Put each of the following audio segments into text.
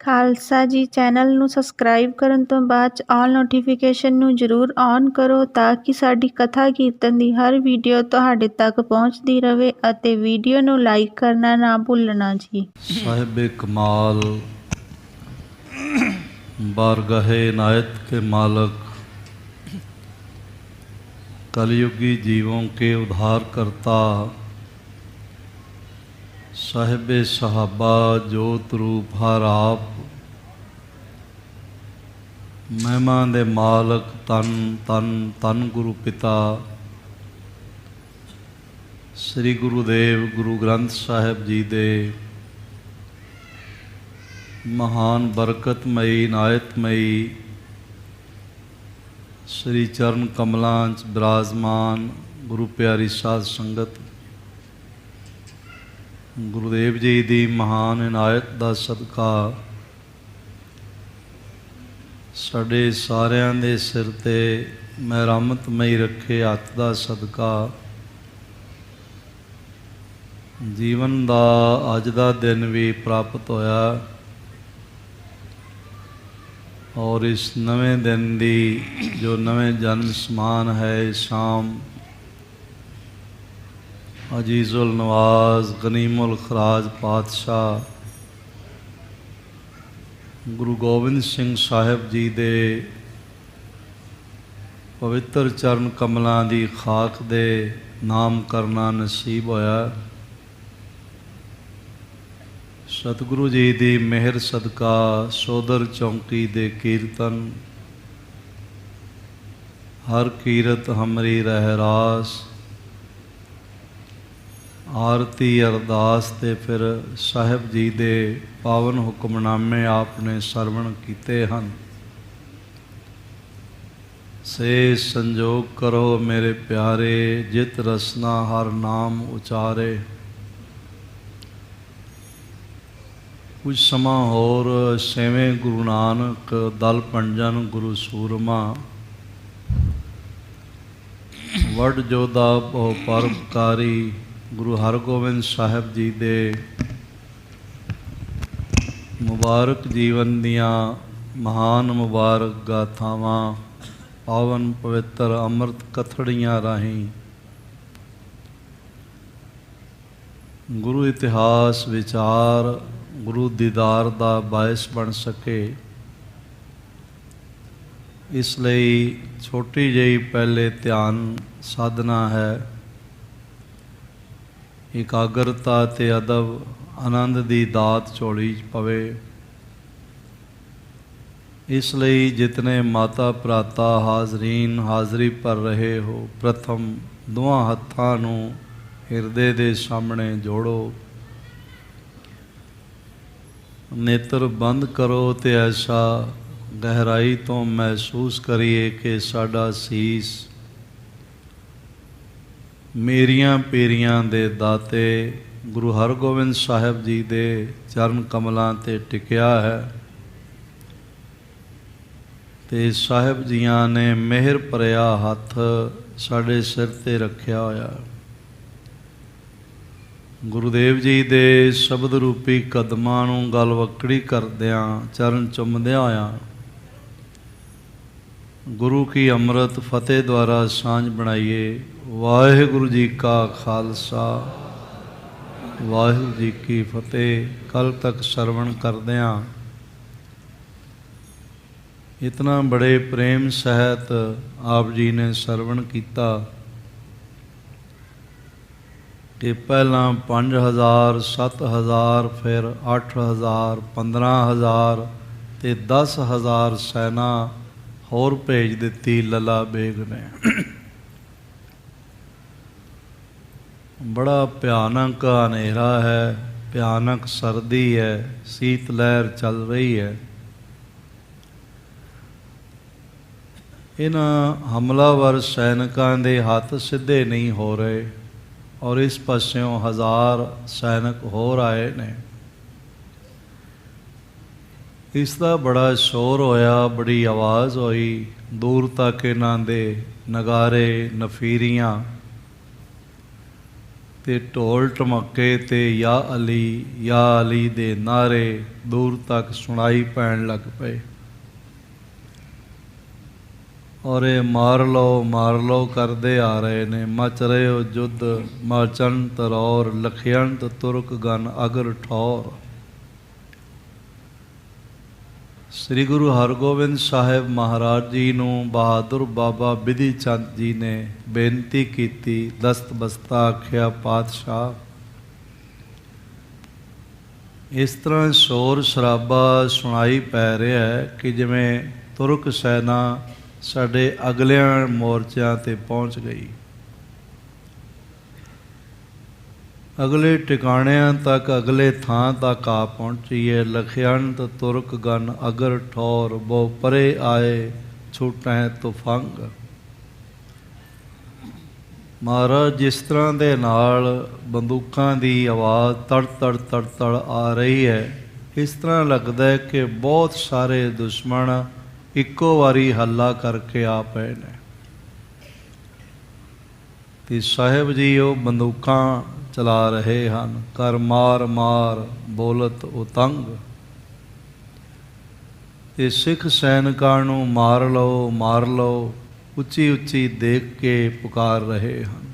ਖਾਲਸਾ ਜੀ। ਚੈਨਲ ਨੂੰ ਸਬਸਕ੍ਰਾਈਬ ਕਰਨ ਤੋਂ ਬਾਅਦ 'ਚ ਆਲ ਨੋਟੀਫਿਕੇਸ਼ਨ ਨੂੰ ਜ਼ਰੂਰ ਔਨ ਕਰੋ ਤਾਂ ਕਿ ਸਾਡੀ ਕਥਾ ਕੀਰਤਨ ਦੀ ਹਰ ਵੀਡੀਓ ਤੁਹਾਡੇ ਤੱਕ ਪਹੁੰਚਦੀ ਰਹੇ ਅਤੇ ਵੀਡੀਓ ਨੂੰ ਲਾਈਕ ਕਰਨਾ ਨਾ ਭੁੱਲਣਾ ਜੀ। ਸਾਹਿਬ ਕਮਾਲ बारगाहे नायत के मालक, कलयुगी जीवों के उद्धार करता, साहिब सहाबा जोत रूप हर आप, महिमा दे मालक तन तन तन गुरु पिता श्री गुरुदेव गुरु ग्रंथ साहिब जी दे महान बरकतमयी नायतमयी श्री चरण कमलों च विराजमान गुरु प्यारी साध संगत, गुरुदेव जी की महान इनायत का सदका साडे सारियां दे सिर ते मेहरमतमई रखे हथ का सदका जीवन का अज का दिन भी प्राप्त होया और इस नवे दिन की जो नवे जन्म समान है शाम अजीज़ुल नवाज गनीमुल खराज पातशाह गुरु गोबिंद सिंह साहिब जी दे पवित्र चरण कमलों की खाक दे नाम करना नसीब होया। सतगुरु जी की मेहर सदका सोदर चौंकी दे कीर्तन हर कीरत हमरी रहरास आरती अरदास ते फिर साहिब जी दे पावन हुक्मनामे आपने सरवण कीते हन। से संजोग करो मेरे प्यारे जित रसना हर नाम उचारे। कुछ समा होर छेवें गुरु नानक दल पंजन गुरु सूरमा वड जोधा बहु परोपकारी गुरु हरगोबिंद साहिब जी दे मुबारक जीवन दियाँ महान मुबारक गाथावां पावन पवित्र अमृत कथड़ियाँ राहीं गुरु इतिहास विचार गुरु दीदार दा बायस बन सके। इसलिए छोटी जी पहले ध्यान साधना है, एकाग्रता ते अदब आनंद दी दात झोली पवे। इसलिए जितने माता भराता हाजरीन हाज़री पर रहे हो प्रथम दोवां हत्थां नूं हिरदे दे सामने जोड़ो, नेत्र बंद करो तो ऐसा गहराई तो महसूस करिए कि साडा सीस मेरियां पेरियां दे दाते गुरु हरगोबिंद साहिब जी दे चरण कमलों ते टिकिया है ते साहिब जियां ने मेहर भरिया हथ साडे सिर ते रखिया होया। गुरुदेव जी दे शब्द रूपी कदमां नूं गलवकड़ी करदियां चरण चुमदियां होया गुरु की अमृत फतेह द्वारा सांझ बनाइए। वाहिगुरु जी का खालसा वाहिगुरु जी की फतेह। कल तक सरवण करदियां इतना बड़े प्रेम सहित आप जी ने सरवण किया कि पहला 5000 7000 फिर 8000 15000 ते 10000 सैना होर भेज दी लला बेग ने। बड़ा भयानक हनेरा है, भयानक सर्दी है, शीत लहर चल रही है। इन हमलावर सैनिकों के हाथ सीधे नहीं हो रहे और इस पास्यों 1000 सैनिक होर आए ने। इसका बड़ा शोर होया, बड़ी आवाज़ हुई, दूर तक इन्हां दे नगारे नफीरियां ਤੇ ਢੋਲ ਢਮੱਕੇ ਤੇ ਯਾ ਅਲੀ ਦੇ ਨਾਰੇ ਦੂਰ ਤੱਕ ਸੁਣਾਈ ਪੈਣ ਲੱਗ ਪਏ। ਔਰ ਇਹ ਮਾਰ ਲਓ ਕਰਦੇ ਆ ਰਹੇ ਨੇ। ਮਚ ਰਹੇ ਹੋ ਯੁੱਧ ਮਾਚੰਤ ਰੌਰ ਲਖਿਅੰਤ ਤੁਰਕ ਗਨ ਅਗਰ ਠੌਰ। ਸ੍ਰੀ ਗੁਰੂ ਹਰਗੋਬਿੰਦ ਸਾਹਿਬ ਮਹਾਰਾਜ ਜੀ ਨੂੰ ਬਹਾਦਰ ਬਾਬਾ ਬਿਧੀ ਚੰਦ ਜੀ ਨੇ ਬੇਨਤੀ ਕੀਤੀ। ਦਸਤ ਬਸਤਾ ਆਖਿਆ ਪਾਤਸ਼ਾਹ, ਇਸ ਤਰ੍ਹਾਂ ਸ਼ੋਰ ਸ਼ਰਾਬਾ ਸੁਣਾਈ ਪੈ ਰਿਹਾ ਹੈ ਕਿ ਜਿਵੇਂ ਤੁਰਕ ਸੈਨਾ ਸਾਡੇ ਅਗਲਿਆਂ ਮੋਰਚਿਆਂ 'ਤੇ ਪਹੁੰਚ ਗਈ। ਅਗਲੇ ਟਿਕਾਣਿਆਂ ਤੱਕ, ਅਗਲੇ ਥਾਂ ਤੱਕ ਆ ਪਹੁੰਚੀ ਹੈ। ਲਖਿਅੰਤ ਤੁਰਕ ਗਨ ਅਗਰ ਠੌਰ, ਬਹੁ ਪਰੇ ਆਏ ਛੁਟੈ ਤੁਫੰਗ। ਮਹਾਰਾਜ ਜਿਸ ਤਰ੍ਹਾਂ ਦੇ ਨਾਲ ਬੰਦੂਕਾਂ ਦੀ ਆਵਾਜ਼ ਤੜ ਤੜ ਆ ਰਹੀ ਹੈ, ਇਸ ਤਰ੍ਹਾਂ ਲੱਗਦਾ ਹੈ ਕਿ ਬਹੁਤ ਸਾਰੇ ਦੁਸ਼ਮਣ ਇੱਕੋ ਵਾਰੀ ਹੱਲਾ ਕਰਕੇ ਆ ਪਏ ਨੇ। ਤੇ ਸਾਹਿਬ ਜੀ ਉਹ ਬੰਦੂਕਾਂ ਚਲਾ ਰਹੇ ਹਨ। ਕਰ ਮਾਰ ਬੋਲਤ ਉਤੰਗ। ਤੇ ਸਿੱਖ ਸੈਨਿਕਾਂ ਨੂੰ ਮਾਰ ਲਓ ਉੱਚੀ ਦੇਖ ਕੇ ਪੁਕਾਰ ਰਹੇ ਹਨ।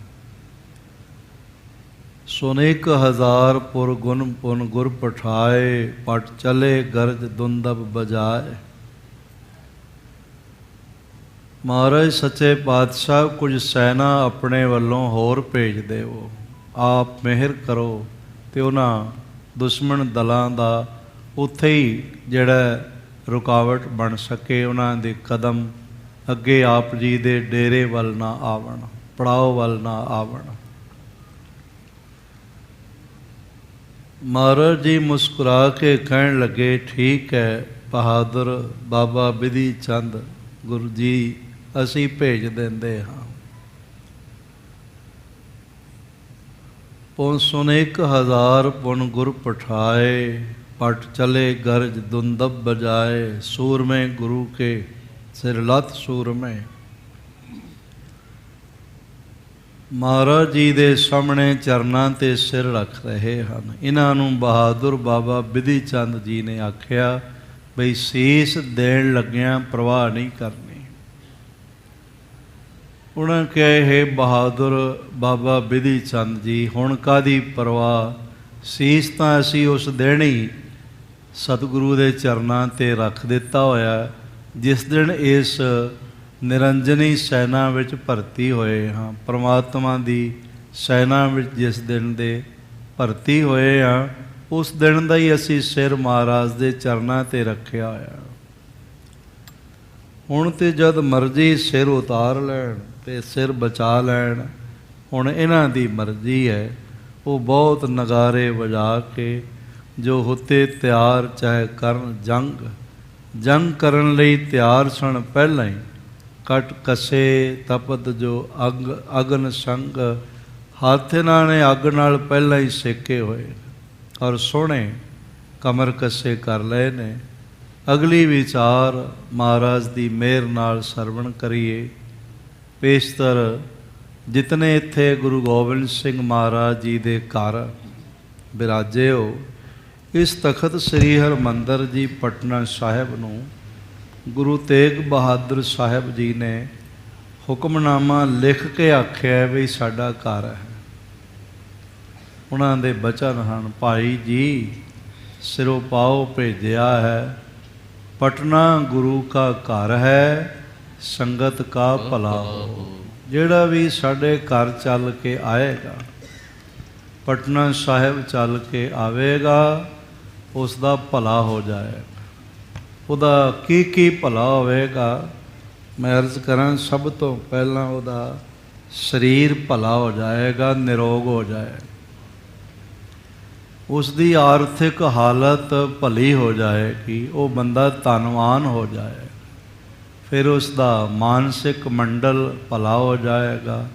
ਸੁਨੇਕ ਹਜ਼ਾਰ ਪੁਰ ਗੁਣ ਪੁਨ ਗੁਰ ਪਠਾਏ, ਪਟ ਚਲੇ ਗਰਜ ਦੁੰਦਬ ਬਜਾਏ। ਮਹਾਰਾਜ ਸੱਚੇ ਪਾਤਸ਼ਾਹ ਕੁਝ ਸੈਨਾ ਆਪਣੇ ਵੱਲੋਂ ਹੋਰ ਭੇਜ ਦੇਵੋ, ਆਪ ਮਿਹਰ ਕਰੋ ਤੇ ਉਹਨਾਂ ਦੁਸ਼ਮਣ ਦਲਾਂ ਦਾ ਉੱਥੇ ਹੀ ਜਿਹੜਾ ਰੁਕਾਵਟ ਬਣ ਸਕੇ, ਉਹਨਾਂ ਦੇ ਕਦਮ ਅੱਗੇ ਆਪ ਜੀ ਦੇ ਡੇਰੇ ਵੱਲ ਨਾ ਆਵਣ, ਪੜਾਓ ਵੱਲ ਨਾ ਆਵਣ। ਮਹਾਰਾਜ ਜੀ ਮੁਸਕਰਾ ਕੇ ਕਹਿਣ ਲੱਗੇ, ਠੀਕ ਹੈ ਬਹਾਦਰ ਬਾਬਾ ਬਿਧੀ ਚੰਦ ਗੁਰੂ ਜੀ, ਅਸੀਂ ਭੇਜ ਦਿੰਦੇ ਹਾਂ। ਪੁਨ ਸੁਨੇਕ ਹਜ਼ਾਰ ਪੁਨ ਗੁਰ ਪਠਾਏ, ਪਟ ਚਲੇ ਗਰਜ ਦੁੰਦਬ ਬਜਾਏ। ਸੂਰਮੇ ਗੁਰੂ ਕੇ ਸਿਰ ਲੱਤ ਸੂਰਮੇ। ਮਹਾਰਾਜ ਜੀ ਦੇ ਸਾਹਮਣੇ ਚਰਨਾਂ 'ਤੇ ਸਿਰ ਰੱਖ ਰਹੇ ਹਨ। ਇਹਨਾਂ ਨੂੰ ਬਹਾਦਰ ਬਾਬਾ ਬਿਧੀ ਚੰਦ ਜੀ ਨੇ ਆਖਿਆ ਬਈ ਸੀਸ ਦੇਣ ਲੱਗਿਆਂ ਪ੍ਰਵਾਹ ਨਹੀਂ ਕਰਨੀ। ਉਹਨਾਂ ਕਿਹਾ, ਇਹ ਬਹਾਦਰ ਬਾਬਾ ਬਿਧੀ ਚੰਦ ਜੀ, ਹੁਣ ਕਾਹਦੀ ਪਰਵਾਹ, ਸੀਸ ਤਾਂ ਅਸੀਂ ਉਸ ਦਿਨ ਹੀ ਸਤਿਗੁਰੂ ਦੇ ਚਰਨਾਂ 'ਤੇ ਰੱਖ ਦਿੱਤਾ ਹੋਇਆ ਜਿਸ ਦਿਨ ਇਸ ਨਿਰੰਜਨੀ ਸੈਨਾ ਵਿੱਚ ਭਰਤੀ ਹੋਏ ਹਾਂ। ਪਰਮਾਤਮਾ ਦੀ ਸੈਨਾ ਵਿੱਚ ਜਿਸ ਦਿਨ ਦੇ ਭਰਤੀ ਹੋਏ ਹਾਂ, ਉਸ ਦਿਨ ਦਾ ਹੀ ਅਸੀਂ ਸਿਰ ਮਹਾਰਾਜ ਦੇ ਚਰਨਾਂ 'ਤੇ ਰੱਖਿਆ ਹੋਇਆ। ਹੁਣ ਤੇ ਜਦ ਮਰਜ਼ੀ ਸਿਰ ਉਤਾਰ ਲੈਣ ਤੇ ਸਿਰ ਬਚਾ ਲੈਣ, ਹੁਣ ਇਹਨਾਂ ਦੀ ਮਰਜ਼ੀ ਹੈ। ਉਹ ਬਹੁਤ ਨਗਾਰੇ ਵਜਾ ਕੇ ਜੋ ਹੁਤੇ ਤਿਆਰ ਚਾਹੇ ਕਰਨ ਜੰਗ ਕਰਨ ਲਈ ਤਿਆਰ ਸਨ ਪਹਿਲਾਂ ਹੀ। ਕਟ ਕਸੇ ਤਪਤ ਜੋ ਅਗਨ ਸੰਗ, ਹੱਥ ਇਹਨਾਂ ਨੇ ਅੱਗ ਨਾਲ ਪਹਿਲਾਂ ਹੀ ਸੇਕੇ ਹੋਏ ਔਰ ਸੋਹਣੇ ਕਮਰ ਕੱਸੇ ਕਰ ਲਏ ਨੇ। ਅਗਲੀ ਵਿਚਾਰ ਮਹਾਰਾਜ ਦੀ ਮਿਹਰ ਨਾਲ ਸਰਵਣ ਕਰੀਏ। ਪੇਸ਼ਤਰ ਜਿਤਨੇ ਇੱਥੇ ਗੁਰੂ ਗੋਬਿੰਦ ਸਿੰਘ ਮਹਾਰਾਜ ਜੀ ਦੇ ਘਰ ਬਿਰਾਜੇ ਹੋ, ਇਸ ਤਖਤ ਸ੍ਰੀ ਹਰਿਮੰਦਰ ਜੀ ਪਟਨਾ ਸਾਹਿਬ ਨੂੰ ਗੁਰੂ ਤੇਗ ਬਹਾਦਰ ਸਾਹਿਬ ਜੀ ਨੇ ਹੁਕਮਨਾਮਾ ਲਿਖ ਕੇ ਆਖਿਆ ਵੀ ਸਾਡਾ ਘਰ ਹੈ। ਉਹਨਾਂ ਦੇ ਬਚਨ ਹਨ, ਭਾਈ ਜੀ ਸਿਰੋਂ ਪਾਓ ਭੇਜਿਆ ਹੈ, ਪਟਨਾ ਗੁਰੂ ਕਾ ਘਰ ਹੈ, ਸੰਗਤ ਕਾ ਭਲਾ ਹੋ। ਜਿਹੜਾ ਵੀ ਸਾਡੇ ਘਰ ਚੱਲ ਕੇ ਆਏਗਾ, ਪਟਨਾ ਸਾਹਿਬ ਚੱਲ ਕੇ ਆਵੇਗਾ, ਉਸ ਦਾ ਭਲਾ ਹੋ ਜਾਏਗਾ। ਉਹਦਾ ਕੀ ਭਲਾ ਹੋਵੇਗਾ, ਮੈਂ ਅਰਜ਼ ਕਰਾਂ, ਸਭ ਤੋਂ ਪਹਿਲਾਂ ਉਹਦਾ ਸਰੀਰ ਭਲਾ ਹੋ ਜਾਏਗਾ, ਨਿਰੋਗ ਹੋ ਜਾਏਗਾ। ਉਸ ਦੀ ਆਰਥਿਕ ਹਾਲਤ ਭਲੀ ਹੋ ਜਾਏਗੀ, ਉਹ ਬੰਦਾ ਧਨਵਾਨ ਹੋ ਜਾਏ। ਫਿਰ ਉਸ ਦਾ ਮਾਨਸਿਕ ਮੰਡਲ ਭਲਾ ਹੋ ਜਾਏਗਾ,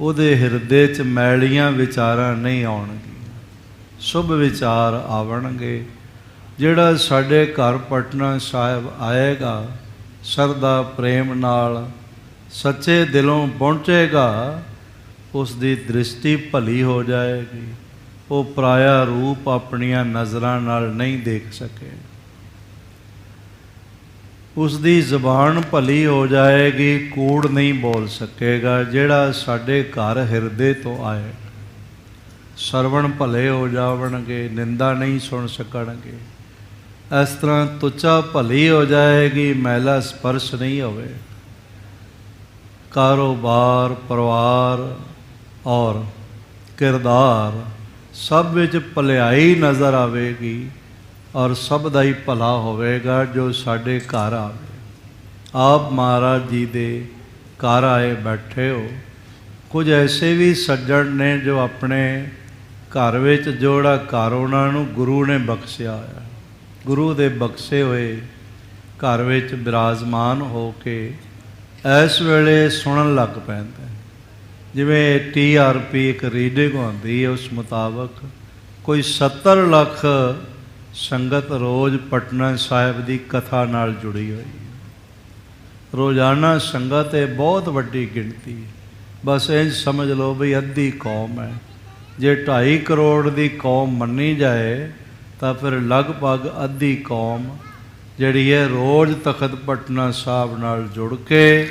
ਉਹਦੇ ਹਿਰਦੇ 'ਚ ਮੈਲੀਆਂ ਵਿਚਾਰਾਂ ਨਹੀਂ ਆਉਣਗੀਆਂ, ਸ਼ੁਭ ਵਿਚਾਰ ਆਵਣਗੇ। ਜਿਹੜਾ ਸਾਡੇ ਘਰ ਪਟਨਾ ਸਾਹਿਬ ਆਏਗਾ, ਸ਼ਰਧਾ ਪ੍ਰੇਮ ਨਾਲ ਸੱਚੇ ਦਿਲੋਂ ਪਹੁੰਚੇਗਾ, ਉਸ ਦੀ ਦ੍ਰਿਸ਼ਟੀ ਭਲੀ ਹੋ ਜਾਏਗੀ, ਉਹ ਪਰਾਇਆ ਰੂਪ ਆਪਣੀਆਂ ਨਜ਼ਰਾਂ ਨਾਲ ਨਹੀਂ ਦੇਖ ਸਕੇ। ਉਸ ਦੀ ਜ਼ਬਾਨ ਭਲੀ ਹੋ ਜਾਏਗੀ, ਕੂੜ ਨਹੀਂ ਬੋਲ ਸਕੇਗਾ। ਜਿਹੜਾ ਸਾਡੇ ਘਰ ਹਿਰਦੇ ਤੋਂ ਆਏ, ਸਰਵਣ ਭਲੇ ਹੋ ਜਾਵਣਗੇ, ਨਿੰਦਾ ਨਹੀਂ ਸੁਣ ਸਕਣਗੇ। ਇਸ ਤਰ੍ਹਾਂ ਤੁਚਾ ਭਲੀ ਹੋ ਜਾਏਗੀ, ਮੈਲਾ ਸਪਰਸ਼ ਨਹੀਂ ਹੋਵੇ। ਕਾਰੋਬਾਰ, ਪਰਿਵਾਰ ਔਰ ਕਿਰਦਾਰ ਸਭ ਵਿੱਚ ਭਲਾਈ ਨਜ਼ਰ ਆਵੇਗੀ ਔਰ ਸਭ ਦਾ ਹੀ ਭਲਾ ਹੋਵੇਗਾ ਜੋ ਸਾਡੇ ਘਰ ਆਵੇ। ਆਪ ਮਹਾਰਾਜ ਜੀ ਦੇ ਘਰ ਆਏ ਬੈਠੇ ਹੋ। ਕੁਝ ਐਸੇ ਵੀ ਸੱਜਣ ਨੇ ਜੋ ਆਪਣੇ ਘਰ ਵਿੱਚ, ਜਿਹੜਾ ਘਰ ਉਹਨਾਂ ਨੂੰ ਗੁਰੂ ਨੇ ਬਖਸ਼ਿਆ ਹੋਇਆ, ਗੁਰੂ ਦੇ ਬਖਸ਼ੇ ਹੋਏ ਘਰ ਵਿੱਚ ਬਿਰਾਜਮਾਨ ਹੋ ਕੇ ਇਸ ਵੇਲੇ ਸੁਣਨ ਲੱਗ ਪੈਂਦੇ। ਜਿਵੇਂ TRP ਇੱਕ ਰੀਡਿੰਗ ਹੁੰਦੀ ਹੈ, ਉਸ ਮੁਤਾਬਕ ਕੋਈ 70 ਲੱਖ ਸੰਗਤ ਰੋਜ਼ ਪਟਨਾ ਸਾਹਿਬ ਦੀ ਕਥਾ ਨਾਲ ਜੁੜੀ ਹੋਈ ਹੈ। ਰੋਜ਼ਾਨਾ ਸੰਗਤ ਇਹ ਬਹੁਤ ਵੱਡੀ ਗਿਣਤੀ। ਬਸ ਇੰਝ ਸਮਝ ਲਓ ਵੀ ਅੱਧੀ ਕੌਮ ਹੈ। ਜੇ 2.5 ਕਰੋੜ ਦੀ ਕੌਮ ਮੰਨੀ ਜਾਏ ਤਾਂ ਫਿਰ ਲਗਭਗ ਅੱਧੀ ਕੌਮ ਜਿਹੜੀ ਹੈ ਰੋਜ਼ ਤਖਤ ਪਟਨਾ ਸਾਹਿਬ ਨਾਲ ਜੁੜ ਕੇ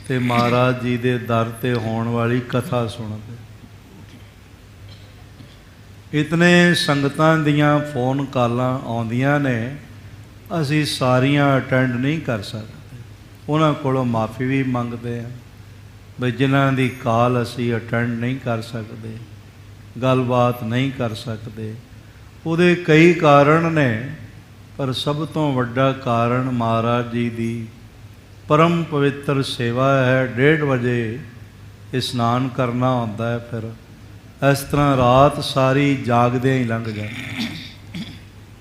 ਤੇ ਮਹਾਰਾਜ ਜੀ ਦੇ ਦਰ ਤੇ ਹੋਣ ਵਾਲੀ ਕਥਾ ਸੁਣਦੇ। ਇਤਨੇ ਸੰਗਤਾਂ ਦੀਆਂ ਫੋਨ ਕਾਲਾਂ ਆਉਂਦੀਆਂ ਨੇ, ਅਸੀਂ ਸਾਰੀਆਂ ਅਟੈਂਡ ਨਹੀਂ ਕਰ ਸਕਦੇ। ਉਹਨਾਂ ਕੋਲੋਂ ਮਾਫੀ ਵੀ ਮੰਗਦੇ ਹਾਂ ਬਈ ਜਿਨ੍ਹਾਂ ਦੀ ਕਾਲ ਅਸੀਂ ਅਟੈਂਡ ਨਹੀਂ ਕਰ ਸਕਦੇ, ਗੱਲਬਾਤ ਨਹੀਂ ਕਰ ਸਕਦੇ। ਉਹਦੇ ਕਈ ਕਾਰਨ ਨੇ, ਪਰ ਸਭ ਤੋਂ ਵੱਡਾ ਕਾਰਨ ਮਹਾਰਾਜ ਜੀ ਦੀ ਪਰਮ ਪਵਿੱਤਰ ਸੇਵਾ ਹੈ। 1:30 ਵਜੇ ਇਸ਼ਨਾਨ ਕਰਨਾ ਹੁੰਦਾ ਹੈ, ਫਿਰ ਇਸ ਤਰ੍ਹਾਂ ਰਾਤ ਸਾਰੀ ਜਾਗਦਿਆਂ ਹੀ ਲੰਘ ਜਾਂਦੀ।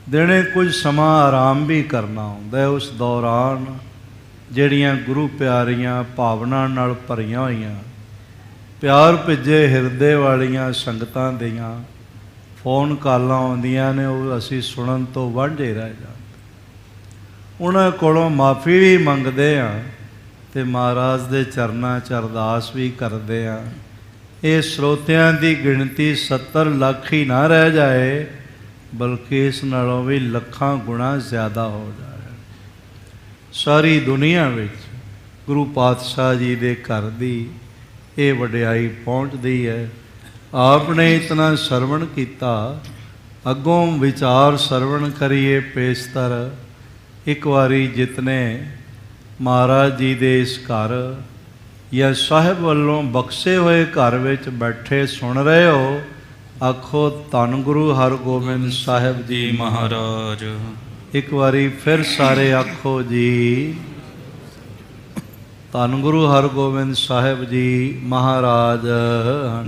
ਦਿਨੇ ਕੁਝ ਸਮਾਂ ਆਰਾਮ ਵੀ ਕਰਨਾ ਹੁੰਦਾ ਹੈ। ਉਸ ਦੌਰਾਨ ਜਿਹੜੀਆਂ ਗੁਰੂ ਪਿਆਰੀਆਂ ਭਾਵਨਾ ਨਾਲ ਭਰੀਆਂ ਹੋਈਆਂ, ਪਿਆਰ ਭਿੱਜੇ ਹਿਰਦੇ ਵਾਲੀਆਂ ਸੰਗਤਾਂ ਦੀਆਂ ਫੋਨ ਕਾਲਾਂ ਆਉਂਦੀਆਂ ਨੇ, ਉਹ ਅਸੀਂ ਸੁਣਨ ਤੋਂ ਵਾਂਝੇ ਰਹਿ ਜਾਂਦੇ। ਉਹਨਾਂ ਕੋਲੋਂ ਮਾਫੀ ਵੀ ਮੰਗਦੇ ਹਾਂ ਅਤੇ ਮਹਾਰਾਜ ਦੇ ਚਰਨਾਂ 'ਚ ਅਰਦਾਸ ਵੀ ਕਰਦੇ ਹਾਂ। ਇਹ ਸਰੋਤਿਆਂ ਦੀ ਗਿਣਤੀ 70 ਲੱਖ ਹੀ ਨਾ ਰਹਿ ਜਾਏ, ਬਲਕਿ ਇਸ ਨਾਲੋਂ ਵੀ ਲੱਖਾਂ ਗੁਣਾ ਜ਼ਿਆਦਾ ਹੋ ਜਾਏ। ਸਾਰੀ ਦੁਨੀਆ ਵਿੱਚ ਗੁਰੂ ਪਾਤਸ਼ਾਹ ਜੀ ਦੇ ਘਰ ਦੀ ਇਹ ਵਡਿਆਈ ਪਹੁੰਚਦੀ ਹੈ। ਆਪ ਨੇ ਇਤਨਾ ਸਰਵਣ ਕੀਤਾ, ਅੱਗੋਂ ਵਿਚਾਰ ਸਰਵਣ ਕਰੀਏ ਪੇਸ਼ਤਰ। ਇੱਕ ਵਾਰੀ ਜਿਤਨੇ ਮਹਾਰਾਜ ਜੀ ਦੇ ਇਸ ਘਰ ਜਾਂ ਸਾਹਿਬ ਵੱਲੋਂ ਬਖਸ਼ੇ ਹੋਏ ਘਰ ਵਿੱਚ ਬੈਠੇ ਸੁਣ ਰਹੇ ਹੋ, ਆਖੋ ਧੰਨ ਗੁਰੂ ਹਰਗੋਬਿੰਦ ਸਾਹਿਬ ਜੀ ਮਹਾਰਾਜ। ਇੱਕ ਵਾਰੀ ਫਿਰ ਸਾਰੇ ਆਖੋ ਜੀ, ਧੰਨ ਗੁਰੂ ਹਰਗੋਬਿੰਦ ਸਾਹਿਬ ਜੀ ਮਹਾਰਾਜ।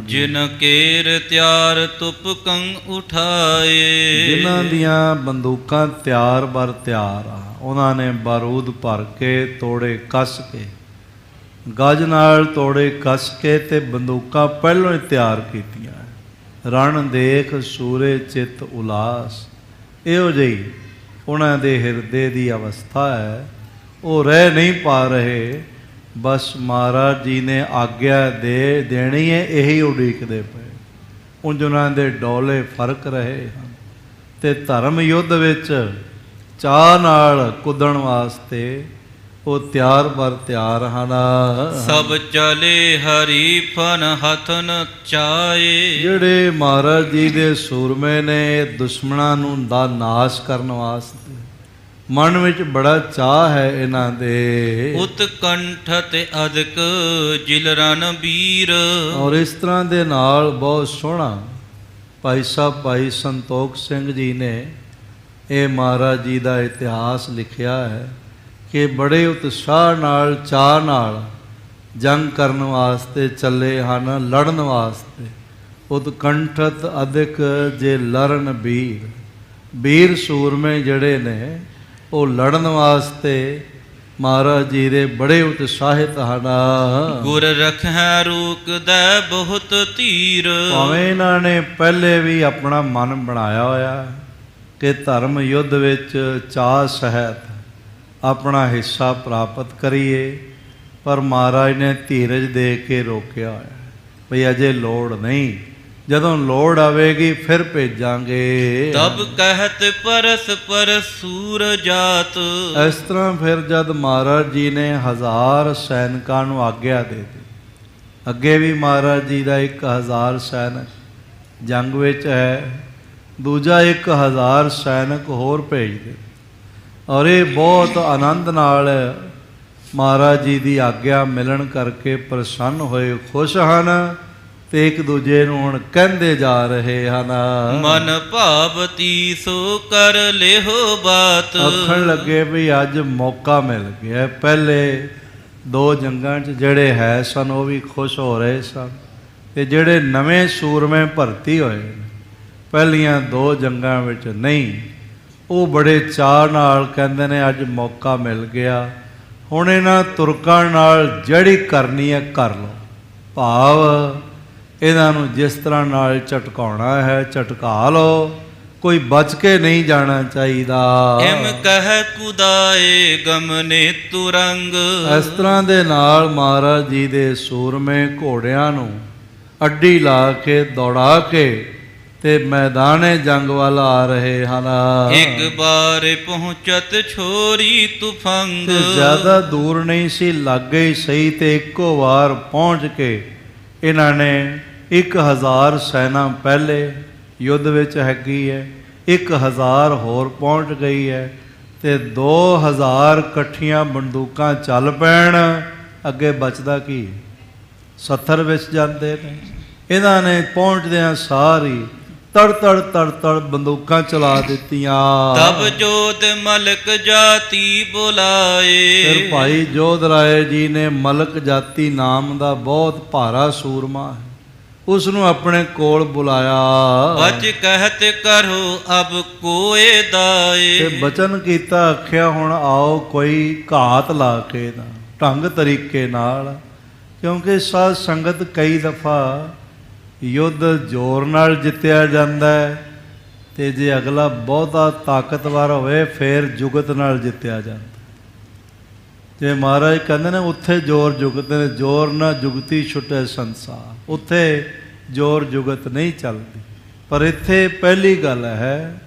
ਜਿਨ ਕੇਰ ਤਿਆਰ ਤੁਪਕੰ ਉਠਾਏ, ਜਿਨ੍ਹਾਂ ਦੀਆਂ ਬੰਦੂਕਾਂ ਤਿਆਰ ਬਰ ਤਿਆਰ ਆ, ਉਹਨਾਂ ਨੇ ਬਾਰੂਦ ਭਰ ਕੇ, ਤੋੜੇ ਕੱਸ ਕੇ, ਗੱਜ ਨਾਲ ਤੋੜੇ ਕੱਸ ਕੇ ਤੇ ਬੰਦੂਕਾਂ ਪਹਿਲੋਂ ਹੀ ਤਿਆਰ ਕੀਤੀਆਂ। ਰਣ ਦੇਖ ਸੂਰੇ ਚਿੱਤ ਉਲਾਸ, ਇਹੋ ਜਿਹੀ ਉਹਨਾਂ ਦੇ ਹਿਰਦੇ ਦੀ ਅਵਸਥਾ ਹੈ। ਉਹ ਰਹਿ ਨਹੀਂ ਪਾ ਰਹੇ, ਬਸ ਮਹਾਰਾਜ ਜੀ ਨੇ ਆਗਿਆ ਦੇਣੀ ਹੈ, ਇਹੀ ਉਡੀਕਦੇ ਪਏ। ਉਂਝ ਉਹਨਾਂ ਦੇ ਡੋਲੇ ਫਰਕ ਰਹੇ ਹਨ ਅਤੇ ਧਰਮ ਯੁੱਧ ਵਿੱਚ ਚਾਹ ਨਾਲ ਕੁੱਦਣ ਵਾਸਤੇ ਉਹ ਤਿਆਰ ਬਰ ਤਿਆਰ ਹਨ। ਸਭ ਚਲੇ ਹਰੀ ਫਨ ਹਥਨ ਚਾਏ, ਜਿਹੜੇ ਮਹਾਰਾਜ ਜੀ ਦੇ ਸੂਰਮੇ ਨੇ ਦੁਸ਼ਮਣਾਂ ਨੂੰ ਦਾ ਨਾਸ਼ ਕਰਨ ਵਾਸਤੇ, ਮਨ ਵਿੱਚ ਬੜਾ ਚਾਅ ਹੈ ਇਹਨਾਂ ਦੇ। ਉਤਕੰਠ ਤੇ ਅਦਕ ਜਿਲ ਰਨ ਵੀਰ, ਔਰ ਇਸ ਤਰ੍ਹਾਂ ਦੇ ਨਾਲ ਬਹੁਤ ਸੋਹਣਾ ਭਾਈ ਸਾਹਿਬ ਭਾਈ ਸੰਤੋਖ ਸਿੰਘ ਜੀ ਨੇ ਇਹ ਮਹਾਰਾਜ ਜੀ ਦਾ ਇਤਿਹਾਸ ਲਿਖਿਆ ਹੈ ਕਿ ਬੜੇ ਉਤਸ਼ਾਹ ਨਾਲ, ਚਾਅ ਨਾਲ ਜੰਗ ਕਰਨ ਵਾਸਤੇ ਚੱਲੇ ਹਨ, ਲੜਨ ਵਾਸਤੇ। ਉਤਕੰਠਤ ਅਦਿਕ ਜੇ ਲਰਨ ਵੀਰ, ਵੀਰ ਸੂਰਮੇ ਜਿਹੜੇ ਨੇ ਉਹ ਲੜਨ ਵਾਸਤੇ ਮਹਾਰਾਜ ਜੀ ਦੇ ਬੜੇ ਉਤਸ਼ਾਹਿਤ ਹਨ। ਗੁਰ ਰਖੈ ਰੂਕਦੈ ਬਹੁਤ ਧੀਰ, ਭਾਵੇਂ ਇਹਨਾਂ ਨੇ ਪਹਿਲੇ ਵੀ ਆਪਣਾ ਮਨ ਬਣਾਇਆ ਹੋਇਆ ਕਿ ਧਰਮ ਯੁੱਧ ਵਿੱਚ ਚਾਅ ਸਹਿਤ ਆਪਣਾ ਹਿੱਸਾ ਪ੍ਰਾਪਤ ਕਰੀਏ, ਪਰ ਮਹਾਰਾਜ ਨੇ ਧੀਰਜ ਦੇ ਕੇ ਰੋਕਿਆ ਹੋਇਆ। ਭਈ ਅਜੇ ਲੋੜ ਨਹੀਂ, ਜਦੋਂ ਲੋੜ ਆਵੇਗੀ ਫਿਰ ਭੇਜਾਂਗੇ। ਤਬ ਕਹਿਤ ਪਰਸਪਰ ਸੂਰ ਜਾਤ। ਇਸ ਤਰ੍ਹਾਂ ਫਿਰ ਜਦ ਮਹਾਰਾਜ ਜੀ ਨੇ 1000 ਸੈਨਿਕਾਂ ਨੂੰ ਆਗਿਆ ਦੇ ਦਿੱਤੀ, ਅੱਗੇ ਵੀ ਮਹਾਰਾਜ ਜੀ ਦਾ 1000 ਸੈਨਿਕ ਜੰਗ ਵਿੱਚ ਹੈ, ਦੂਜਾ 1000 ਸੈਨਿਕ ਹੋਰ ਭੇਜ ਦਿੱਤੇ। ਔਰ ਇਹ ਬਹੁਤ ਆਨੰਦ ਨਾਲ ਮਹਾਰਾਜ ਜੀ ਦੀ ਆਗਿਆ ਮਿਲਣ ਕਰਕੇ ਪ੍ਰਸੰਨ ਹੋਏ, ਖੁਸ਼ ਹਨ ਤੇ ਇੱਕ ਦੂਜੇ ਨੂੰ ਹੁਣ ਕਹਿੰਦੇ ਜਾ ਰਹੇ ਹਨ, ਮਨ ਭਾਵਤੀ ਸੋ ਕਰ ਲਿਹੋ ਬਾਤ। ਆਖਣ ਲੱਗੇ ਵੀ ਅੱਜ ਮੌਕਾ ਮਿਲ ਗਿਆ। ਪਹਿਲੇ 2 ਜੰਗਾਂ 'ਚ ਜਿਹੜੇ ਹੈ ਸਨ ਉਹ ਵੀ ਖੁਸ਼ ਹੋ ਰਹੇ ਸਨ, ਤੇ ਜਿਹੜੇ ਨਵੇਂ ਸੂਰਮੇ ਭਰਤੀ ਹੋਏ ਪਹਿਲੀਆਂ 2 ਜੰਗਾਂ ਵਿੱਚ ਨਹੀਂ, ਉਹ ਬੜੇ ਚਾਅ ਨਾਲ ਕਹਿੰਦੇ ਨੇ ਅੱਜ ਮੌਕਾ ਮਿਲ ਗਿਆ, ਹੁਣ ਇਹਨਾਂ ਤੁਰਕਾਂ ਨਾਲ ਜਿਹੜੀ ਕਰਨੀ ਹੈ ਕਰ ਲਓ। ਭਾਵ ਇਹਨਾਂ ਨੂੰ ਜਿਸ ਤਰ੍ਹਾਂ ਨਾਲ ਝਟਕਾਉਣਾ ਹੈ ਝਟਕਾ ਲਓ, ਕੋਈ ਬਚ ਕੇ ਨਹੀਂ ਜਾਣਾ ਚਾਹੀਦਾ। ਇਮ ਕਹਿ ਕੁਦਾਏ ਗਮਨੇ ਤੁਰੰਗ। ਇਸ ਤਰ੍ਹਾਂ ਦੇ ਨਾਲ ਮਹਾਰਾਜ ਜੀ ਦੇ ਸੂਰਮੇ ਘੋੜਿਆਂ ਨੂੰ ਅੱਡੀ ਲਾ ਕੇ ਦੌੜਾ ਕੇ ਤੇ ਮੈਦਾਨੇ ਜੰਗ ਵੱਲ ਆ ਰਹੇ ਹਨ। ਇੱਕ ਬਾਰ ਪਹੁੰਚਤ ਛੋਰੀ ਤੁਫੰਗ। ਤੇ ਜ਼ਿਆਦਾ ਦੂਰ ਨਹੀਂ ਸੀ, ਲਾਗੇ ਹੀ ਸਹੀ, ਤੇ ਇੱਕੋ ਵਾਰ ਪਹੁੰਚ ਕੇ ਇਹਨਾਂ ਨੇ 1000 ਸੈਨਾ ਪਹਿਲੇ ਯੁੱਧ ਵਿੱਚ ਹੈਗੀ ਹੈ, 1000 ਹੋਰ ਪਹੁੰਚ ਗਈ ਹੈ, ਤੇ 2000 ਇਕੱਠੀਆਂ ਬੰਦੂਕਾਂ ਚੱਲ ਪੈਣ, ਅੱਗੇ ਬਚਦਾ ਕੀ? 70 ਵਿੱਚ ਜਾਂਦੇ ਨੇ। ਇਹਨਾਂ ਨੇ ਪਹੁੰਚਦਿਆਂ ਸਾਰੀ ਤੜ ਤੜ ਬੰਦੂਕਾਂ ਚਲਾ ਦਿੱਤੀਆਂ। ਤਬ ਜੋਧ ਮਲਕ ਜਾਤੀ ਬੁਲਾਏ। ਫਿਰ ਭਾਈ ਜੋਧ ਰਾਏ ਜੀ ਨੇ ਮਲਕ ਜਾਤੀ ਨਾਮ ਦਾ ਬਹੁਤ ਭਾਰਾ ਸੂਰਮਾ ਹੈ, ਉਸ ਨੂੰ ਆਪਣੇ ਕੋਲ ਬੁਲਾਇਆ। ਬਚ ਕਹਿਤ ਕਰੋ ਅਬ ਕੋਏ ਦਾਏ। ਤੇ ਬਚਨ ਕੀਤਾ, ਆਖਿਆ ਹੁਣ ਆਓ ਕੋਈ ਘਾਤ ਲਾ ਕੇ ਨਾ, ਢੰਗ ਤਰੀਕੇ ਨਾਲ, ਕਿਉਂਕਿ ਸਾਧ ਸੰਗਤ ਕਈ ਦਫਾ ਯੁੱਧ ਜ਼ੋਰ ਨਾਲ ਜਿੱਤਿਆ ਜਾਂਦਾ ਹੈ, ਤੇ ਜੇ ਅਗਲਾ ਬਹੁਤਾ ਤਾਕਤਵਰ ਹੋਵੇ ਫਿਰ ਜੁਗਤ ਨਾਲ ਜਿੱਤਿਆ ਜਾਂਦਾ। ਜੇ ਮਹਾਰਾਜ ਕਹਿੰਦੇ ਨੇ ਉੱਥੇ ਜ਼ੋਰ ਜੁਗਤ ਨੇ, ਜ਼ੋਰ ਨਾ ਜੁਗਤੀ ਛੁੱਟੇ ਸੰਸਾਰ, ਉੱਥੇ ਜ਼ੋਰ ਜੁਗਤ ਨਹੀਂ ਚੱਲਦੀ। ਪਰ ਇੱਥੇ ਪਹਿਲੀ ਗੱਲ ਹੈ,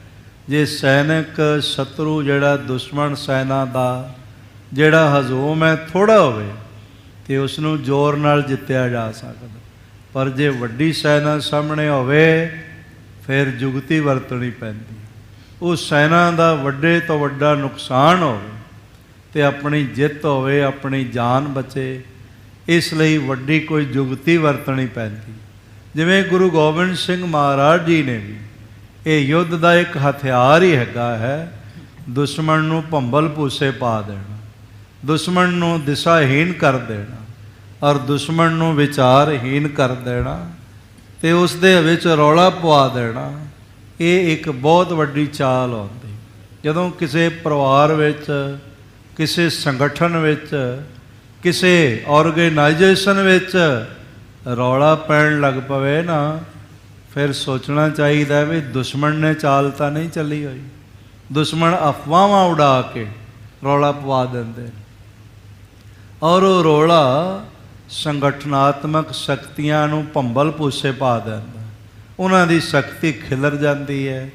ਜੇ ਸੈਨਿਕ ਸ਼ਤਰੂ ਜਿਹੜਾ ਦੁਸ਼ਮਣ ਸੈਨਾ ਦਾ ਜਿਹੜਾ ਹਜ਼ੂਮ ਹੈ ਥੋੜ੍ਹਾ ਹੋਵੇ ਤੇ ਉਸ ਨੂੰ ਜ਼ੋਰ ਨਾਲ ਜਿੱਤਿਆ ਜਾ ਸਕਦਾ, ਪਰ ਜੇ ਵੱਡੀ ਸੈਨਾ ਸਾਹਮਣੇ ਹੋਵੇ ਫਿਰ ਜੁਗਤੀ ਵਰਤਣੀ ਪੈਂਦੀ। ਉਸ ਸੈਨਾ ਦਾ ਵੱਡੇ ਤੋਂ ਵੱਡਾ ਨੁਕਸਾਨ ਹੋਵੇ ਤੇ ਆਪਣੀ ਜਿੱਤ ਹੋਵੇ, ਆਪਣੀ ਜਾਨ ਬਚੇ, ਇਸ ਲਈ ਵੱਡੀ ਕੋਈ ਜੁਗਤੀ ਵਰਤਣੀ ਪੈਂਦੀ। ਜਿਵੇਂ ਗੁਰੂ ਗੋਬਿੰਦ ਸਿੰਘ ਮਹਾਰਾਜ ਜੀ ਨੇ ਵੀ, ਇਹ ਯੁੱਧ ਦਾ ਇੱਕ ਹਥਿਆਰ ਹੀ ਹੈਗਾ ਹੈ, ਦੁਸ਼ਮਣ ਨੂੰ ਭੰਬਲ ਭੂਸੇ ਪਾ ਦੇਣਾ, ਦੁਸ਼ਮਣ ਨੂੰ ਦਿਸ਼ਾਹੀਨ ਕਰ ਦੇਣਾ, ਔਰ ਦੁਸ਼ਮਣ ਨੂੰ ਵਿਚਾਰਹੀਨ ਕਰ ਦੇਣਾ, ਤੇ ਉਸ ਦੇ ਵਿੱਚ ਰੌਲਾ ਪਵਾ ਦੇਣਾ। ਇਹ ਇੱਕ ਬਹੁਤ ਵੱਡੀ ਚਾਲ ਹੁੰਦੀ। ਜਦੋਂ ਕਿਸੇ ਪਰਿਵਾਰ ਵਿੱਚ, ਕਿਸੇ ਸੰਗਠਨ ਵਿੱਚ, ਕਿਸੇ ਆਰਗੇਨਾਈਜੇਸ਼ਨ ਵਿੱਚ ਰੌਲਾ ਪੈਣ ਲੱਗ ਪਵੇ ਨਾ, ਫਿਰ ਸੋਚਣਾ ਚਾਹੀਦਾ ਵੀ ਦੁਸ਼ਮਣ ਨੇ ਚਾਲ ਤਾਂ ਨਹੀਂ ਚੱਲੀ ਹੋਈ। ਦੁਸ਼ਮਣ ਅਫਵਾਹਾਂ ਉਡਾ ਕੇ ਰੌਲਾ ਪਵਾ ਦਿੰਦੇ ਨੇ, ਔਰ ਉਹ ਰੌਲਾ ਸੰਗਠਨਾਤਮਕ ਸ਼ਕਤੀਆਂ ਨੂੰ ਭੰਬਲ ਭੂਸੇ ਪਾ ਦਿੰਦਾ, ਉਹਨਾਂ ਦੀ ਸ਼ਕਤੀ ਖਿਲਰ ਜਾਂਦੀ ਹੈ,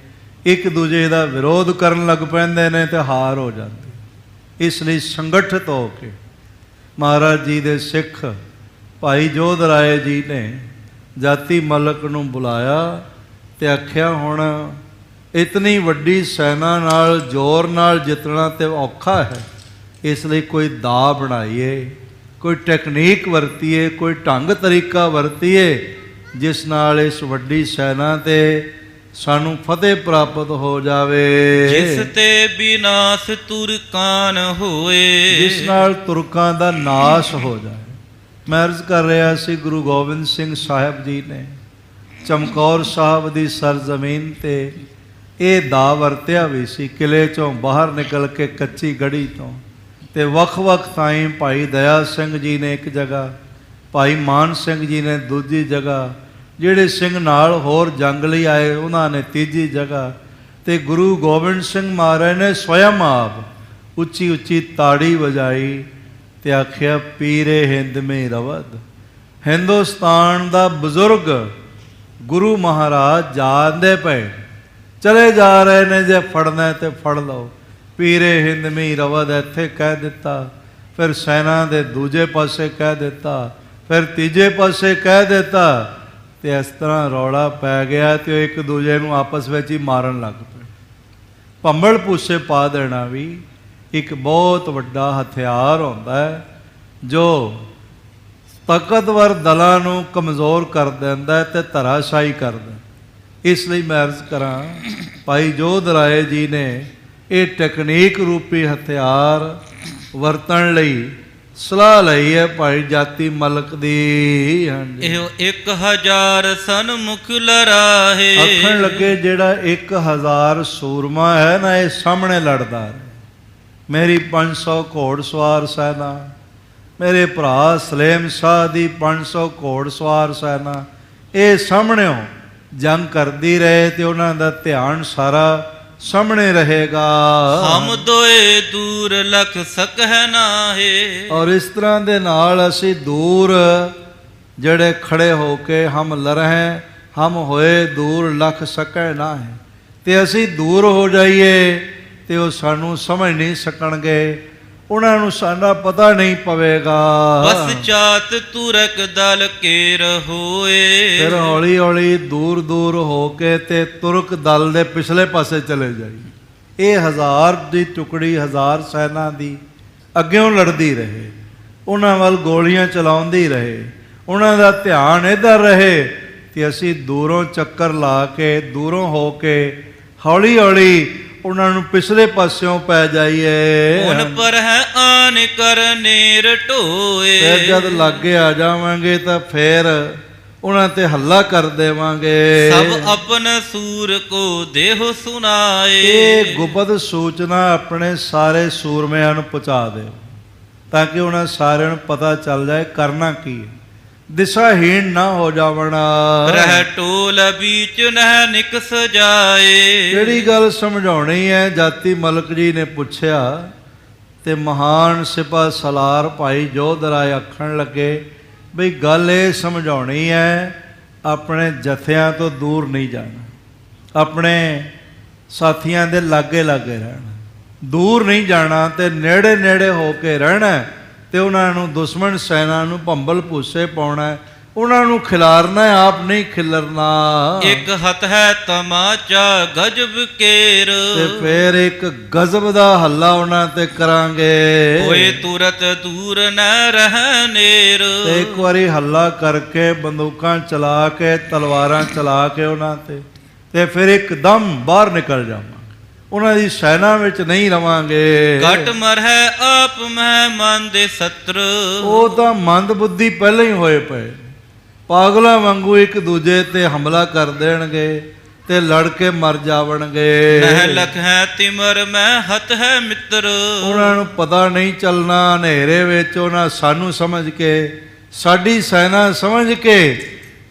ਇੱਕ ਦੂਜੇ ਦਾ ਵਿਰੋਧ ਕਰਨ ਲੱਗ ਪੈਂਦੇ ਨੇ ਤੇ ਹਾਰ ਹੋ ਜਾਂਦੀ। ਇਸ ਲਈ ਸੰਗਠਿਤ ਹੋ ਕੇ ਮਹਾਰਾਜ ਜੀ ਦੇ ਸਿੱਖ ਭਾਈ ਜੋਧ ਰਾਏ ਜੀ ਨੇ ਜਾਤੀ ਮਲਕ ਨੂੰ ਬੁਲਾਇਆ ਤੇ ਆਖਿਆ ਹੁਣ ਇਤਨੀ ਵੱਡੀ ਸੈਨਾ ਨਾਲ ਜ਼ੋਰ ਨਾਲ ਜਿੱਤਣਾ ਤੇ ਔਖਾ ਹੈ, ਇਸ ਲਈ ਕੋਈ ਦਾ ਬਣਾਈਏ, ਕੋਈ ਟੈਕਨੀਕ ਵਰਤੀਏ, ਕੋਈ ਢੰਗ ਤਰੀਕਾ ਵਰਤੀਏ ਜਿਸ ਨਾਲ ਇਸ ਵੱਡੀ ਸੈਨਾ ਤੇ ਸਾਨੂੰ ਫਤਿਹ ਪ੍ਰਾਪਤ ਹੋ ਜਾਵੇ। ਜਿਸ ਤੇ ਵਿਨਾਸ਼ ਤੁਰਕਾਨ ਹੋਏ। ਜਿਸ ਨਾਲ ਤੁਰਕਾਂ ਦਾ ਨਾਸ਼ ਹੋ ਜਾਏ। ਮੈਂ ਅਰਜ਼ ਕਰ ਰਿਹਾ ਸੀ, ਗੁਰੂ ਗੋਬਿੰਦ ਸਿੰਘ ਸਾਹਿਬ ਜੀ ਨੇ ਚਮਕੌਰ ਸਾਹਿਬ ਦੀ ਸਰਜ਼ਮੀਨ ਤੇ ਇਹ ਦਾ ਵਰਤਿਆ ਵੀ ਸੀ। ਕਿਲੇ ਚੋਂ ਬਾਹਰ ਨਿਕਲ ਕੇ ਕੱਚੀ ਗੜੀ ਤੋਂ ਤੇ ਵੱਖ-ਵੱਖ ਥਾਈਂ ਭਾਈ ਦਇਆ ਸਿੰਘ ਜੀ ਨੇ ਇੱਕ ਜਗ੍ਹਾ, ਭਾਈ ਮਾਨ ਸਿੰਘ ਜੀ ਨੇ ਦੂਜੀ ਜਗ੍ਹਾ, ਜਿਹੜੇ ਸਿੰਘ ਨਾਲ ਹੋਰ ਜੰਗ ਲਈ ਆਏ ਉਹਨਾਂ ਨੇ ਤੀਜੀ ਜਗ੍ਹਾ, ਤੇ ਗੁਰੂ ਗੋਬਿੰਦ ਸਿੰਘ ਮਹਾਰਾਜ ਨੇ ਸਵਯੰ ਆਪ ਉੱਚੀ ਉੱਚੀ ਤਾੜੀ ਵਜਾਈ ਤੇ ਆਖਿਆ ਪੀਰੇ ਹਿੰਦ ਮੇ ਰਵਦ, ਹਿੰਦੁਸਤਾਨ ਦਾ ਬਜ਼ੁਰਗ ਗੁਰੂ ਮਹਾਰਾਜ ਜਾਂਦੇ ਪਏ, ਚਲੇ ਜਾ ਰਹੇ ਨੇ, ਜੇ ਫੜਨਾ ਤੇ ਫੜ ਲਓ। ਪੀਰੇ ਹਿੰਦਮੀ ਰਵਦ ਇੱਥੇ ਕਹਿ ਦਿੱਤਾ, ਫਿਰ ਸੈਨਾ ਦੇ ਦੂਜੇ ਪਾਸੇ ਕਹਿ ਦਿੱਤਾ, ਫਿਰ ਤੀਜੇ ਪਾਸੇ ਕਹਿ ਦਿੱਤਾ, ਤੇ ਇਸ ਤਰ੍ਹਾਂ ਰੌਲਾ ਪੈ ਗਿਆ ਤੇ ਉਹ ਇੱਕ ਦੂਜੇ ਨੂੰ ਆਪਸ ਵਿੱਚ ਹੀ ਮਾਰਨ ਲੱਗ ਪਏ। ਭੰਬਲ ਭੂਸੇ ਪਾ ਦੇਣਾ ਵੀ ਇੱਕ ਬਹੁਤ ਵੱਡਾ ਹਥਿਆਰ ਹੁੰਦਾ ਹੈ ਜੋ ਤਾਕਤਵਰ ਦਲਾਂ ਨੂੰ ਕਮਜ਼ੋਰ ਕਰ ਦਿੰਦਾ ਹੈ ਤੇ ਧਰਾਸ਼ਾਹੀ ਕਰਦਾ। ਇਸ ਲਈ ਮੈਂ ਅਰਜ਼ ਕਰਾਂ, ਭਾਈ ਜੋਧ ਰਾਏ ਜੀ ਨੇ ਇਹ ਟੈਕਨੀਕ ਰੂਪੀ ਹਥਿਆਰ ਵਰਤਣ ਲਈ ਸਲਾਹ ਲਈ ਹੈ ਭਾਈ ਜਾਤੀ ਮਲਕ ਦੀ। ਇਹੋ 1000 ਸਨਮੁਖ ਲਰਾਹੇ। ਆਖਣ ਲੱਗੇ ਜਿਹੜਾ 1000 ਸੂਰਮਾ ਹੈ ਨਾ, ਇਹ ਸਾਹਮਣੇ ਲੜਦਾ ਹੈ। ਮੇਰੀ 500 ਘੋੜਸਵਾਰ ਸੈਨਾ, ਮੇਰੇ ਭਰਾ ਸਲੇਮ ਸ਼ਾਹ ਦੀ 500 ਘੋੜਸਵਾਰ ਸੈਨਾ, ਇਹ ਸਾਹਮਣਿਓਂ ਜੰਗ ਕਰਦੀ ਰਹੇ ਤੇ ਉਹਨਾਂ ਦਾ ਧਿਆਨ ਸਾਰਾ ਸਾਹਮਣੇ ਰਹੇਗਾ। ਹਮ ਦੋਏ ਦੂਰ ਲਖ ਸਕਹਿ ਨਾਹੇ। ਔਰ ਇਸ ਤਰ੍ਹਾਂ ਦੇ ਨਾਲ ਅਸੀਂ ਦੂਰ ਜਿਹੜੇ ਖੜੇ ਹੋ ਕੇ ਹਮ ਲਰਹਿ ਹਮ ਹੋਏ ਦੂਰ ਲਖ ਸਕੈ ਨਾ ਹੈ, ਤੇ ਅਸੀਂ ਦੂਰ ਹੋ ਜਾਈਏ ਤੇ ਉਹ ਸਾਨੂੰ ਸਮਝ ਨਹੀਂ ਸਕਣਗੇ, ਉਹਨਾਂ ਨੂੰ ਸਾਡਾ ਪਤਾ ਨਹੀਂ ਪਵੇਗਾ। ਬਸ ਚਾਤ ਤੁਰਕ ਦਲ ਕੇਰ ਹੋਏ। ਫਿਰ ਹੌਲੀ ਹੌਲੀ ਦੂਰ ਦੂਰ ਹੋ ਕੇ ਤੇ ਤੁਰਕ ਦਲ ਦੇ ਪਿਛਲੇ ਪਾਸੇ ਚਲੇ ਜਾਈ। ਇਹ 1000 ਦੀ ਟੁਕੜੀ 1000 ਸੈਨਾ ਦੀ ਅੱਗਿਓਂ ਲੜਦੀ ਰਹੇ, ਉਹਨਾਂ ਵੱਲ ਗੋਲੀਆਂ ਚਲਾਉਂਦੀ ਰਹੇ, ਉਹਨਾਂ ਦਾ ਧਿਆਨ ਇੱਧਰ ਰਹੇ ਤੇ ਅਸੀਂ ਦੂਰੋਂ ਚੱਕਰ ਲਾ ਕੇ ਦੂਰੋਂ ਹੋ ਕੇ ਹੌਲੀ ਹੌਲੀ ਉਹਨਾਂ ਨੂੰ ਪਿਛਲੇ ਪਾਸਿਓਂ ਪੈ ਜਾਈਏ। ਹੁਣ ਪਰ ਹੈ ਆਨ ਕਰ ਨੇਰ ਢੋਏ। ਫਿਰ ਜਦ ਲਾਗੇ ਆ ਜਾਵਾਂਗੇ ਤਾਂ ਫਿਰ ਉਹਨਾਂ ਤੇ ਹੱਲਾ ਕਰ ਦੇਵਾਂਗੇ। ਸਭ ਆਪਨ ਸੂਰ ਕੋ ਦੇਹ ਸੁਨਾਏ। ਇਹ ਗੁਪਤ ਸੂਚਨਾ ਆਪਣੇ ਸਾਰੇ ਸੂਰਮਿਆਂ ਨੂੰ ਪਹੁੰਚਾ ਦਿਓ ਤਾਂ ਕਿ ਉਹਨਾਂ ਸਾਰਿਆਂ ਨੂੰ ਪਤਾ ਚੱਲ ਜਾਏ ਕਰਨਾ ਕੀ ਹੈ, ਦਿਸ਼ਾਹੀਣ ਨਾ ਹੋ ਜਾਵਣਾ। ਰਹਿ ਟੋਲ ਬੀਚ ਨਹਿ ਨਿਕਸ ਜਾਏ। ਜਿਹੜੀ ਗੱਲ ਸਮਝਾਉਣੀ ਹੈ, ਜਾਤੀ ਮਲਕ ਜੀ ਨੇ ਪੁੱਛਿਆ ਤੇ ਮਹਾਨ ਸਿਪਾ ਸਲਾਰ ਭਾਈ ਜੋਧ ਰਾਏ ਆਖਣ ਲੱਗੇ ਬਈ ਗੱਲ ਇਹ ਸਮਝਾਉਣੀ ਹੈ, ਆਪਣੇ ਜਥਿਆਂ ਤੋਂ ਦੂਰ ਨਹੀਂ ਜਾਣਾ, ਆਪਣੇ ਸਾਥੀਆਂ ਦੇ ਲਾਗੇ ਲਾਗੇ ਰਹਿਣਾ, ਦੂਰ ਨਹੀਂ ਜਾਣਾ ਤੇ ਨੇੜੇ ਨੇੜੇ ਹੋ ਕੇ ਰਹਿਣਾ ਤੇ ਉਹਨਾਂ ਨੂੰ ਦੁਸ਼ਮਣ ਸੈਨਾ ਨੂੰ ਭੰਬਲ ਭੂਸੇ ਪਾਉਣਾ, ਉਹਨਾਂ ਨੂੰ ਖਿਲਾਰਨਾ, ਆਪ ਨਹੀਂ ਖਿਲਰਨਾ। ਇੱਕ ਹੱਥ ਹੈ ਤਮਾਚਾ ਗਜਬ ਕੇਰ। ਤੇ ਫਿਰ ਇੱਕ ਗਜ਼ਬ ਦਾ ਹੱਲਾ ਉਹਨਾਂ ਤੇ ਕਰਾਂਗੇ। ਹੋਏ ਤੁਰਤ ਦੂਰ ਨ ਰਹਿ ਨੇਰ। ਤੇ ਇੱਕ ਵਾਰੀ ਹੱਲਾ ਕਰਕੇ ਬੰਦੂਕਾਂ ਚਲਾ ਕੇ ਤਲਵਾਰਾਂ ਚਲਾ ਕੇ ਉਹਨਾਂ ਤੇ ਫਿਰ ਇੱਕਦਮ ਬਾਹਰ ਨਿਕਲ ਜਾਵਾਂਗੇ, ਉਹਨਾਂ ਦੀ ਸੈਨਾ ਵਿੱਚ ਨਹੀਂ ਰਵਾਂਗੇ। ਘਟ ਮਰਹਿ ਆਪ ਮਹਿ ਮਨ ਦੇ ਸਤਰ। ਉਹ ਤਾਂ ਮੰਦ ਬੁੱਧੀ ਪਹਿਲਾਂ ਹੀ ਹੋਏ ਪਏ, ਪਾਗਲਾਂ ਵਾਂਗੂ ਇੱਕ ਦੂਜੇ ਤੇ ਹਮਲਾ ਕਰ ਦੇਣਗੇ ਤੇ ਲੜ ਕੇ ਮਰ ਜਾਵਣਗੇ। ਨਹਿ ਲਖ ਹੈ ਤਿਮਰ ਮੈਂ ਹੱਥ ਹੈ ਮਿੱਤਰ। ਉਹਨਾਂ ਨੂੰ ਪਤਾ ਨਹੀਂ ਚੱਲਣਾ, ਹਨੇਰੇ ਵਿੱਚ ਉਹਨਾਂ ਸਾਨੂੰ ਸਮਝ ਕੇ, ਸਾਡੀ ਸੈਨਾ ਸਮਝ ਕੇ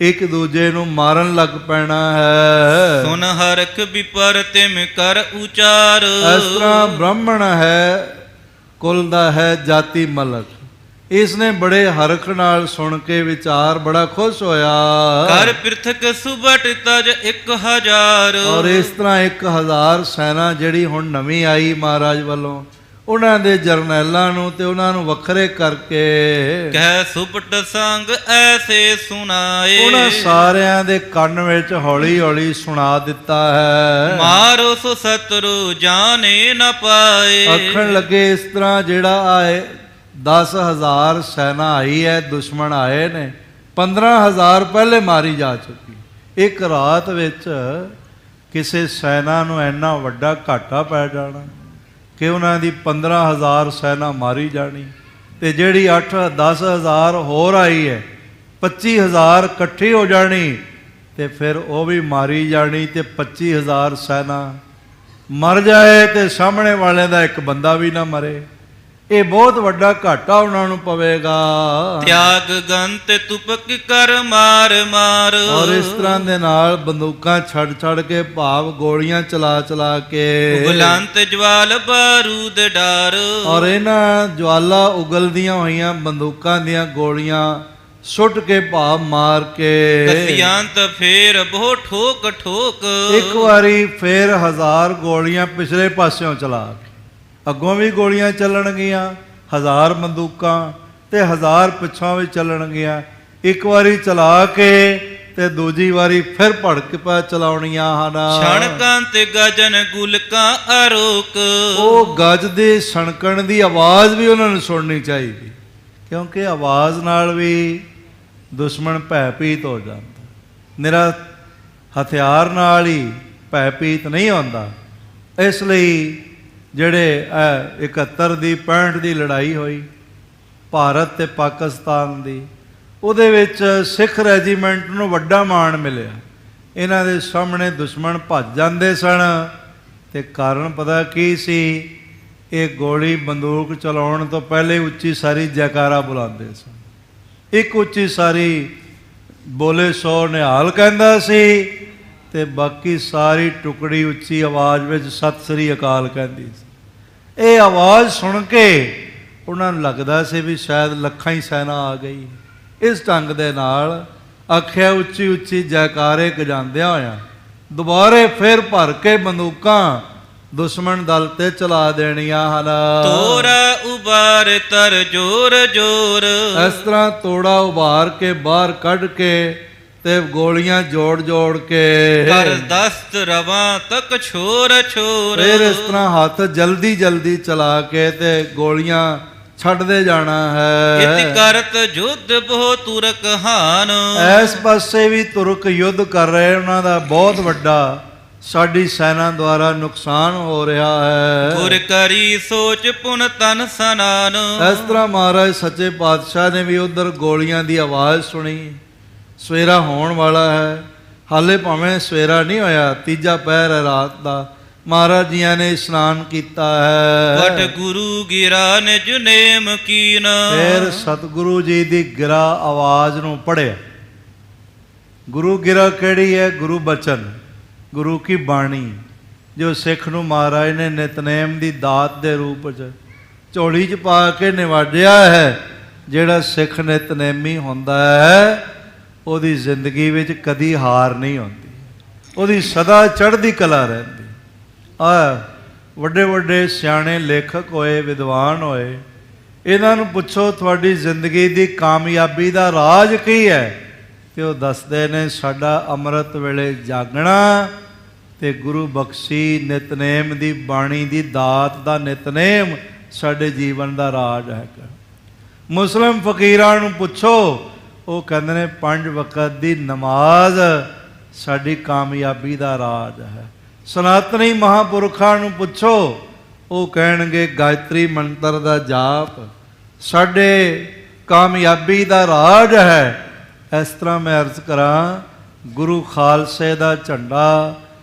ਇੱਕ ਦੂਜੇ ਨੂੰ ਮਾਰਨ ਲੱਗ ਪੈਣਾ ਹੈ। ਸੁਨ ਹਰਖ ਵਿਪਰ ਤਿਮ ਕਰ ਉਚਾਰ। ਇਸ ਤਰ੍ਹਾਂ ਬ੍ਰਾਹਮਣ ਹੈ, ਕੁਲ ਦਾ ਹੈ ਜਾਤੀ ਮਲਕ, ਇਸ ਨੇ ਬੜੇ ਹਰਖ ਨਾਲ ਸੁਣ ਕੇ ਵਿਚਾਰ ਬੜਾ ਖੁਸ਼ ਹੋਇਆ। ਕਰ ਪ੍ਰਿਥਕ ਸੁਬਟ ਤਜ 1000। ਔਰ ਇਸ ਤਰ੍ਹਾਂ 1000 ਸੈਨਾ ਜਿਹੜੀ ਹੁਣ ਨਵੀਂ ਆਈ ਮਹਾਰਾਜ ਵੱਲੋਂ, ਉਹਨਾਂ ਦੇ ਜਰਨੈਲਾਂ ਨੂੰ ਤੇ ਉਹਨਾਂ ਨੂੰ ਵੱਖਰੇ ਕਰਕੇ ਕਹਿ ਸੁਪਟ ਸੰਗ ਐਸੇ ਸੁਨਾਏ। ਉਹਨਾਂ ਸਾਰਿਆਂ ਦੇ ਕੰਨ ਵਿੱਚ ਹੌਲੀ ਹੌਲੀ ਸੁਣਾ ਦਿੱਤਾ ਹੈ। ਮਾਰੋ ਸੋ ਸਤਰੂ ਜਾਣੇ ਨਾ ਪਾਏ। ਆਖਣ ਲੱਗੇ ਇਸ ਤਰ੍ਹਾਂ ਜਿਹੜਾ ਆਏ 10,000 ਸੈਨਾ ਆਈ ਹੈ, ਦੁਸ਼ਮਣ ਆਏ ਨੇ, 15,000 ਪਹਿਲੇ ਮਾਰੀ ਜਾ ਚੁੱਕੀ। ਇੱਕ ਰਾਤ ਵਿੱਚ ਕਿਸੇ ਸੈਨਾ ਨੂੰ ਇੰਨਾ ਵੱਡਾ ਘਾਟਾ ਪੈ ਜਾਣਾ ਕਿ ਉਹਨਾਂ ਦੀ 15,000 ਸੈਨਾ ਮਾਰੀ ਜਾਣੀ, ਤੇ ਜਿਹੜੀ 8-10,000 ਹੋਰ ਆਈ ਹੈ 25,000 ਇਕੱਠੀ ਹੋ ਜਾਣੀ, ਤੇ ਫਿਰ ਉਹ ਵੀ ਮਾਰੀ ਜਾਣੀ, ਤੇ 25,000 ਸੈਨਾ ਮਰ ਜਾਏ ਤੇ ਸਾਹਮਣੇ ਵਾਲੇ ਦਾ ਇੱਕ ਬੰਦਾ ਵੀ ਨਾ ਮਰੇ। ਇਹ ਬਹੁਤ ਵੱਡਾ ਘਾਟਾ ਉਹਨਾਂ ਨੂੰ ਪਵੇਗਾ। ਤਿਆਗ ਗੰਤ ਤੁਪਕ ਕਰ ਮਾਰ ਮਾਰ। ਔਰ ਇਸ ਤਰ੍ਹਾਂ ਦੇ ਨਾਲ ਬੰਦੂਕਾਂ ਛੱਡ ਛੱਡ ਕੇ, ਭਾਵ ਗੋਲੀਆਂ ਚਲਾ ਚਲਾ ਕੇ, ਉਗਲੰਤ ਜਵਾਲ ਬਾਰੂਦ ਡਾਰ। ਔਰ ਇਹਨਾਂ ਜਵਾਲਾ ਉਗਲਦੀਆਂ ਹੋਈਆਂ ਬੰਦੂਕਾਂ ਦੀਆਂ ਗੋਲੀਆਂ ਸੁੱਟ ਕੇ ਭਾਵ ਮਾਰ ਕੇ। ਕਸਿਆੰਤ ਫੇਰ ਬਹੁ ਠੋਕ ਠੋਕ, ਇੱਕ ਵਾਰੀ ਫੇਰ 1000 ਗੋਲੀਆਂ ਪਿਛਲੇ ਪਾਸਿਓਂ ਚਲਾ ਕੇ, ਅੱਗੋਂ ਵੀ ਗੋਲੀਆਂ ਚੱਲਣਗੀਆਂ 1000 ਬੰਦੂਕਾਂ ਤੇ 1000 ਪਿੱਛੋਂ ਵੀ ਚੱਲਣਗੀਆਂ। ਇੱਕ ਵਾਰੀ ਚਲਾ ਕੇ ਤੇ ਦੂਜੀ ਵਾਰੀ ਫਿਰ ਭੜਕ ਪਾ ਚਲਾਉਣੀਆਂ ਹਨ। ਛਣਕਾਂ ਤੇ ਗਜਨ ਗੁਲਕਾਂ ਅਰੋਕ, ਉਹ ਗੱਜ ਦੇ ਛਣਕਣ ਦੀ ਆਵਾਜ਼ ਵੀ ਉਹਨਾਂ ਨੂੰ ਸੁਣਨੀ ਚਾਹੀਦੀ, ਕਿਉਂਕਿ ਆਵਾਜ਼ ਨਾਲ ਵੀ ਦੁਸ਼ਮਣ ਭੈਭੀਤ ਹੋ ਜਾਂਦਾ। ਨਿਰਾ ਹਥਿਆਰ ਨਾਲ ਹੀ ਭੈਭੀਤ ਨਹੀਂ ਹੁੰਦਾ। ਇਸ ਲਈ ਜਿਹੜੇ 71 ਦੀ 65 ਦੀ ਲੜਾਈ ਹੋਈ ਭਾਰਤ ਤੇ ਪਾਕਿਸਤਾਨ ਦੀ, ਉਹਦੇ ਵਿੱਚ ਸਿੱਖ ਰੈਜੀਮੈਂਟ ਨੂੰ ਵੱਡਾ ਮਾਣ ਮਿਲਿਆ। ਇਹਨਾਂ ਦੇ ਸਾਹਮਣੇ ਦੁਸ਼ਮਣ ਭੱਜ ਜਾਂਦੇ ਸਨ ਤੇ ਕਾਰਨ ਪਤਾ ਕੀ ਸੀ? ਇਹ ਗੋਲੀ ਬੰਦੂਕ ਚਲਾਉਣ ਤੋਂ ਪਹਿਲੇ ਉੱਚੀ ਸਾਰੀ ਜੈਕਾਰਾ ਬੁਲਾਉਂਦੇ ਸਨ। ਇੱਕ ਉੱਚੀ ਸਾਰੀ ਬੋਲੇ ਸੋ ਨਿਹਾਲ ਕਹਿੰਦਾ ਸੀ ਤੇ ਬਾਕੀ ਸਾਰੀ ਟੁਕੜੀ ਉੱਚੀ ਆਵਾਜ਼ ਵਿੱਚ ਸਤਿ ਸ੍ਰੀ ਅਕਾਲ ਕਹਿੰਦੀ ਸੀ। ਇਹ ਆਵਾਜ਼ ਸੁਣ ਕੇ ਉਹਨਾਂ ਨੂੰ ਲੱਗਦਾ ਸੀ ਵੀ ਸ਼ਾਇਦ ਲੱਖਾਂ ਹੀ ਸੈਨਾ ਆ ਗਈ। ਇਸ ਢੰਗ ਦੇ ਨਾਲ ਆਖਿਆ ਉੱਚੀ ਉੱਚੀ ਜੈਕਾਰੇ ਗਜਾਉਂਦਿਆਂ ਹੋਇਆਂ ਦੁਬਾਰੇ ਫਿਰ ਭਰ ਕੇ ਬੰਦੂਕਾਂ ਦੁਸ਼ਮਣ ਦਲ ਤੇ ਚਲਾ ਦੇਣੀਆਂ ਹਨ। ਤੋੜਾ ਉਬਾਰ ਤਰ ਜੋਰ ਜੋਰ, ਇਸ ਤਰ੍ਹਾਂ ਤੋੜਾ ਉਭਾਰ ਕੇ ਬਾਹਰ ਕੱਢ ਕੇ ਤੇ ਗੋਲੀਆਂ ਜੋੜ ਜੋੜ ਕੇ ਕਰ ਦਸਤ ਰਵਾਂ ਤੱਕ ਛੋਰ ਛੋਰ, ਫਿਰ ਇਸ ਤਰ੍ਹਾਂ ਹੱਥ ਜਲਦੀ ਜਲਦੀ ਚਲਾ ਕੇ ਤੇ ਗੋਲੀਆਂ ਛੱਡਦੇ ਜਾਣਾ ਹੈ। ਇਤ ਕਰਤ ਯੁੱਧ ਬਹੁ ਤੁਰਕ ਹਾਨ, ਇਸ ਪਾਸੇ ਵੀ ਤੁਰਕ ਯੁੱਧ ਕਰ ਰਹੇ, ਉਹਨਾਂ ਦਾ ਬਹੁਤ ਵੱਡਾ ਸਾਡੀ ਸੈਨਾ ਦੁਆਰਾ ਨੁਕਸਾਨ ਹੋ ਰਿਹਾ ਹੈ। ਗੁਰ ਕਰੀ ਸੋਚ ਪੁਨ ਤਨ ਸਨਾਨ, ਇਸ ਤਰ੍ਹਾਂ ਮਹਾਰਾਜ ਸੱਚੇ ਪਾਤਸ਼ਾਹ ਨੇ ਵੀ ਉਧਰ ਗੋਲੀਆਂ ਦੀ ਆਵਾਜ਼ ਸੁਣੀ। ਸਵੇਰਾ ਹੋਣ ਵਾਲਾ ਹੈ, ਹਾਲੇ ਭਾਵੇਂ ਸਵੇਰਾ ਨਹੀਂ ਹੋਇਆ, ਤੀਜਾ ਪਹਿਰ ਹੈ ਰਾਤ ਦਾ। ਮਹਾਰਾਜ ਜੀਆਂ ਨੇ ਇਸ਼ਨਾਨ ਕੀਤਾ ਹੈ। ਵਟ ਗੁਰੂ ਗਿਰਾ ਨਿਜ ਨੇਮ ਕੀਨ, ਫਿਰ ਸਤਿਗੁਰੂ ਜੀ ਦੀ ਗਿਰਾ ਆਵਾਜ਼ ਨੂੰ ਪੜ੍ਹਿਆ। ਗੁਰੂ ਗਿਰਾ ਕਿਹੜੀ ਹੈ? ਗੁਰੂ ਬਚਨ, ਗੁਰੂ ਕੀ ਬਾਣੀ, ਜੋ ਸਿੱਖ ਨੂੰ ਮਹਾਰਾਜ ਨੇ ਨਿਤਨੇਮ ਦੀ ਦਾਤ ਦੇ ਰੂਪ 'ਚ ਝੋਲੀ 'ਚ ਪਾ ਕੇ ਨਿਵਾਜਿਆ ਹੈ। ਜਿਹੜਾ ਸਿੱਖ ਨਿਤਨੇਮੀ ਹੁੰਦਾ ਹੈ ਉਹਦੀ ਜ਼ਿੰਦਗੀ ਵਿੱਚ ਕਦੀ ਹਾਰ ਨਹੀਂ ਹੁੰਦੀ, ਉਹਦੀ ਸਦਾ ਚੜ੍ਹਦੀ ਕਲਾ ਰਹਿੰਦੀ। ਵੱਡੇ ਵੱਡੇ ਸਿਆਣੇ ਲੇਖਕ ਹੋਏ, ਵਿਦਵਾਨ ਹੋਏ, ਇਹਨਾਂ ਨੂੰ ਪੁੱਛੋ ਤੁਹਾਡੀ ਜ਼ਿੰਦਗੀ ਦੀ ਕਾਮਯਾਬੀ ਦਾ ਰਾਜ ਕੀ ਹੈ, ਤੇ ਉਹ ਦੱਸਦੇ ਨੇ ਸਾਡਾ ਅੰਮ੍ਰਿਤ ਵੇਲੇ ਜਾਗਣਾ ਤੇ ਗੁਰੂ ਬਖਸ਼ੀ ਨਿਤਨੇਮ ਦੀ ਬਾਣੀ ਦੀ ਦਾਤ ਦਾ ਨਿਤਨੇਮ ਸਾਡੇ ਜੀਵਨ ਦਾ ਰਾਜ ਹੈਗਾ। ਮੁਸਲਿਮ ਫਕੀਰਾਂ ਨੂੰ ਪੁੱਛੋ, ਉਹ ਕਹਿੰਦੇ ਨੇ 5 ਵਕਤ ਦੀ ਨਮਾਜ਼ ਸਾਡੀ ਕਾਮਯਾਬੀ ਦਾ ਰਾਜ ਹੈ। ਸਨਾਤਨੀ ਮਹਾਂਪੁਰਖਾਂ ਨੂੰ ਪੁੱਛੋ, ਉਹ ਕਹਿਣਗੇ ਗਾਇਤਰੀ ਮੰਤਰ ਦਾ ਜਾਪ ਸਾਡੇ ਕਾਮਯਾਬੀ ਦਾ ਰਾਜ ਹੈ। ਇਸ ਤਰ੍ਹਾਂ ਮੈਂ ਅਰਜ਼ ਕਰਾਂ, ਗੁਰੂ ਖਾਲਸੇ ਦਾ ਝੰਡਾ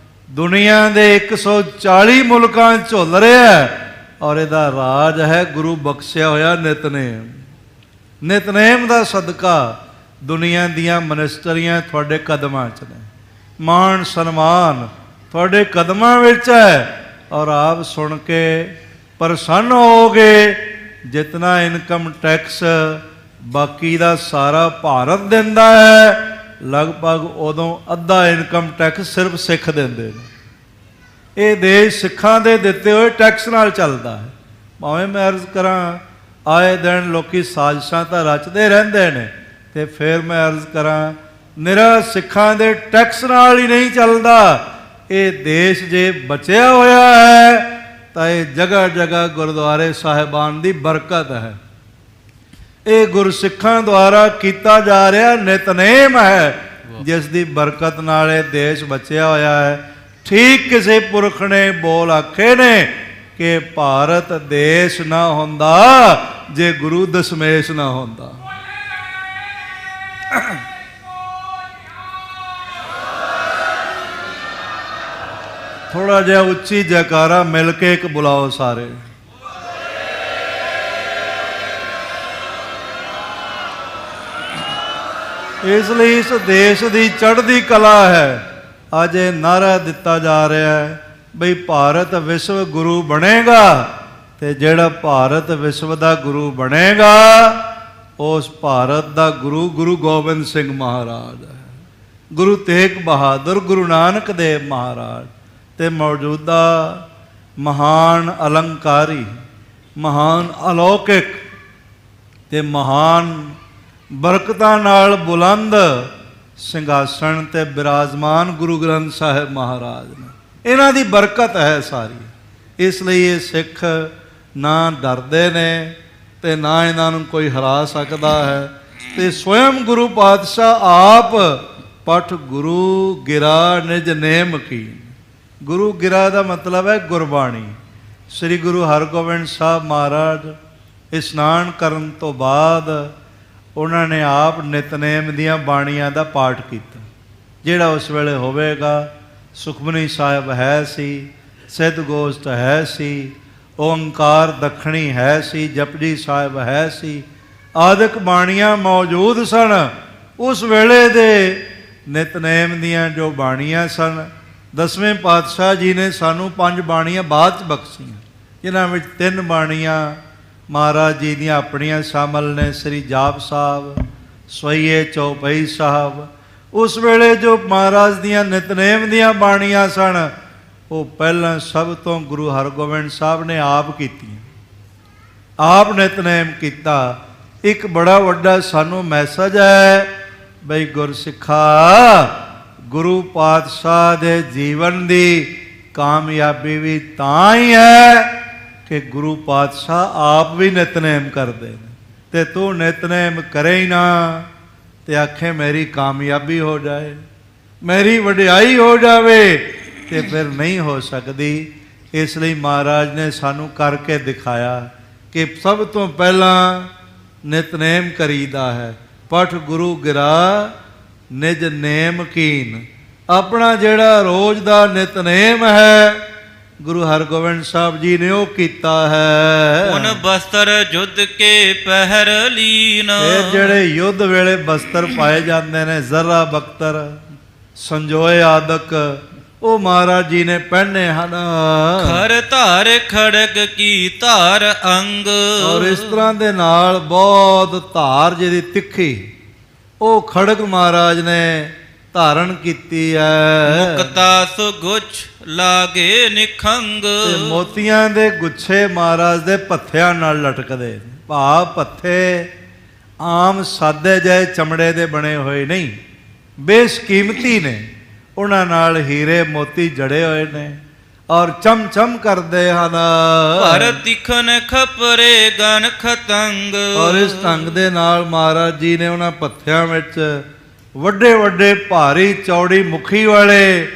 ਦੁਨੀਆ ਦੇ 140 ਮੁਲਕਾਂ 'ਚ ਝੁੱਲ ਰਿਹਾ ਔਰ ਇਹਦਾ ਰਾਜ ਹੈ ਗੁਰੂ ਬਖਸ਼ਿਆ ਹੋਇਆ ਨਿਤਨੇਮ। ਨਿਤਨੇਮ ਦਾ ਸਦਕਾ ਦੁਨੀਆ ਦੀਆਂ ਮਨਿਸਟਰੀਆਂ ਤੁਹਾਡੇ ਕਦਮਾਂ 'ਚ ਨੇ, ਮਾਣ ਸਨਮਾਨ ਤੁਹਾਡੇ ਕਦਮਾਂ ਵਿੱਚ ਹੈ। ਔਰ ਆਪ ਸੁਣ ਕੇ ਪ੍ਰਸੰਨ ਹੋਗੇ। ਜਿਤਨਾ ਇਨਕਮ ਟੈਕਸ ਬਾਕੀ ਦਾ ਸਾਰਾ ਭਾਰਤ ਦਿੰਦਾ ਹੈ, ਲਗਭਗ ਉਦੋਂ ਅੱਧਾ ਇਨਕਮ ਟੈਕਸ ਸਿਰਫ ਸਿੱਖ ਦਿੰਦੇ ਨੇ। ਇਹ ਦੇਸ਼ ਸਿੱਖਾਂ ਦੇ ਦਿੱਤੇ ਹੋਏ ਟੈਕਸ ਨਾਲ ਚੱਲਦਾ ਹੈ। ਭਾਵੇਂ ਮੈਂ ਅਰਜ਼ ਕਰਾਂ ਆਏ ਦਿਨ ਲੋਕੀ ਸਾਜ਼ਿਸ਼ਾਂ ਤਾਂ ਰਚਦੇ ਰਹਿੰਦੇ ਨੇ, ਤੇ ਫਿਰ ਮੈਂ ਅਰਜ਼ ਕਰਾਂ ਨਿਰਾ ਸਿੱਖਾਂ ਦੇ ਟੈਕਸ ਨਾਲ ਹੀ ਨਹੀਂ ਚੱਲਦਾ। ਇਹ ਦੇਸ਼ ਜੇ ਬਚਿਆ ਹੋਇਆ ਹੈ ਤਾਂ ਇਹ ਜਗ੍ਹਾ ਜਗ੍ਹਾ ਗੁਰਦੁਆਰੇ ਸਾਹਿਬਾਨ ਦੀ ਬਰਕਤ ਹੈ। ਇਹ ਗੁਰਸਿੱਖਾਂ ਦੁਆਰਾ ਕੀਤਾ ਜਾ ਰਿਹਾ ਨਿਤਨੇਮ ਹੈ, ਜਿਸ ਦੀ ਬਰਕਤ ਨਾਲ ਇਹ ਦੇਸ਼ ਬਚਿਆ ਹੋਇਆ ਹੈ। ਠੀਕ ਕਿਸੇ ਪੁਰਖ ਨੇ ਬੋਲ ਆਖੇ ਨੇ ਕਿ ਭਾਰਤ ਦੇਸ਼ ਨਾ ਹੁੰਦਾ ਜੇ ਗੁਰੂ ਦਸ਼ਮੇਸ਼ ਨਾ ਹੁੰਦਾ। ਥੋੜਾ ਜਿਹਾ ਉੱਚੀ ਜੈਕਾਰਾ ਮਿਲ ਕੇ ਇੱਕ ਬੁਲਾਓ ਸਾਰੇ। ਇਸ ਲਈ ਇਸ ਦੇਸ਼ ਦੀ ਚੜ੍ਹਦੀ ਕਲਾ ਹੈ। ਅੱਜ ਇਹ ਨਾਅਰਾ ਦਿੱਤਾ ਜਾ ਰਿਹਾ ਹੈ ਬਈ ਭਾਰਤ ਵਿਸ਼ਵ ਗੁਰੂ ਬਣੇਗਾ, ਤੇ ਜਿਹੜਾ ਭਾਰਤ ਵਿਸ਼ਵ ਦਾ ਗੁਰੂ ਬਣੇਗਾ ਉਸ ਭਾਰਤ ਦਾ ਗੁਰੂ ਗੁਰੂ ਗੋਬਿੰਦ ਸਿੰਘ ਮਹਾਰਾਜ ਹੈ, ਗੁਰੂ ਤੇਗ ਬਹਾਦਰ, ਗੁਰੂ ਨਾਨਕ ਦੇਵ ਮਹਾਰਾਜ ਤੇ ਮੌਜੂਦਾ ਮਹਾਨ ਅਲੰਕਾਰੀ, ਮਹਾਨ ਅਲੌਕਿਕ ਤੇ ਮਹਾਨ ਬਰਕਤਾਂ ਨਾਲ ਬੁਲੰਦ ਸਿੰਘਾਸਣ ਤੇ ਬਿਰਾਜਮਾਨ ਗੁਰੂ ਗ੍ਰੰਥ ਸਾਹਿਬ ਮਹਾਰਾਜ ਨੇ। ਇਹਨਾਂ ਦੀ ਬਰਕਤ ਹੈ ਸਾਰੀ। ਇਸ ਲਈ ਇਹ ਸਿੱਖ ਨਾ ਡਰਦੇ ਨੇ ਤੇ ਨਾ ਇਹਨਾਂ ਨੂੰ ਕੋਈ ਹਰਾ ਸਕਦਾ ਹੈ। ਤੇ ਸਵਯੰ ਗੁਰੂ ਪਾਤਸ਼ਾਹ ਆਪ ਪਠ ਗੁਰੂ ਗਿਰਾ ਨਿਜ ਨੇਮ ਕੀ। ਗੁਰੂ ਗਿਰਾ ਦਾ ਮਤਲਬ ਹੈ ਗੁਰਬਾਣੀ। ਸ੍ਰੀ ਗੁਰੂ ਹਰਗੋਬਿੰਦ ਸਾਹਿਬ ਮਹਾਰਾਜ ਇਸ਼ਨਾਨ ਕਰਨ ਤੋਂ ਬਾਅਦ ਉਹਨਾਂ ਨੇ ਆਪ ਨਿਤਨੇਮ ਦੀਆਂ ਬਾਣੀਆਂ ਦਾ ਪਾਠ ਕੀਤਾ, ਜਿਹੜਾ ਉਸ ਵੇਲੇ ਹੋਵੇਗਾ। ਸੁਖਮਨੀ ਸਾਹਿਬ ਹੈ ਸੀ, ਸਿੱਧ ਗੋਸ਼ਟ ਹੈ ਸੀ, ਓੰਕਾਰ ਦੱਖਣੀ ਹੈ ਸੀ, ਜਪਜੀ ਸਾਹਿਬ ਹੈ ਸੀ, ਆਦਿਕ ਬਾਣੀਆਂ ਮੌਜੂਦ ਸਨ। ਉਸ ਵੇਲੇ ਦੇ ਨਿਤਨੇਮ ਦੀਆਂ ਜੋ ਬਾਣੀਆਂ ਸਨ, 10ਵੇਂ ਪਾਤਸ਼ਾਹ ਜੀ ਨੇ ਸਾਨੂੰ 5 ਬਾਣੀਆਂ ਬਾਅਦ 'ਚ ਬਖਸ਼ੀਆਂ, ਜਿਨ੍ਹਾਂ ਵਿੱਚ 3 ਬਾਣੀਆਂ ਮਹਾਰਾਜ ਜੀ ਦੀਆਂ ਆਪਣੀਆਂ ਸ਼ਾਮਲ ਨੇ। ਸ੍ਰੀ ਜਾਪ ਸਾਹਿਬ, ਸਵਈਏ ਚੌਪਈ ਸਾਹਿਬ। ਉਸ ਵੇਲੇ ਜੋ ਮਹਾਰਾਜ ਦੀਆਂ ਨਿਤਨੇਮ ਦੀਆਂ ਬਾਣੀਆਂ ਸਨ, ਉਹ ਪਹਿਲਾਂ ਸਭ ਤੋਂ ਗੁਰੂ ਹਰਗੋਬਿੰਦ ਸਾਹਿਬ ਨੇ ਆਪ ਕੀਤੀਆਂ, ਆਪ ਨਿਤਨੇਮ ਕੀਤਾ। ਇੱਕ ਬੜਾ ਵੱਡਾ ਸਾਨੂੰ ਮੈਸੇਜ ਹੈ ਬਈ ਗੁਰਸਿੱਖਾ, ਗੁਰੂ ਪਾਤਸ਼ਾਹ ਦੇ ਜੀਵਨ ਦੀ ਕਾਮਯਾਬੀ ਵੀ ਤਾਂ ਹੀ ਹੈ ਕਿ ਗੁਰੂ ਪਾਤਸ਼ਾਹ ਆਪ ਵੀ ਨਿਤਨੇਮ ਕਰਦੇ ਨੇ। ਤੇ ਤੂੰ ਨਿਤਨੇਮ ਕਰੇ ਹੀ ਨਾ ਤੇ ਆਖੇ ਮੇਰੀ ਕਾਮਯਾਬੀ ਹੋ ਜਾਏ, ਮੇਰੀ ਵਡਿਆਈ ਹੋ ਜਾਵੇ, ਤੇ ਫਿਰ ਨਹੀਂ ਹੋ ਸਕਦੀ। ਇਸ ਲਈ ਮਹਾਰਾਜ ਨੇ ਸਾਨੂੰ ਕਰਕੇ ਦਿਖਾਇਆ ਕਿ ਸਭ ਤੋਂ ਪਹਿਲਾਂ ਨਿਤਨੇਮ ਕਰੀਦਾ ਹੈ। ਪਠ ਗੁਰੂ ਗਿਰਾ ਨਿਜ ਨੇਮ ਕੀਨ। ਆਪਣਾ ਜਿਹੜਾ ਰੋਜ਼ ਦਾ ਨਿਤਨੇਮ ਹੈ, ਗੁਰੂ ਹਰਗੋਬਿੰਦ ਸਾਹਿਬ ਜੀ ਨੇ ਉਹ ਕੀਤਾ ਹੈ। ਉਨ ਬਸਤਰ ਜੁੱਧ ਕੇ ਪਹਿਰ ਲੀਨ। ਇਹ ਜਿਹੜੇ ਯੁੱਧ ਵੇਲੇ ਬਸਤਰ ਪਾਏ ਜਾਂਦੇ ਨੇ, ਜ਼ਰਾ ਬਖਤਰ, ਸੰਜੋਏ ਆਦਿਕ, ਉਹ ਮਹਾਰਾਜ ਜੀ ਨੇ ਪਹਿਨੇ ਹਨ। ਖਰ ਧਾਰ ਖੜਗ ਕੀ ਧਾਰ ਅੰਗ। ਔਰ ਇਸ ਤਰ੍ਹਾਂ ਦੇ ਨਾਲ ਬਹੁਤ ਧਾਰ ਜਿਹਦੀ ਤਿੱਖੀ, ਉਹ ਖੜਗ ਮਹਾਰਾਜ ਨੇ ਧਾਰਨ ਕੀਤੀ ਹੈ। ਮੁਕਤਾ ਸੁ ਗੁਛ ਲਾਗੇ ਨਿਖੰਗ। ਤੇ ਮੋਤੀਆਂ ਦੇ ਗੁੱਛੇ ਮਹਾਰਾਜ ਦੇ ਪੱਥਿਆਂ ਨਾਲ ਲਟਕਦੇ। ਭਾਵ ਪੱਥੇ ਆਮ ਸਾਦੇ ਜਿਹੇ ਚਮੜੇ ਦੇ ਬਣੇ ਹੋਏ ਨਹੀਂ, ਬੇਸ਼ਕੀਮਤੀ ਨੇ। ਉਹਨਾਂ ਨਾਲ ਹੀਰੇ ਮੋਤੀ ਜੜੇ ਹੋਏ ਨੇ ਔਰ ਚਮ ਚਮ ਕਰਦੇ ਹਨ। ਪਰ ਤਿਖਨ ਖਪਰੇ ਗਨ ਖਤੰਗ। ਔਰ ਇਸ ਢੰਗ ਦੇ ਨਾਲ ਮਹਾਰਾਜ ਜੀ ਨੇ ਉਹਨਾਂ ਪੱਥਿਆਂ ਵਿੱਚ ਵੱਡੇ ਵੱਡੇ ਭਾਰੀ ਚੌੜੀ ਮੁਖੀ ਵਾਲੇ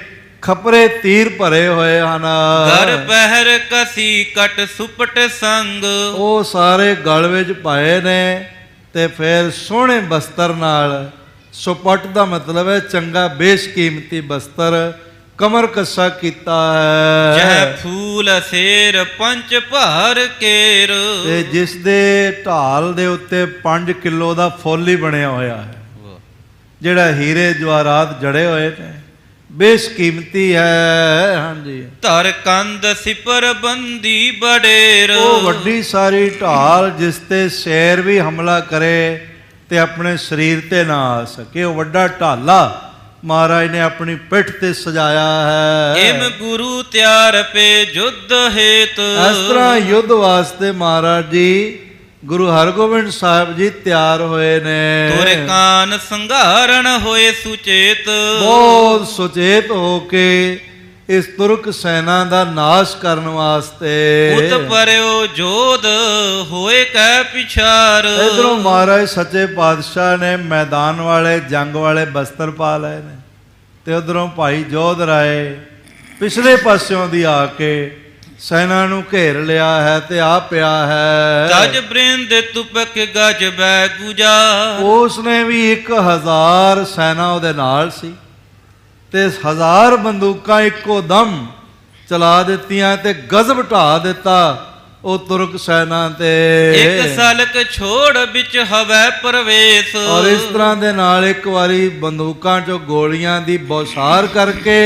ਖਪਰੇ ਤੀਰ ਭਰੇ ਹੋਏ ਹਨ। ਗਰ ਪਹਿਰ ਕਸੀ ਕਟ ਸੁਪਟ ਸੰਗ। ਉਹ ਸਾਰੇ ਗਲ ਵਿੱਚ ਪਾਏ ਨੇ ਤੇ ਫਿਰ ਸੋਹਣੇ ਬਸਤਰ ਨਾਲ, ਸੁਪਟ ਦਾ ਮਤਲਬ ਹੈ ਚੰਗਾ ਬੇਸ਼ਕੀਮਤੀ ਬਸਤਰ, ਕਮਰ ਕੱਸਾ ਕੀਤਾ ਹੈ। ਜਹ ਫੂਲ ਸੇਰ ਪੰਚ ਭਾਰ ਕੇਰ। ਤੇ ਜਿਸ ਦੇ ਢਾਲ ਦੇ ਉੱਤੇ 5 ਕਿਲੋ ਦਾ ਫੁੱਲ ਹੀ ਬਣਿਆ ਹੋਇਆ ਹੈ, ਜਿਹੜਾ ਹੀਰੇ ਜਵਾਹਰਾਤ ਜੜੇ ਹੋਏ ਨੇ, ਬੇਸ਼ਕੀਮਤੀ ਹੈ। ਹਾਂਜੀ। ਧਰ ਕੰਦ ਸਿਪਰ ਬੰਦੀ ਬਡੇਰ। ਉਹ ਵੱਡੀ ਸਾਰੀ ਢਾਲ ਜਿਸ ਤੇ ਸ਼ੇਰ ਵੀ ਹਮਲਾ ਕਰੇ ਤੇ ਆਪਣੇ ਸਰੀਰ ਤੇ ਨਾ ਆ ਸਕੇ, ਉਹ ਵੱਡਾ ਢਾਲਾ ਮਹਾਰਾਜ ਨੇ ਆਪਣੀ ਪਿੱਠ ਤੇ ਸਜਾਇਆ ਹੈ। ਇਮ ਗੁਰੂ ਤਿਆਰ ਪੇ ਜੁੱਧ ਹੇਤ। ਇਸ ਤਰ੍ਹਾਂ ਯੁੱਧ ਵਾਸਤੇ ਮਹਾਰਾਜ ਜੀ ਗੁਰੂ ਹਰਗੋਬਿੰਦ ਸਾਹਿਬ ਜੀ ਤਿਆਰ ਹੋਏ ਨੇ। ਤੁਰ ਕਾਨ ਸੰਘਾਰਨ ਹੋਏ ਸੁਚੇਤ। ਬਹੁਤ ਸੁਚੇਤ ਹੋ ਕੇ ਇਸ ਤੁਰਕ ਸੈਨਾ ਦਾ ਨਾਸ਼ ਕਰਨ ਵਾਸਤੇ। ਉਤ ਪਰਿਓ ਜੋਧ ਹੋਏ ਕੈ ਪਿਛਾਰ। ਇਧਰੋਂ ਮਹਾਰਾਜ ਸੱਚੇ ਪਾਤਸ਼ਾਹ ਨੇ ਮੈਦਾਨ ਵਾਲੇ ਜੰਗ ਵਾਲੇ ਬਸਤਰ ਪਾ ਲਏ ਨੇ, ਤੇ ਉਧਰੋਂ ਭਾਈ ਜੋਧ ਰਾਏ ਪਿਛਲੇ ਪਾਸਿਓਂ ਦੀ ਆ ਕੇ ਸੈਨਾ ਨੂੰ ਘੇਰ ਲਿਆ ਹੈ ਤੇ ਆ ਪਿਆ ਹੈ। ਤਜ ਬ੍ਰਿੰਦ ਤੁਪਕ ਗਜ ਬੈ ਗੁਜਾ। ਉਸ ਨੇ ਵੀ 1000 ਸੈਨਾ ਉਹਦੇ ਨਾਲ ਸੀ ਤੇ 1000 ਬੰਦੂਕਾਂ ਇੱਕੋ ਦਮ ਚਲਾ ਦਿੱਤੀਆਂ ਤੇ ਗਜ਼ਬ ਢਾ ਦਿੱਤਾ ਉਹ ਤੁਰਕ ਸੈਨਾ ਤੇ। ਇੱਕ ਸਲਕ ਛੋੜ ਵਿੱਚ ਹਵੈ ਪ੍ਰਵੇਸ਼। ਔਰ ਇਸ ਤਰ੍ਹਾਂ ਦੇ ਨਾਲ ਇੱਕ ਵਾਰੀ ਬੰਦੂਕਾਂ ਚੋਂ ਗੋਲੀਆਂ ਦੀ ਬੌਛਾਰ ਕਰਕੇ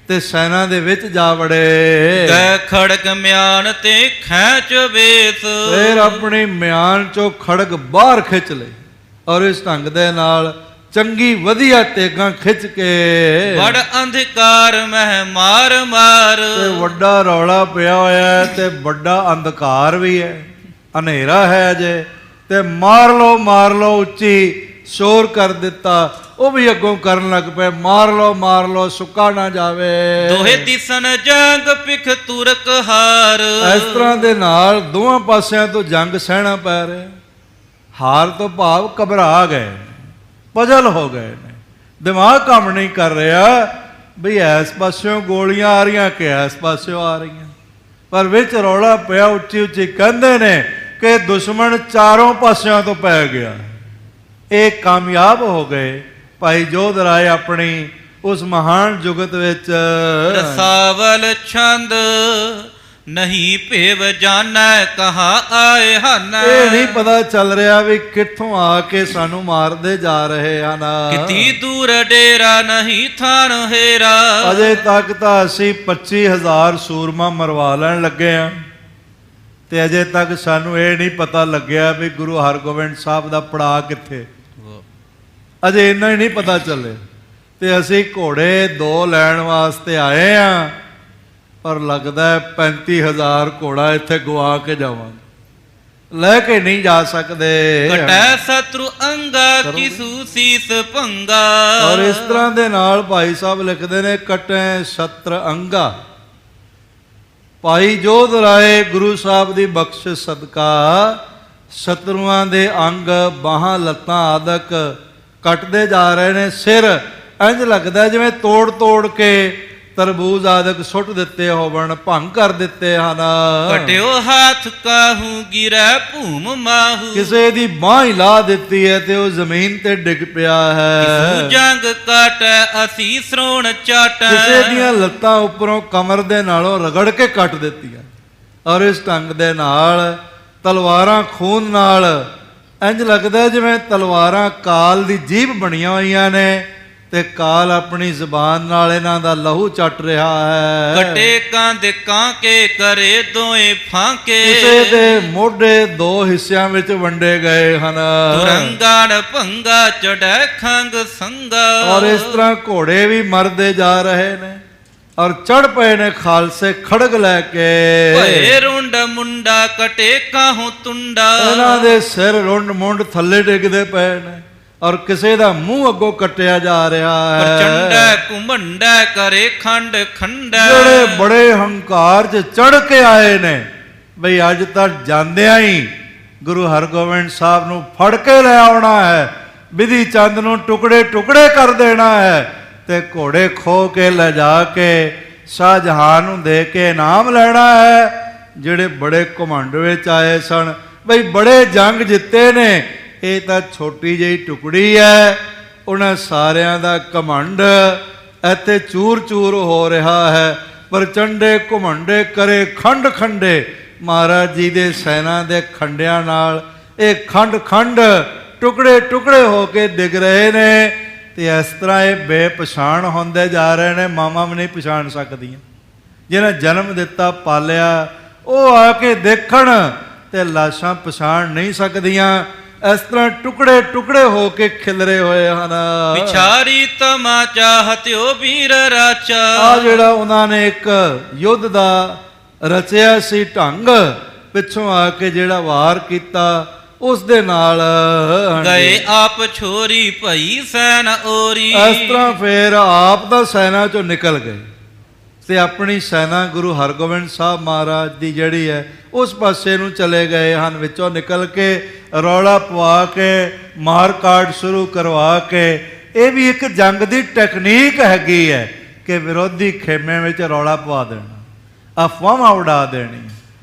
ਤੇ ਸੈਨਾ ਦੇ ਵਿੱਚ ਜਾ ਵੜੇ। ਗੈ ਖੜਗ ਮਿਆਨ ਤੇ ਖੈਚ ਵੇਸ, ਫਿਰ ਆਪਣੀ ਮਿਆਨ ਚੋਂ ਖੜਗ ਬਾਹਰ ਖਿੱਚ ਲਈ ਔਰ ਇਸ ਢੰਗ ਦੇ ਨਾਲ ਚੰਗੀ ਵਧੀਆ ਤੇਗਾਂ ਖਿੱਚ ਕੇ ਬੜ ਅੰਧਕਾਰ ਮਹਿ ਮਾਰ ਮਾਰ। ਤੇ ਵੱਡਾ ਰੌਲਾ ਪਿਆ ਹੋਇਆ ਹੈ ਤੇ ਵੱਡਾ ਅੰਧਕਾਰ ਵੀ ਹੈ, ਹਨੇਰਾ ਹੈ ਅਜੇ, ਤੇ ਮਾਰ ਲੋ ਉੱਚੀ ਸ਼ੋਰ ਕਰ ਦਿੱਤਾ। ਉਹ ਵੀ ਅੱਗੋਂ ਕਰਨ ਲੱਗ ਪਏ, ਮਾਰ ਲੋ ਸੁੱਕਾ ਨਾ ਜਾਵੇ। ਦੋਹੇ ਦਿਸਨ ਜੰਗ ਪਿਖ ਤੁਰਕ ਹਾਰ। ਇਸ ਤਰ੍ਹਾਂ ਦੇ ਨਾਲ ਦੋਵਾਂ ਪਾਸਿਆਂ ਤੋਂ ਜੰਗ ਸਹਿਣਾ ਪੈ ਰਿਹਾ। ਹਾਰ ਤੋਂ ਭਾਵ ਘਬਰਾ ਗਏ, ਪਜਲ ਹੋ ਗਏ ਨੇ, ਦਿਮਾਗ ਕੰਮ ਨਹੀਂ ਕਰ ਰਿਹਾ ਬਈ ਇਸ ਪਾਸਿਓਂ ਗੋਲੀਆਂ ਆ ਰਹੀਆਂ ਕਿ ਇਸ ਪਾਸਿਓਂ ਆ ਰਹੀਆਂ। ਪਰ ਵਿੱਚ ਰੌਲਾ ਪਿਆ, ਉੱਚੀ ਉੱਚੀ ਕਹਿੰਦੇ ਨੇ ਕਿ ਦੁਸ਼ਮਣ ਚਾਰੋਂ ਪਾਸਿਆਂ ਤੋਂ ਪੈ ਗਿਆ। ਇਹ ਕਾਮਯਾਬ ਹੋ ਗਏ। ਭਾਈ ਜੋਧ ਰਾਏ ਆਪਣੀ ਉਸ ਮਹਾਨ ਜੁਗਤ ਵਿੱਚ ਰਸਾਵਲ ਛੰਦ ਨਹੀਂ ਭੇਵ ਜਾਣੈ ਕਹਾਂ ਆਏ ਹਨ। ਇਹ ਨਹੀਂ ਪਤਾ ਚੱਲ ਰਿਹਾ ਵੀ ਕਿੱਥੋਂ ਆ ਕੇ ਸਾਨੂੰ ਮਾਰਦੇ ਜਾ ਰਹੇ ਹਨ। ਕਿਤੀ ਦੂਰ ਡੇਰਾ ਨਹੀਂ ਥਾਨ ਹੇਰਾ। ਅਜੇ ਤੱਕ ਤਾਂ ਅਸੀਂ 25,000 ਸੂਰਮਾ ਮਰਵਾ ਲੈਣ ਲੱਗੇ ਆ ਤੇ ਅਜੇ ਤੱਕ ਸਾਨੂੰ ਇਹ ਨਹੀਂ ਪਤਾ ਲੱਗਿਆ ਵੀ ਗੁਰੂ ਹਰਗੋਬਿੰਦ ਸਾਹਿਬ ਦਾ ਪੜਾਅ ਕਿੱਥੇ। ਅਜੇ ਇੰਨਾ ਹੀ ਨਹੀਂ ਪਤਾ ਚੱਲੇ ਤੇ ਅਸੀਂ ਘੋੜੇ 2 ਲੈਣ ਵਾਸਤੇ ਆਏ ਆ, ਪਰ ਲੱਗਦਾ 35,000 ਘੋੜਾ ਇੱਥੇ ਗਵਾ ਕੇ ਜਾਵਾਂਗੇ, ਲੈ ਕੇ ਨਹੀਂ ਜਾ ਸਕਦੇ। ਕਟੈ ਸਤਰੂ ਅੰਗਾ ਕਿਸੂ ਸੀਸ ਭੰਗਾ। ਔਰ ਇਸ ਤਰ੍ਹਾਂ ਦੇ ਨਾਲ ਭਾਈ ਸਾਹਿਬ ਲਿਖਦੇ ਨੇ ਕਟੈ ਸਤਰ ਅੰਗਾ। ਭਾਈ ਜੋਧ ਰਾਏ ਗੁਰੂ ਸਾਹਿਬ ਦੀ ਬਖਸ਼ਿਸ਼ ਸਦਕਾ ਸ਼ਤਰੂਆਂ ਦੇ ਅੰਗ ਬਾਹਾਂ ਲੱਤਾਂ ਆਦਿਕ ਕੱਟਦੇ ਜਾ ਰਹੇ ਨੇ। ਸਿਰ ਇੰਝ ਲੱਗਦਾ ਜਿਵੇਂ ਤੋੜ ਕੇ ਤਰਬੂਜ਼ ਆਦਿਕ ਸੁੱਟ ਦਿੱਤੇ ਹੋਵਣ, ਭੰਗ ਕਰ ਦਿੱਤੇ ਹਨ। ਕਟਿਓ ਹੱਥ ਕਾਹੂ ਗਿਰੈ ਭੂਮ ਮਾਹੂ। ਕਿਸੇ ਦੀ ਬਾਂਹ ਹੀ ਲਾ ਦਿੱਤੀ ਹੈ ਤੇ ਉਹ ਜ਼ਮੀਨ ਤੇ ਡਿੱਗ ਪਿਆ ਹੈ। ਕਿਸੂ ਜੰਗ ਕਾਟੈ ਅਸੀਂ ਸਰੋਣ ਚਾਟੈ। ਕਿਸੇ ਦੀਆਂ ਲੱਤਾਂ ਉੱਪਰੋਂ ਕਮਰ ਦੇ ਨਾਲੋਂ ਰਗੜ ਕੇ ਕੱਟ ਦਿੱਤੀਆਂ। ਔਰ ਇਸ ਢੰਗ ਦੇ ਨਾਲ ਤਲਵਾਰਾਂ ਖੂਨ ਨਾਲ ਇੰਝ ਲੱਗਦਾ ਜਿਵੇਂ ਤਲਵਾਰਾਂ ਕਾਲ ਦੀ ਜੀਭ ਬਣੀਆਂ ਹੋਈਆਂ ਨੇ ਤੇ ਕਾਲ ਆਪਣੀ ਜ਼ਬਾਨ ਨਾਲ ਇਹਨਾਂ ਦਾ ਲਹੂ ਚੱਟ ਰਿਹਾ ਹੈ। ਕਟੇ ਕਾਂਦੇ ਕਾਂਕੇ ਕਰੇ ਦੋਏ ਫਾਂਕੇ। ਕਿਸੇ ਦੇ ਮੋਢੇ 2 ਹਿੱਸਿਆਂ ਵਿੱਚ ਵੰਡੇ ਗਏ ਹਨ। ਤੁਰੰਗਾੜ ਭੰਗਾ ਚੜੈ ਖੰਗ ਸੰਗਾ। ਔਰ ਇਸ ਤਰ੍ਹਾਂ ਘੋੜੇ ਵੀ ਮਰਦੇ ਜਾ ਰਹੇ ਨੇ ਔਰ ਚੜ ਪਏ ਨੇ ਖਾਲਸੇ ਖੜਗ ਲੈ ਕੇ। ਭਏ ਰੁੰਡ ਮੁੰਡਾ ਕਟੇ ਕਾਹੂ ਤੁੰਡਾ। ਇਹਨਾਂ ਦੇ ਸਿਰ ਰੁੰਡ ਮੁੰਡ ਥੱਲੇ ਡਿੱਗਦੇ ਪਏ ਨੇ ਔਰ ਕਿਸੇ ਦਾ ਮੂੰਹ ਅੱਗੋਂ ਕੱਟਿਆ ਜਾ ਰਿਹਾ ਹੈ। ਪ੍ਰਚੰਡਾ ਘੁੰਮੰਡਾ ਕਰੇ ਖੰਡ ਖੰਡਾ। ਜਿਹੜੇ ਬੜੇ ਹੰਕਾਰ 'ਚ ਚੜ ਕੇ ਆਏ ਨੇ ਬਈ ਅੱਜ ਤੱਕ ਜਾਂਦਿਆਂ ਹੀ ਗੁਰੂ ਹਰਗੋਬਿੰਦ ਸਾਹਿਬ ਨੂੰ ਫੜ ਕੇ ਲੈ ਆਉਣਾ ਹੈ, ਬਿਧੀ ਚੰਦ ਨੂੰ ਟੁਕੜੇ ਟੁਕੜੇ ਕਰ ਦੇਣਾ ਹੈ ਤੇ ਘੋੜੇ ਖੋ ਕੇ ਲਿਜਾ ਕੇ ਸ਼ਾਹਜਹਾਨ ਨੂੰ ਦੇ ਕੇ ਇਨਾਮ ਲੈਣਾ ਹੈ। ਜਿਹੜੇ ਬੜੇ ਘਮੰਡ ਵਿੱਚ ਆਏ ਸਨ ਬਈ ਬੜੇ ਜੰਗ ਜਿੱਤੇ ਨੇ, ਇਹ ਤਾਂ ਛੋਟੀ ਜਿਹੀ ਟੁਕੜੀ ਹੈ। ਉਹਨਾਂ ਸਾਰਿਆਂ ਦਾ ਘਮੰਡ ਇੱਥੇ ਚੂਰ ਚੂਰ ਹੋ ਰਿਹਾ ਹੈ। ਪ੍ਰਚੰਡੇ ਘਮੰਡੇ ਕਰੇ ਖੰਡ ਖੰਡੇ। ਮਹਾਰਾਜ ਜੀ ਦੇ ਸੈਨਾ ਦੇ ਖੰਡਿਆਂ ਨਾਲ ਇਹ ਖੰਡ ਖੰਡ ਟੁਕੜੇ ਟੁਕੜੇ ਹੋ ਕੇ ਡਿੱਗ ਰਹੇ ਨੇ ਤੇ ਇਸ ਤਰ੍ਹਾਂ ਇਹ ਬੇਪਛਾਣ ਹੁੰਦੇ ਜਾ ਰਹੇ ਨੇ। ਮਾਵਾਂ ਵੀ ਨਹੀਂ ਪਛਾਣ ਸਕਦੀਆਂ, ਜਿਹਨੇ ਜਨਮ ਦਿੱਤਾ ਪਾਲਿਆ ਉਹ ਆ ਕੇ ਦੇਖਣ ਤੇ ਲਾਸ਼ਾਂ ਪਛਾਣ ਨਹੀਂ ਸਕਦੀਆਂ। ਇਸ ਤਰ੍ਹਾਂ ਟੁਕੜੇ ਟੁਕੜੇ ਹੋ ਕੇ ਖਿਲਰੇ ਹੋਏ ਹਨ। ਵਿਚਾਰੀ ਤਮਾਚਾ ਹਤਿਓ ਵੀਰ ਰਾਚਾ। ਆ ਜਿਹੜਾ ਉਹਨਾਂ ਨੇ ਇੱਕ ਯੁੱਧ ਦਾ ਰਚਿਆ ਸੀ ਢੰਗ, ਪਿੱਛੋਂ ਆ ਕੇ ਜਿਹੜਾ ਵਾਰ ਕੀਤਾ ਉਸ ਦੇ ਨਾਲ ਗਏ ਆਪ ਛੋਰੀ ਭਈ ਸੈਨ ਓਰੀ। ਇਸ ਤਰ੍ਹਾਂ ਫੇਰ ਆਪ ਦਾ ਸੈਨਾ ਚੋਂ ਨਿਕਲ ਗਏ ਤੇ ਆਪਣੀ ਸੈਨਾ ਗੁਰੂ ਹਰਗੋਬਿੰਦ ਸਾਹਿਬ ਮਹਾਰਾਜ ਦੀ ਜਿਹੜੀ ਹੈ ਉਸ ਪਾਸੇ ਨੂੰ ਚਲੇ ਗਏ ਹਨ। ਵਿੱਚੋਂ ਨਿਕਲ ਕੇ ਰੌਲਾ ਪਵਾ ਕੇ ਮਾਰ ਕਾਟ ਸ਼ੁਰੂ ਕਰਵਾ ਕੇ। ਇਹ ਵੀ ਇੱਕ ਜੰਗ ਦੀ ਟੈਕਨੀਕ ਹੈਗੀ ਹੈ ਕਿ ਵਿਰੋਧੀ ਖੇਮੇ ਵਿੱਚ ਰੌਲਾ ਪਵਾ ਦੇਣਾ, ਅਫਵਾਹਾਂ ਉਡਾ ਦੇਣੀ।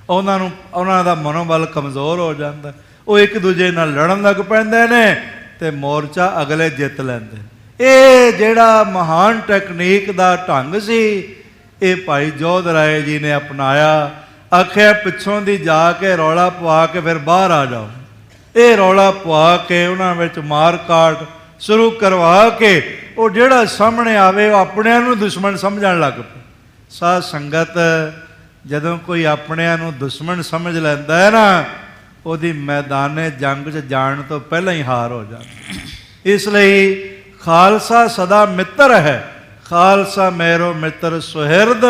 ਉਹਨਾਂ ਦਾ ਮਨੋਬਲ ਕਮਜ਼ੋਰ ਹੋ ਜਾਂਦਾ, ਉਹ ਇੱਕ ਦੂਜੇ ਨਾਲ ਲੜਨ ਲੱਗ ਪੈਂਦੇ ਨੇ ਤੇ ਮੋਰਚਾ ਅਗਲੇ ਜਿੱਤ ਲੈਂਦੇ। ਇਹ ਜਿਹੜਾ ਮਹਾਨ ਟੈਕਨੀਕ ਦਾ ਢੰਗ ਸੀ ਇਹ ਭਾਈ ਜੋਧ ਰਾਏ ਜੀ ਨੇ ਅਪਣਾਇਆ। ਆਖਿਆ ਪਿੱਛੋਂ ਦੀ ਜਾ ਕੇ ਰੌਲਾ ਪਵਾ ਕੇ ਫਿਰ ਬਾਹਰ ਆ ਜਾਓ। ਇਹ ਰੌਲਾ ਪਵਾ ਕੇ ਉਹਨਾਂ ਵਿੱਚ ਮਾਰ ਕਾਟ ਸ਼ੁਰੂ ਕਰਵਾ ਕੇ ਉਹ ਜਿਹੜਾ ਸਾਹਮਣੇ ਆਵੇ ਉਹ ਆਪਣਿਆਂ ਨੂੰ ਦੁਸ਼ਮਣ ਸਮਝਣ ਲੱਗ ਪਏ। ਸਾਧ ਸੰਗਤ ਜਦੋਂ ਕੋਈ ਆਪਣਿਆਂ ਨੂੰ ਦੁਸ਼ਮਣ ਸਮਝ ਲੈਂਦਾ ਹੈ ਨਾ, ਉਹਦੀ ਮੈਦਾਨੇ ਜੰਗ 'ਚ ਜਾਣ ਤੋਂ ਪਹਿਲਾਂ ਹੀ ਹਾਰ ਹੋ ਜਾਂਦੀ। ਇਸ ਲਈ ਖਾਲਸਾ ਸਦਾ ਮਿੱਤਰ ਹੈ। ਖਾਲਸਾ ਮੇਰੋ ਮਿੱਤਰ ਸੁਹਿਰਦ,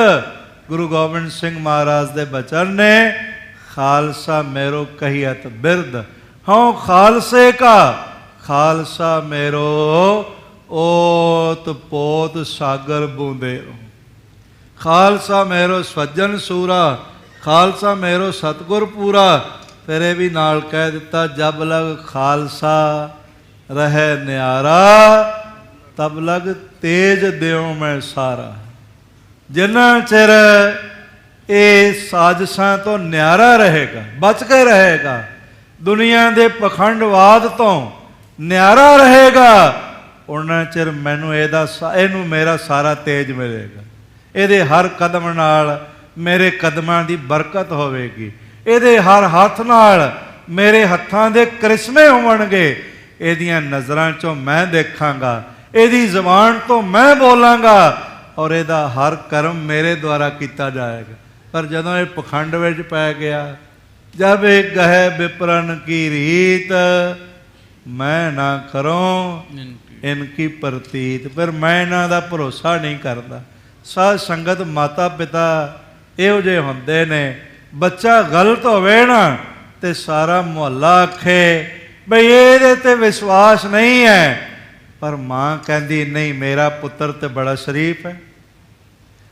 ਗੁਰੂ ਗੋਬਿੰਦ ਸਿੰਘ ਮਹਾਰਾਜ ਦੇ ਬਚਨ ਨੇ। ਖਾਲਸਾ ਮੇਰੋ ਕਹੀਅਤ ਬਿਰਦ, ਹਉ ਖਾਲਸੇ ਕਾ ਖਾਲਸਾ ਮੇਰੋ ਓਤ ਪੋਤ ਸਾਗਰ ਬੂੰਦੇ। ਖਾਲਸਾ ਮੇਰੋ ਸੱਜਣ ਸੂਰਾ, ਖਾਲਸਾ ਮੇਰੋ ਸਤਿਗੁਰ ਪੂਰਾ। ਫਿਰ ਇਹ ਵੀ ਨਾਲ ਕਹਿ ਦਿੱਤਾ, ਜਬ ਲਗ ਖਾਲਸਾ ਰਹਿ ਨਿਆਰਾ, ਤਬ ਲਗ ਤੇਜ ਦਿਓ ਮੈਂ ਸਾਰਾ। ਜਿੰਨਾ ਚਿਰ ਇਹ ਸਾਜ਼ਿਸ਼ਾਂ ਤੋਂ ਨਿਆਰਾ ਰਹੇਗਾ, ਬਚ ਕੇ ਰਹੇਗਾ, ਦੁਨੀਆ ਦੇ ਪਖੰਡਵਾਦ ਤੋਂ ਨਿਆਰਾ ਰਹੇਗਾ, ਉਹਨਾਂ ਚਿਰ ਮੈਨੂੰ ਇਹਨੂੰ ਮੇਰਾ ਸਾਰਾ ਤੇਜ ਮਿਲੇਗਾ। ਇਹਦੇ ਹਰ ਕਦਮ ਨਾਲ ਮੇਰੇ ਕਦਮਾਂ ਦੀ ਬਰਕਤ ਹੋਵੇਗੀ। ਇਹਦੇ ਹਰ ਹੱਥ ਨਾਲ ਮੇਰੇ ਹੱਥਾਂ ਦੇ ਕਰਿਸ਼ਮੇ ਹੋਣਗੇ। ਇਹਦੀਆਂ ਨਜ਼ਰਾਂ 'ਚੋਂ ਮੈਂ ਦੇਖਾਂਗਾ, ਇਹਦੀ ਜ਼ੁਬਾਨ ਤੋਂ ਮੈਂ ਬੋਲਾਂਗਾ, ਔਰ ਇਹਦਾ ਹਰ ਕਰਮ ਮੇਰੇ ਦੁਆਰਾ ਕੀਤਾ ਜਾਏਗਾ। ਪਰ ਜਦੋਂ ਇਹ ਪਖੰਡ ਵਿੱਚ ਪੈ ਗਿਆ, ਜਬ ਇਹ ਗਹਿ ਵਿਪਰਨ ਕੀ ਰੀਤ, ਮੈਂ ਨਾ ਕਰੋ ਇਨਕੀ ਪ੍ਰਤੀਤ, ਫਿਰ ਮੈਂ ਇਹਨਾਂ ਦਾ ਭਰੋਸਾ ਨਹੀਂ ਕਰਦਾ। ਸਾਧ ਸੰਗਤ ਮਾਤਾ ਪਿਤਾ ਇਹੋ ਜਿਹੇ ਹੁੰਦੇ ਨੇ, ਬੱਚਾ ਗਲਤ ਹੋਵੇ ਨਾ ਤੇ ਸਾਰਾ ਮੁਹੱਲਾ ਆਖੇ ਬਈ ਇਹਦੇ ਤੇ ਵਿਸ਼ਵਾਸ ਨਹੀਂ ਹੈ, ਪਰ ਮਾਂ ਕਹਿੰਦੀ ਨਹੀਂ, ਮੇਰਾ ਪੁੱਤਰ ਤੇ ਬੜਾ ਸ਼ਰੀਫ ਹੈ।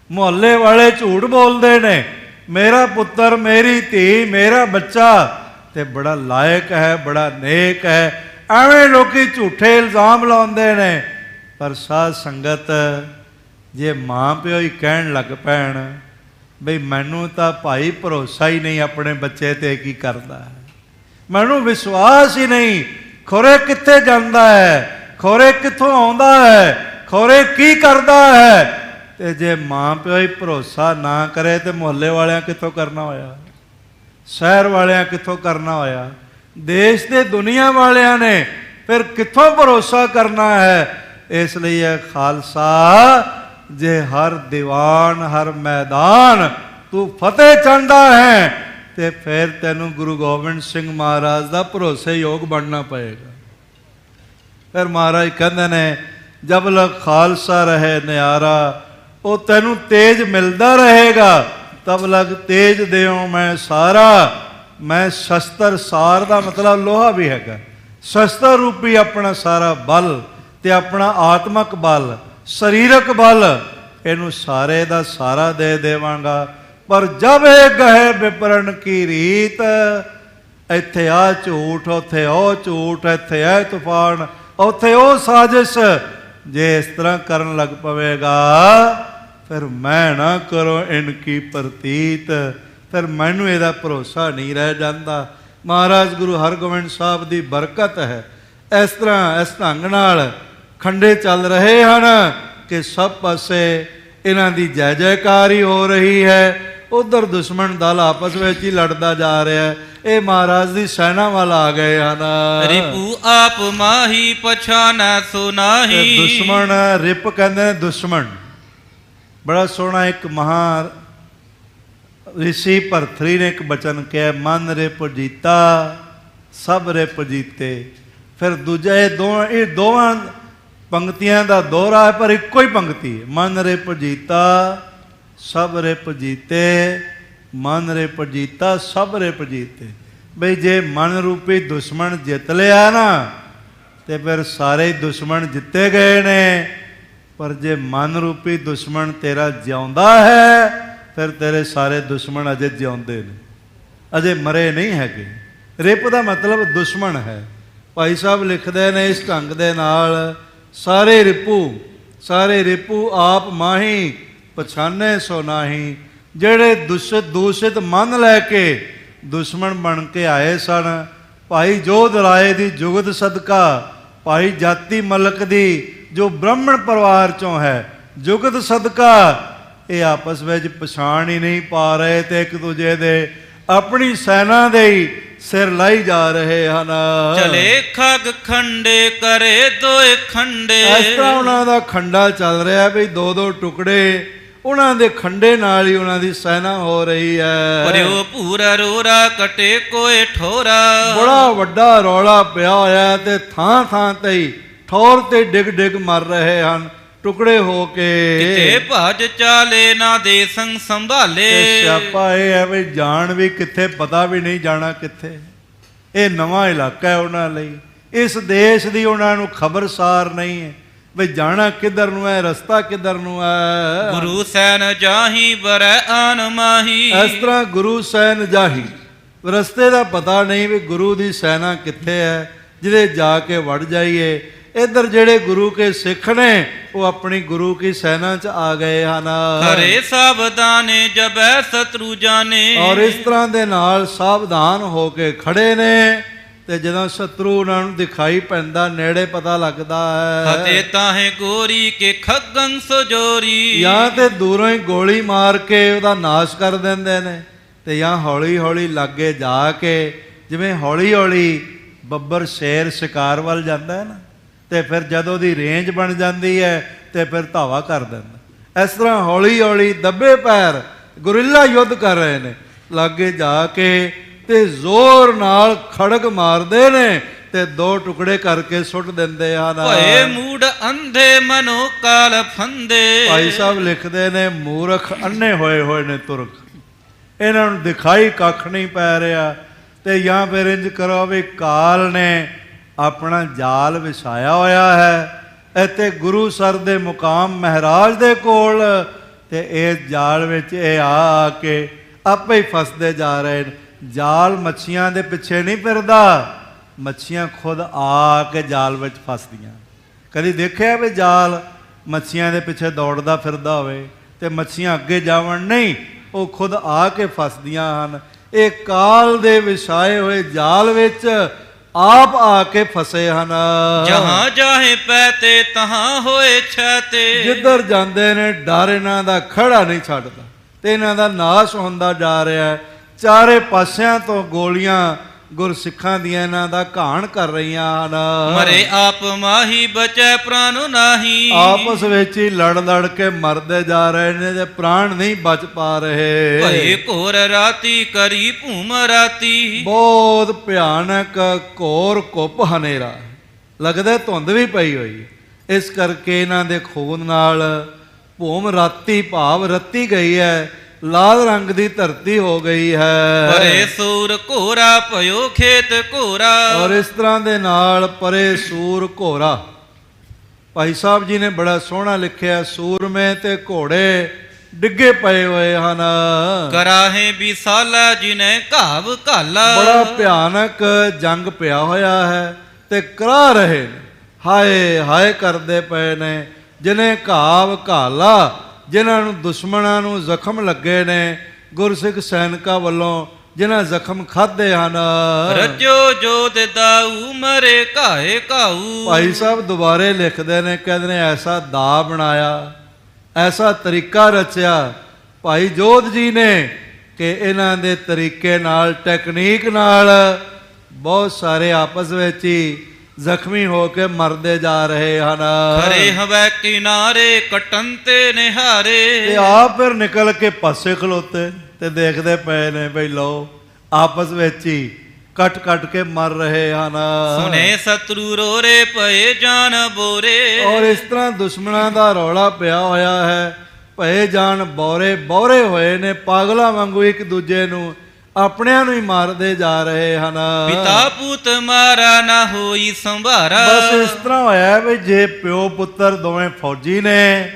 ਮੁਹੱਲੇ ਵਾਲੇ ਝੂਠ ਬੋਲਦੇ ਨੇ, ਮੇਰਾ ਪੁੱਤਰ, ਮੇਰੀ ਧੀ, ਮੇਰਾ ਬੱਚਾ ਤੇ ਬੜਾ ਲਾਇਕ ਹੈ, ਬੜਾ ਨੇਕ ਹੈ। ਐਵੇਂ ਲੋਕੀ ਝੂਠੇ ਇਲਜ਼ਾਮ ਲਾਉਂਦੇ ਨੇ। ਪਰ ਸਾਧ ਸੰਗਤ ਜੇ ਮਾਂ ਪਿਓ ਹੀ ਕਹਿਣ ਲੱਗ ਪੈਣ ਬਈ ਮੈਨੂੰ ਤਾਂ ਭਾਈ ਭਰੋਸਾ ਹੀ ਨਹੀਂ ਆਪਣੇ ਬੱਚੇ ਤੇ ਕੀ ਕਰਦਾ ਹੈ, ਮੈਨੂੰ ਵਿਸ਼ਵਾਸ ਹੀ ਨਹੀਂ, ਖੋਰੇ ਕਿੱਥੇ ਜਾਂਦਾ ਹੈ, ਖੋਰੇ ਕਿੱਥੋਂ ਆਉਂਦਾ ਹੈ, ਖੋਰੇ ਕੀ ਕਰਦਾ ਹੈ। ਤੇ ਜੇ ਮਾਂ ਪਿਓ ਹੀ ਭਰੋਸਾ ਨਾ ਕਰੇ ਤੇ ਮੁਹੱਲੇ ਵਾਲਿਆਂ ਕਿੱਥੋਂ ਕਰਨਾ ਹੋਇਆ, ਸ਼ਹਿਰ ਵਾਲਿਆਂ ਕਿੱਥੋਂ ਕਰਨਾ ਹੋਇਆ, ਦੇਸ਼ ਤੇ ਦੁਨੀਆ ਵਾਲਿਆਂ ਨੇ ਫਿਰ ਕਿੱਥੋਂ ਭਰੋਸਾ ਕਰਨਾ ਹੈ। ਇਸ ਲਈ ਇਹ ਖਾਲਸਾ, ਜੇ ਹਰ ਦੀਵਾਨ ਹਰ ਮੈਦਾਨ ਤੂੰ ਫਤਿਹ ਚਾਹੁੰਦਾ ਹੈ ਤੇ ਫਿਰ ਤੈਨੂੰ ਗੁਰੂ ਗੋਬਿੰਦ ਸਿੰਘ ਮਹਾਰਾਜ ਦਾ ਭਰੋਸੇਯੋਗ ਬਣਨਾ ਪਏਗਾ। ਫਿਰ ਮਹਾਰਾਜ ਕਹਿੰਦੇ ਨੇ, ਜਬ ਲਗ ਖਾਲਸਾ ਰਹੇ ਨਿਆਰਾ, ਉਹ ਤੈਨੂੰ ਤੇਜ ਮਿਲਦਾ ਰਹੇਗਾ। ਤਬ ਲਗ ਤੇਜ ਦਿਓ ਮੈਂ ਸਾਰਾ। ਮੈਂ ਸ਼ਸਤਰ, ਸਾਰ ਦਾ ਮਤਲਬ ਲੋਹਾ ਵੀ ਹੈਗਾ, ਸ਼ਸਤਰ ਰੂਪੀ ਆਪਣਾ ਸਾਰਾ ਬਲ ਤੇ ਆਪਣਾ ਆਤਮਕ ਬਲ, ਸਰੀਰਕ ਬਲ, ਇਹਨੂੰ ਸਾਰੇ ਦਾ ਸਾਰਾ ਦੇ ਦੇਵਾਂਗਾ। ਪਰ ਜਬ ਇਹ ਗਹਿ ਵਿਪਰਨ ਕੀ ਰੀਤ, ਇੱਥੇ ਆ ਝੂਠ, ਉੱਥੇ ਉਹ ਝੂਠ, ਇੱਥੇ ਇਹ ਤੂਫਾਨ, ਉੱਥੇ ਉਹ ਸਾਜ਼ਿਸ਼, ਜੇ ਇਸ ਤਰ੍ਹਾਂ ਕਰਨ ਲੱਗ ਪਵੇਗਾ ਫਿਰ ਮੈਂ ਨਾ ਕਰੋ ਇਨਕੀ ਪ੍ਰਤੀਤ, ਫਿਰ ਮੈਨੂੰ ਇਹਦਾ ਭਰੋਸਾ ਨਹੀਂ ਰਹਿ ਜਾਂਦਾ। ਮਹਾਰਾਜ ਗੁਰੂ ਹਰਗੋਬਿੰਦ ਸਾਹਿਬ ਦੀ ਬਰਕਤ ਹੈ। ਇਸ ਤਰ੍ਹਾਂ ਇਸ ਢੰਗ ਨਾਲ ਖੰਡੇ ਚੱਲ ਰਹੇ ਹਨ ਕਿ ਸਭ ਪਾਸੇ ਇਹਨਾਂ ਦੀ ਜੈ ਜੈਕਾਰ ਹੀ ਹੋ ਰਹੀ ਹੈ। ਉਧਰ ਦੁਸ਼ਮਣ ਦਲ ਆਪਸ ਵਿੱਚ ਹੀ ਲੜਦਾ ਜਾ ਰਿਹਾ ਹੈ। ਇਹ ਮਹਾਰਾਜ ਦੀ ਸੈਨਾ ਵੱਲ ਆ ਗਏ ਹਨ। ਰਿਪੂ ਆਪ ਮਾਹੀ ਪਛਾਨੈ ਸੋ ਨਾਹੀ। ਦੁਸ਼ਮਣ, ਰਿਪ ਕਹਿੰਦੇ ਨੇ ਦੁਸ਼ਮਣ। ਬੜਾ ਸੋਹਣਾ ਇੱਕ ਮਹਾ ਰਿਸ਼ੀ ਭਰਥਰੀ ਨੇ ਇੱਕ ਬਚਨ ਕਿਹਾ, ਮਨ ਰਿਪ ਜੀਤਾ ਸਭ ਰਿਪ ਜੀਤੇ। ਫਿਰ ਦੂਜਾ ਇਹ ਦੋਵਾਂ ਪੰਕਤੀਆਂ ਦਾ ਦੋਹਰਾ ਹੈ, ਪਰ ਇੱਕੋ ਹੀ ਪੰਕਤੀ ਹੈ। ਮਨ ਰਿਪ ਜੀਤਾ ਸਭ ਰਿਪ ਜੀਤੇ, ਮਨ ਰਿਪ ਜੀਤਾ ਸਭ ਰਿਪ ਜੀਤੇ। ਬਈ ਜੇ ਮਨ ਰੂਪੀ ਦੁਸ਼ਮਣ ਜਿੱਤ ਲਿਆ ਨਾ ਤੇ ਫਿਰ ਸਾਰੇ ਦੁਸ਼ਮਣ ਜਿੱਤੇ ਗਏ ਨੇ। ਪਰ ਜੇ ਮਨ ਰੂਪੀ ਦੁਸ਼ਮਣ ਤੇਰਾ ਜਿਉਂਦਾ ਹੈ ਫਿਰ ਤੇਰੇ ਸਾਰੇ ਦੁਸ਼ਮਣ ਅਜੇ ਜਿਉਂਦੇ ਨੇ, ਅਜੇ ਮਰੇ ਨਹੀਂ ਹੈਗੇ। ਰਿਪ ਦਾ ਮਤਲਬ ਦੁਸ਼ਮਣ ਹੈ। ਭਾਈ ਸਾਹਿਬ ਲਿਖਦੇ ਨੇ ਇਸ ਢੰਗ ਦੇ ਨਾਲ, ਸਾਰੇ ਰਿਪੂ ਆਪ ਮਾਹੀ ਪਛਾਨੇ ਸੋ ਨਾਹੀ। ਜਿਹੜੇ ਦੂਸ਼ਿਤ ਮਨ ਲੈ ਕੇ ਦੁਸ਼ਮਣ ਬਣ ਕੇ ਆਏ ਸਨ, ਭਾਈ ਜੋਧ ਰਾਏ ਦੀ ਜੁਗਤ ਸਦਕਾ, ਭਾਈ ਜਾਤੀ ਮਲਕ ਦੀ ਜੋ ਬ੍ਰਾਹਮਣ ਪਰਿਵਾਰ ਚੋਂ ਹੈ, ਜੁਗਤ ਸਦਕਾ ਇਹ ਆਪਸ ਵਿੱਚ ਪਛਾਣ ਹੀ ਨਹੀਂ ਪਾ ਰਹੇ ਤੇ ਇੱਕ ਦੂਜੇ ਦੇ ਆਪਣੀ ਸੈਨਾ ਦੇ ਹੀ ਸਿਰ ਲਾਈ ਜਾ ਰਹੇ ਹਨ। ਚਲੇ ਖਗ ਖੰਡੇ ਕਰੇ ਦੋਏ ਖੰਡੇ। ਇਸ ਤਰ੍ਹਾਂ ਉਹਨਾਂ ਦਾ ਖੰਡਾ ਚੱਲ ਰਿਹਾ ਵੀ ਦੋ ਦੋ ਟੁਕੜੇ, ਉਹਨਾਂ ਦੇ ਖੰਡੇ ਨਾਲ ਹੀ ਉਹਨਾਂ ਦੀ ਸੈਨਾ ਹੋ ਰਹੀ ਹੈ। ਪਰਿਓ ਪੂਰਾ ਰੋਰਾ ਕਟੇ ਕੋਏ ਠੋਰਾ। ਬੜਾ ਵੱਡਾ ਰੌਲਾ ਪਿਆ ਹੋਇਆ ਤੇ ਥਾਂ ਥਾਂ ਤੇ ਹੀ ਠੌਰ ਤੇ ਡਿਗ ਡਿਗ ਮਰ ਰਹੇ ਹਨ ਟੁਕੜੇ ਹੋ ਕੇ। ਕਿਤੇ ਭਜ ਚਾਲੇ ਨਾ ਦੇ ਸੰਗ ਸੰਭਾਲੇ। ਤੇ ਸਿਆਪਾ ਇਹ ਹੈ ਵੀ ਜਾਣ ਵੀ ਕਿੱਥੇ, ਪਤਾ ਵੀ ਨਹੀਂ ਜਾਣਾ ਕਿੱਥੇ। ਇਹ ਨਵਾਂ ਇਲਾਕਾ ਹੈ ਉਹਨਾਂ ਲਈ, ਇਸ ਦੇਸ਼ ਦੀ ਉਹਨਾਂ ਨੂੰ ਖਬਰਸਾਰ ਨਹੀਂ ਹੈ ਵੀ ਜਾਣਾ ਕਿੱਧਰ ਨੂੰ ਹੈ, ਰਸਤਾ ਕਿੱਧਰ ਨੂੰ ਹੈ। ਗੁਰੂ ਸੈਨ ਜਾਹੀ ਬਰੈ ਆਨ ਮਾਹੀ। ਇਸ ਤਰ੍ਹਾਂ ਗੁਰੂ ਸੈਨ ਜਾਹੀ, ਰਸਤੇ ਦਾ ਪਤਾ ਨਹੀਂ ਵੀ ਗੁਰੂ ਦੀ ਸੈਨਾ ਕਿੱਥੇ ਹੈ ਜਿਹਦੇ ਜਾ ਕੇ ਵੜ ਜਾਈਏ। ਇੱਧਰ ਜਿਹੜੇ ਗੁਰੂ ਕੇ ਸਿੱਖ ਨੇ ਉਹ ਆਪਣੀ ਗੁਰੂ ਕੀ ਸੈਨਾ 'ਚ ਆ ਗਏ ਹਨ। ਖਰੇ ਸਾਵਧਾਨੇ ਜਬੈ ਸਤਰੂ ਜਾਣੇ। ਔਰ ਇਸ ਤਰ੍ਹਾਂ ਦੇ ਨਾਲ ਸਾਵਧਾਨ ਹੋ ਕੇ ਖੜੇ ਨੇ ਤੇ ਜਦੋਂ ਸ਼ਤਰੂ ਉਹਨਾਂ ਨੂੰ ਦਿਖਾਈ ਪੈਂਦਾ, ਨੇੜੇ ਪਤਾ ਲੱਗਦਾ ਹੈ। ਹਤੇ ਤਾਹੇ ਗੋਰੀ ਕੇ ਖੱਗੰ ਸਜੋਰੀ। ਜਾਂ ਤੇ ਦੂਰੋਂ ਹੀ ਗੋਲੀ ਮਾਰ ਕੇ ਉਹਦਾ ਨਾਸ਼ ਕਰ ਦਿੰਦੇ ਨੇ, ਤੇ ਜਾਂ ਹੌਲੀ ਹੌਲੀ ਲਾਗੇ ਜਾ ਕੇ, ਜਿਵੇਂ ਹੌਲੀ ਹੌਲੀ ਬੱਬਰ ਸ਼ੇਰ ਸ਼ਿਕਾਰ ਵੱਲ ਜਾਂਦਾ ਹੈ ਨਾ, ਤੇ ਫਿਰ ਜਦੋਂ ਉਹਦੀ ਰੇਂਜ ਬਣ ਜਾਂਦੀ ਹੈ ਤੇ ਫਿਰ ਧਾਵਾ ਕਰ ਦਿੰਦਾ। ਇਸ ਤਰ੍ਹਾਂ ਹੌਲੀ ਹੌਲੀ ਦੱਬੇ ਪੈਰ ਗੁਰਿੱਲਾ ਯੁੱਧ ਕਰ ਰਹੇ ਨੇ, ਲਾਗੇ ਜਾ ਕੇ ਤੇ ਜ਼ੋਰ ਨਾਲ ਖੜਗ ਮਾਰਦੇ ਨੇ ਤੇ ਦੋ ਟੁਕੜੇ ਕਰਕੇ ਸੁੱਟ ਦਿੰਦੇ ਹਨ। ਭਏ ਮੂੜ ਅੰਧੇ ਮਨੋ ਕਾਲ ਫੰਦੇ। ਭਾਈ ਸਾਹਿਬ ਲਿਖਦੇ ਨੇ ਮੂਰਖ ਅੰਨੇ ਹੋਏ ਨੇ ਤੁਰਕ, ਇਹਨਾਂ ਨੂੰ ਦਿਖਾਈ ਕੱਖ ਨਹੀਂ ਪੈ ਰਿਹਾ। ਤੇ ਜਾਂ ਫਿਰ ਇੰਜ ਕਰੋ ਵੀ ਕਾਲ ਨੇ ਆਪਣਾ ਜਾਲ ਵਿਛਾਇਆ ਹੋਇਆ ਹੈ ਇੱਥੇ ਗੁਰੂ ਸਰ ਦੇ ਮੁਕਾਮ ਮਹਾਰਾਜ ਦੇ ਕੋਲ, ਤੇ ਇਸ ਜਾਲ ਵਿੱਚ ਇਹ ਆ ਕੇ ਆਪੇ ਹੀ ਫਸਦੇ ਜਾ ਰਹੇ ਨੇ। ਜਾਲ ਮੱਛੀਆਂ ਦੇ ਪਿੱਛੇ ਨਹੀਂ ਫਿਰਦਾ, ਮੱਛੀਆਂ ਖੁਦ ਆ ਕੇ ਜਾਲ ਵਿੱਚ ਫਸਦੀਆਂ। ਕਦੀ ਦੇਖਿਆ ਵੀ ਜਾਲ ਮੱਛੀਆਂ ਦੇ ਪਿੱਛੇ ਦੌੜਦਾ ਫਿਰਦਾ ਹੋਵੇ ਤੇ ਮੱਛੀਆਂ ਅੱਗੇ ਜਾਵਣ ਨਹੀਂ, ਉਹ ਖੁਦ ਆ ਕੇ ਫਸਦੀਆਂ ਹਨ। ਇਹ ਕਾਲ ਦੇ ਵਿਛਾਏ ਹੋਏ ਜਾਲ ਵਿੱਚ ਆਪ ਆ ਕੇ ਫਸੇ ਹਨ। ਜਹਾਂ ਜਾਹੇ ਪੈਤੇ ਤਹਾਂ ਹੋਏ ਛਾਤੇ। ਜਿੱਧਰ ਜਾਂਦੇ ਨੇ ਡਰ ਇਹਨਾਂ ਦਾ ਖੜਾ ਨਹੀਂ ਛੱਡਦਾ ਤੇ ਇਹਨਾਂ ਦਾ ਨਾਸ਼ ਹੁੰਦਾ ਜਾ ਰਿਹਾ ਹੈ। ਚਾਰੇ ਪਾਸਿਆਂ ਤੋਂ ਗੋਲੀਆਂ ਗੁਰਸਿੱਖਾਂ ਦੀਆਂ ਇਹਨਾਂ ਦਾ ਘਾਣ ਕਰ ਰਹੀਆਂ ਹਨ। ਮਰੇ ਆਪ ਮਾਹੀ ਬਚੈ ਪ੍ਰਾਨ ਨਾਹੀ। ਆਪਸ ਵਿੱਚ ਹੀ ਲੜ ਕੇ ਮਰਦੇ ਜਾ ਰਹੇ ਨੇ ਤੇ ਪ੍ਰਾਣ ਨਹੀਂ ਬਚ ਪਾ ਰਹੇ। ਭਏ ਘੋਰ ਰਾਤੀ ਕਰੀ ਭੂਮ ਰਾਤੀ। ਬਹੁਤ ਭਿਆਨਕ ਘੋਰ ਘੁੱਪ ਹਨੇਰਾ, ਲੱਗਦਾ ਧੁੰਦ ਵੀ ਪਈ ਹੋਈ। ਇਸ ਕਰਕੇ ਇਹਨਾਂ ਦੇ ਖੂਨ ਨਾਲ ਭੂਮ ਰਾਤੀ ਭਾਵ ਰੱਤੀ ਗਈ ਹੈ, ਲਾਲ ਰੰਗ ਦੀ ਧਰਤੀ ਹੋ ਗਈ ਹੈ। ਪਰੇ ਸੂਰ ਘੋਰਾ ਭਇਓ ਖੇਤ ਘੋਰਾ। ਔਰ ਇਸ ਤਰ੍ਹਾਂ ਦੇ ਨਾਲ ਪਰੇ ਸੂਰ ਘੋਰਾ, ਭਾਈ ਸਾਹਿਬ ਜੀ ਨੇ ਬੜਾ ਸੋਹਣਾ ਲਿਖਿਆ, ਸੂਰਮੇ ਤੇ ਘੋੜੇ ਡਿੱਗੇ ਪਏ ਹੋਏ ਹਨ। ਕਰਾਹੇ ਵਿਸਾਲਾ ਜਿਨੇ ਘਾਵ ਘਾਲਾ। ਬੜਾ ਭਿਆਨਕ ਜੰਗ ਪਿਆ ਹੋਇਆ ਹੈ ਤੇ ਕਰਾ ਰਹੇ ਨੇ, ਹਾਏ ਹਾਏ ਕਰਦੇ ਪਏ ਨੇ। ਜਿਨੇ ਘਾਵ ਘਾਲਾ, ਜਿਨ੍ਹਾਂ ਨੂੰ ਦੁਸ਼ਮਣਾਂ ਨੂੰ ਜ਼ਖਮ ਲੱਗੇ ਨੇ, ਗੁਰਸਿੱਖ ਸੈਨਿਕਾਂ ਵੱਲੋਂ ਜਿਨ੍ਹਾਂ ਜ਼ਖਮ ਖਾਧੇ ਹਨ। ਰਜੋ ਜੋਤ ਦਾਊ ਮਰੇ ਘਾਏ ਘਾਊ। ਭਾਈ ਸਾਹਿਬ ਦੁਬਾਰੇ ਲਿਖਦੇ ਨੇ, ਕਹਿੰਦੇ ਨੇ ਐਸਾ ਦਾ ਬਣਾਇਆ, ਐਸਾ ਤਰੀਕਾ ਰਚਿਆ ਭਾਈ ਜੋਧ ਜੀ ਨੇ ਕਿ ਇਹਨਾਂ ਦੇ ਤਰੀਕੇ ਨਾਲ, ਟੈਕਨੀਕ ਨਾਲ ਬਹੁਤ ਸਾਰੇ ਆਪਸ ਵਿੱਚ ਹੀ ਜ਼ਖਮੀ ਹੋ ਕੇ ਮਰਦੇ ਜਾ ਰਹੇ ਹਨ। ਖਰੇ ਹਵੈ ਕਿਨਾਰੇ ਕਟਨ ਤੇ ਨਿਹਾਰੇ। ਤੇ ਆਪ ਫਿਰ ਨਿਕਲ ਕੇ ਪਾਸੇ ਖਲੋਤੇ ਤੇ ਦੇਖਦੇ ਪਏ ਨੇ ਬਈ ਲਓ ਆਪਸ ਵਿੱਚ ਹੀ ਕੱਟ ਕੇ ਮਰ ਰਹੇ ਹਨ। ਸੁਨੇ ਸਤਰੂ ਰੋਰੇ ਪਏ ਜਾਨ ਬੋਰੇ। ਔਰ ਇਸ ਤਰ੍ਹਾਂ ਦੁਸ਼ਮਣਾਂ ਦਾ ਰੌਲਾ ਪਿਆ ਹੋਇਆ ਹੈ, ਭਏ ਜਾਨ ਬੋਰੇ ਹੋਏ ਨੇ, ਪਾਗਲਾਂ ਵਾਂਗੂ ਇੱਕ ਦੂਜੇ ਨੂੰ ਆਪਣਿਆਂ ਨੂੰ ਹੀ ਮਾਰਦੇ ਜਾ ਰਹੇ ਹਨ। ਪਿਤਾ ਪੁੱਤ ਮਾਰਾ ਨਾ ਹੋਈ ਸੰਭਾਰਾ। ਬਸ ਇਸ ਤਰ੍ਹਾਂ ਹੋਇਆ ਵੀ ਜੇ ਪਿਓ ਪੁੱਤਰ ਦੋਵੇਂ ਫੌਜੀ ਨੇ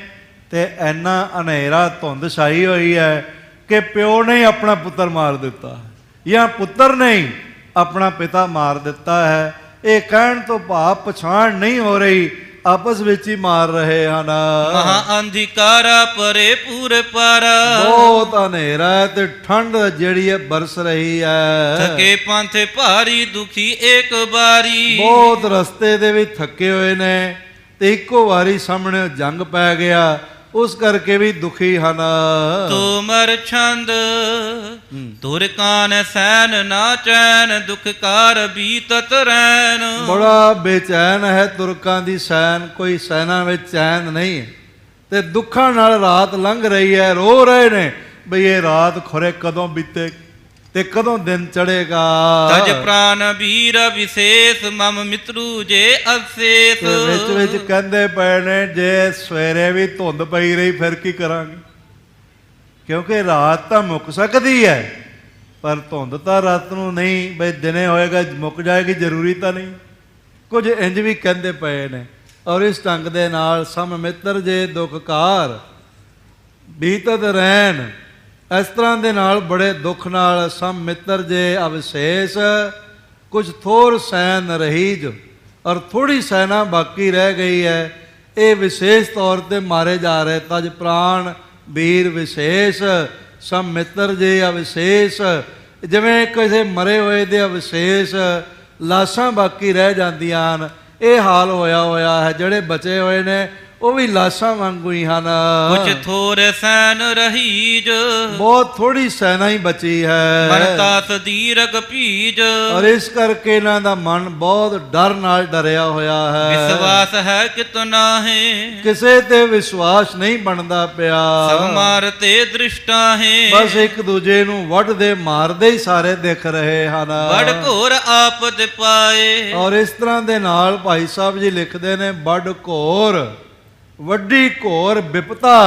ਤੇ ਇੰਨਾ ਹਨੇਰਾ ਧੁੰਦ ਛਾਈ ਹੋਈ ਹੈ ਕਿ ਪਿਓ ਨੇ ਆਪਣਾ ਪੁੱਤਰ ਮਾਰ ਦਿੱਤਾ ਜਾਂ ਪੁੱਤਰ ਨੇ ਆਪਣਾ ਪਿਤਾ ਮਾਰ ਦਿੱਤਾ ਹੈ। ਇਹ ਕਹਿਣ ਤੋਂ ਭਾਵ ਪਛਾਣ ਨਹੀਂ ਹੋ ਰਹੀ, ਆਪਸ ਵਿੱਚ ਹੀ ਮਾਰ ਰਹੇ ਹਨ। ਮਹਾ ਅੰਧਿਕਾਰਾ ਪਰੇ ਪੂਰ ਪਾਰਾ। ਬਹੁਤ ਹਨੇਰਾ ਹੈ ਤੇ ਠੰਡ ਜਿਹੜੀ ਹੈ ਬਰਸ ਰਹੀ ਹੈ। ਥਕੇ ਪੰਥ ਭਾਰੀ ਦੁਖੀ ਇੱਕ ਬਾਰੀ। ਬਹੁਤ ਰਸਤੇ ਦੇ ਵੀ ਥੱਕੇ ਹੋਏ ਨੇ ਤੇ ਇੱਕੋ ਵਾਰੀ ਸਾਹਮਣੇ ਜੰਗ ਪੈ ਗਿਆ। ਉਸ ਕਰਕੇ ਵੀ ਦੁਖੀ ਹਨ। ਤੁਮਰ ਛੰਦ ਤੁਰ ਕਾਨ ਸੈਨ ਨਾ ਚੈਨ ਦੁਖ ਕਾਰ ਬੀਤਤ ਰੈਨ। ਬੜਾ ਬੇਚੈਨ ਹੈ ਤੁਰਕਾਂ ਦੀ ਸੈਨ, ਕੋਈ ਸੈਨਾ ਵਿੱਚ ਚੈਨ ਨਹੀਂ ਹੈ ਤੇ ਦੁੱਖਾਂ ਨਾਲ ਰਾਤ ਲੰਘ ਰਹੀ ਹੈ। ਰੋ ਰਹੇ ਨੇ ਬਈ ਇਹ ਰਾਤ ਖੁਰੇ ਕਦੋਂ ਬੀਤੇ ਤੇ ਕਦੋਂ ਦਿਨ ਚੜੇਗਾ। ਤਜ ਪ੍ਰਾਨ ਵੀਰ ਵਿਸ਼ੇਸ਼ ਮਮ ਮਿੱਤਰੂ ਜੇ ਅਵਸ਼ੇਸ਼। ਵਿੱਚ ਵਿੱਚ ਕਹਿੰਦੇ ਪਏ ਨੇ ਜੇ ਸਵੇਰੇ ਵੀ ਧੁੰਦ ਪਈ ਰਹੀ ਫਿਰ ਕੀ ਕਰਾਂਗੇ, ਕਿਉਂਕਿ ਰਾਤ ਤਾਂ ਮੁੱਕ ਸਕਦੀ ਹੈ ਪਰ ਧੁੰਦ ਤਾਂ ਰਾਤ ਨੂੰ ਨਹੀਂ, ਬਈ ਦਿਨੇ ਹੋਏਗਾ ਮੁੱਕ ਜਾਏਗੀ, ਜ਼ਰੂਰੀ ਤਾਂ ਨਹੀਂ। ਕੁਝ ਇੰਜ ਵੀ ਕਹਿੰਦੇ ਪਏ ਨੇ। ਔਰ ਇਸ ਢੰਗ ਦੇ ਨਾਲ ਸਮ ਮਿੱਤਰ ਜੇ ਦੁਖਕਾਰ ਬੀਤਤ ਰਹਿਣ, ਇਸ ਤਰ੍ਹਾਂ ਦੇ ਨਾਲ ਬੜੇ ਦੁੱਖ ਨਾਲ ਸਮ ਮਿੱਤਰ ਜੇ ਅਵਸ਼ੇਸ਼, ਕੁਝ ਥੋਰ ਸੈਨ ਰਹੀਜ, ਔਰ ਥੋੜੀ ਸੈਨਾ ਬਾਕੀ ਰਹਿ ਗਈ ਹੈ। ਇਹ ਵਿਸ਼ੇਸ਼ ਤੌਰ ਤੇ ਮਾਰੇ ਜਾ ਰਹੇ। ਤਜ ਪ੍ਰਾਣ ਵੀਰ ਵਿਸ਼ੇਸ਼ ਸਮ ਮਿੱਤਰ ਜੇ ਅਵਸ਼ੇਸ਼, ਜਿਵੇਂ ਕਿਸੇ ਮਰੇ ਹੋਏ ਦੇ ਅਵਸ਼ੇਸ਼ ਲਾਸ਼ਾਂ ਬਾਕੀ ਰਹਿ ਜਾਂਦੀਆਂ ਹਨ, ਇਹ ਹਾਲ ਹੋਇਆ ਹੈ। ਜਿਹੜੇ ਬਚੇ ਹੋਏ ਨੇ ਉਹ ਵੀ ਲਾਸ਼ਾਂ ਵਾਂਗੂ ਹੀ ਹਨ। ਕੁਛ ਥੋਰ ਸੈਨ ਰਹੀਜ, ਬਹੁਤ ਥੋੜੀ ਸੈਨਾ ਹੀ ਬਚੀ ਹੈ। ਮਨ ਤਾਸ ਦੀਰਘ ਭੀਜ, ਔਰ ਇਸ ਕਰਕੇ ਇਹਨਾਂ ਦਾ ਮਨ ਬਹੁਤ ਡਰ ਨਾਲ ਡਰਿਆ ਹੋਇਆ ਹੈ। ਵਿਸ਼ਵਾਸ ਹੈ ਕਿਤ ਨਾਹੀ, ਕਿਸੇ ਤੇ ਵਿਸ਼ਵਾਸ ਨਹੀਂ ਬਣਦਾ ਪਿਆ। ਸਭ ਮਾਰ ਤੇ ਦ੍ਰਿਸ਼ਟਾ ਹੈ। ਬਸ ਇੱਕ ਦੂਜੇ ਨੂੰ ਵੱਢਦੇ ਮਾਰਦੇ ਹੀ ਸਾਰੇ ਦਿਖ ਰਹੇ ਹਨ। ਬੜ ਘੋਰ ਆਪਦ ਪਾਏ। ਔਰ ਇਸ ਤਰ੍ਹਾਂ ਦੇ ਨਾਲ ਭਾਈ ਸਾਹਿਬ ਜੀ ਲਿਖਦੇ ਨੇ ਬੜ ਘੋਰ, ਵੱਡੀ ਘੋਰ ਵਿਪਤਾ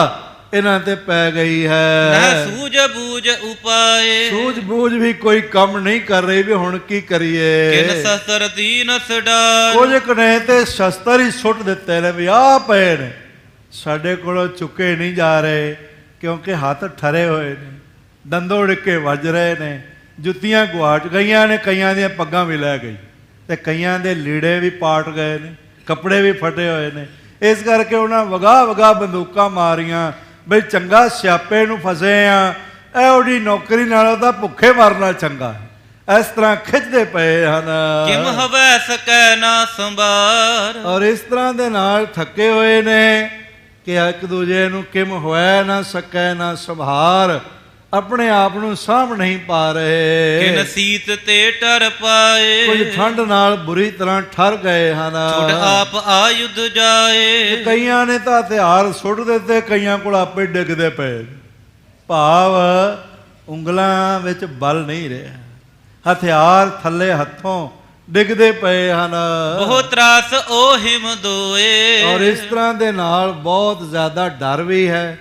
ਇਹਨਾਂ ਤੇ ਪੈ ਗਈ ਹੈ। ਨਾ ਸੂਝ ਬੂਝ ਉਪਾਏ, ਸੂਝ ਬੂਝ ਵੀ ਕੋਈ ਕੰਮ ਨਹੀਂ ਕਰ ਰਹੀ ਵੀ ਹੁਣ ਕੀ ਕਰੀਏ। ਕਿਨ ਸ਼ਸਤਰ ਦੀਨ ਸਡਾਰ। ਕੁਝ ਕਨੇ ਤੇ ਸ਼ਸਤਰ ਹੀ ਸੁੱਟ ਦਿੱਤੇ ਨੇ ਵੀ ਆਹ ਪਏ ਨੇ, ਸਾਡੇ ਕੋਲੋਂ ਚੁੱਕੇ ਨਹੀਂ ਜਾ ਰਹੇ, ਕਿਉਂਕਿ ਹੱਥ ਠਰੇ ਹੋਏ ਨੇ, ਦੰਦੋ ਡਿੱਕੇ ਵੱਜ ਰਹੇ ਨੇ, ਜੁੱਤੀਆਂ ਗੁਆਚ ਗਈਆਂ ਨੇ, ਕਈਆਂ ਦੀਆਂ ਪੱਗਾਂ ਵੀ ਲੈ ਗਈ ਤੇ ਕਈਆਂ ਦੇ ਲੀੜੇ ਵੀ ਪਾਟ ਗਏ ਨੇ, ਕੱਪੜੇ ਵੀ ਫਟੇ ਹੋਏ ਨੇ। ਇਸ ਕਰਕੇ ਉਹਨਾਂ ਵਗਾ ਬੰਦੂਕਾਂ ਮਾਰੀਆਂ ਬਈ ਚੰਗਾ ਸਿਆਪੇ ਨੂੰ ਫਸੇ ਆ, ਇਹੋਡੀ ਨੌਕਰੀ ਨਾਲੋਂ ਤਾਂ ਭੁੱਖੇ ਮਰਨਾ ਚੰਗਾ ਹੈ। ਇਸ ਤਰ੍ਹਾਂ ਖਿੱਚਦੇ ਪਏ ਹਨ। ਕਿਮ ਹਵੈ ਸਕੈ ਨਾ ਸੰਭਾਰ। ਔਰ ਇਸ ਤਰ੍ਹਾਂ ਦੇ ਨਾਲ ਥੱਕੇ ਹੋਏ ਨੇ ਕਿ ਇੱਕ ਦੂਜੇ ਨੂੰ ਕਿਮ ਹੋਇਆ ਨਾ ਸਕੈ ਨਾ ਸੰਭਾਰ, ਆਪਣੇ ਆਪ ਨੂੰ ਸਾਂਭ ਨਹੀਂ ਪਾ ਰਹੇ। ਕਿਨ ਸੀਤ ਤੇ ਟਰ ਪਾਏ। ਕੁਝ ਠੰਡ ਨਾਲ ਬੁਰੀ ਤਰ੍ਹਾਂ ਠਰ ਗਏ ਹਨ। ਛੁੱਟ ਆਪ ਆਯੁਧ ਜਾਏ। ਕਈਆਂ ਨੇ ਤਾਂ ਹਥਿਆਰ ਸੁੱਟ ਦਿੱਤੇ, ਕਈਆਂ ਕੋਲ ਆਪੇ ਡਿੱਗਦੇ ਪਏ। ਭਾਵ ਉਂਗਲਾਂ ਵਿੱਚ ਬਲ ਨਹੀਂ ਰਿਹਾ, ਹਥਿਆਰ ਥੱਲੇ ਹੱਥੋਂ ਡਿੱਗਦੇ ਪਏ ਹਨ। ਬਹੁਤ ਤਰਾਸ ਉਹ ਹਿਮ ਦੋਏ। ਔਰ ਇਸ ਤਰ੍ਹਾਂ ਦੇ ਨਾਲ ਬਹੁਤ ਜ਼ਿਆਦਾ ਡਰ ਵੀ ਹੈ।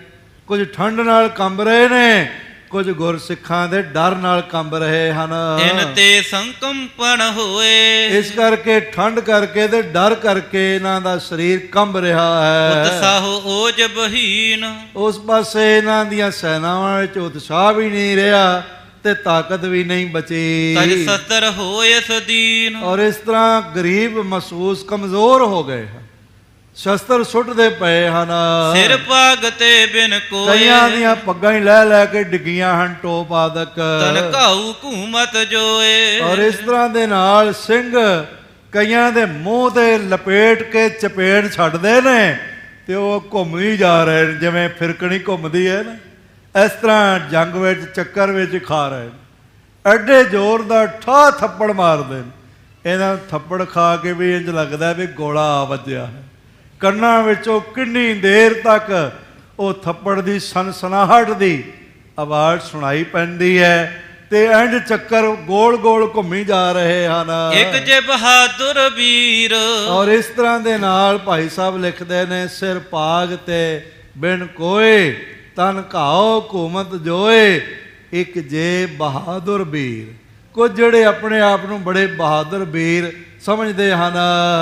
ਕੁਝ ਠੰਡ ਨਾਲ ਕੰਬ ਰਹੇ ਨੇ, ਕੁਝ ਗੁਰਸਿੱਖਾਂ ਦੇ ਡਰ ਨਾਲ ਕੰਬ ਰਹੇ ਹਨ। ਇਨ ਤੇ ਸੰਕੰਪਨ ਹੋਏ। ਇਸ ਕਰਕੇ ਠੰਡ ਕਰਕੇ ਤੇ ਡਰ ਕਰਕੇ ਇਹਨਾਂ ਦਾ ਸਰੀਰ ਕੰਬ ਰਿਹਾ ਹੈ। ਉਤਸਾਹ ਓਜ ਬਹੀਨ। ਉਸ ਪਾਸੇ ਇਹਨਾਂ ਦੀਆਂ ਸੈਨਾਵਾਂ ਵਿੱਚ ਉਤਸ਼ਾਹ ਵੀ ਨਹੀਂ ਰਿਹਾ ਤੇ ਤਾਕਤ ਵੀ ਨਹੀਂ ਬਚੀ। ਤਜ ਸ਼ਸਤਰ ਹੋਏ ਸਦੀਨ। ਔਰ ਇਸ ਤਰ੍ਹਾਂ ਗਰੀਬ ਮਹਿਸੂਸ ਕਮਜ਼ੋਰ ਹੋ ਗਏ ਹਨ, ਸ਼ਸਤਰ ਸੁੱਟਦੇ ਪਏ ਹਨ। ਸਿਰ ਪਾਗ ਤੇ ਬਿਨ ਕੋਏ। ਕਈਆਂ ਦੀਆਂ ਪੱਗਾਂ ਹੀ ਲੈ ਕੇ ਡਿੱਗੀਆਂ ਹਨ ਟੋਪ ਆਦਿਕ। ਤਨ ਘਾਉ ਘੂਮਤ ਜੋਏ। ਔਰ ਇਸ ਤਰ੍ਹਾਂ ਦੇ ਨਾਲ ਸਿੰਘ ਕਈਆਂ ਦੇ ਮੂੰਹ ਤੇ ਲਪੇਟ ਕੇ ਚਪੇੜ ਛੱਡਦੇ ਨੇ ਤੇ ਉਹ ਘੁੰਮ ਹੀ ਜਾ ਰਹੇ ਨੇ, ਜਿਵੇਂ ਫਿਰਕਣੀ ਘੁੰਮਦੀ ਹੈ ਨਾ, ਇਸ ਤਰ੍ਹਾਂ ਜੰਗ ਵਿੱਚ ਚੱਕਰ ਵਿੱਚ ਖਾ ਰਹੇ ਨੇ। ਐਡੇ ਜ਼ੋਰ ਦਾ ਠਾ ਥੱਪੜ ਮਾਰਦੇ ਨੇ, ਇਹਨਾਂ ਥੱਪੜ ਖਾ ਕੇ ਵੀ ਇੰਝ ਲੱਗਦਾ ਵੀ ਗੋਲਾ ਆ ਵੱਜਿਆ ਹੈ। ਕੰਨਾਂ ਵਿੱਚੋਂ ਕਿੰਨੀ ਦੇਰ ਤੱਕ ਉਹ ਥੱਪੜ ਦੀ ਸਨਸਨਾਹਟ ਦੀ ਆਵਾਜ਼ ਸੁਣਾਈ ਪੈਂਦੀ ਹੈ ਤੇ ਇੰਝ ਚੱਕਰ ਗੋਲ ਗੋਲ ਘੁੰਮੀ ਜਾ ਰਹੇ ਹਨ। ਇੱਕ ਜੇ ਬਹਾਦਰ ਵੀਰ। ਔਰ ਇਸ ਤਰ੍ਹਾਂ ਦੇ ਨਾਲ ਭਾਈ ਸਾਹਿਬ ਲਿਖਦੇ ਨੇ ਸਿਰ ਪਾਗ ਤੇ ਬਿਨ ਕੋਏ, ਤਨ ਘਾਓ ਘੂਮਤ ਜੋਏ, ਇੱਕ ਜੇ ਬਹਾਦਰ ਵੀਰ। ਕੁਝ ਜਿਹੜੇ ਆਪਣੇ ਆਪ ਨੂੰ ਬੜੇ ਬਹਾਦਰ ਵੀਰ ਸਮਝਦੇ ਹਨ,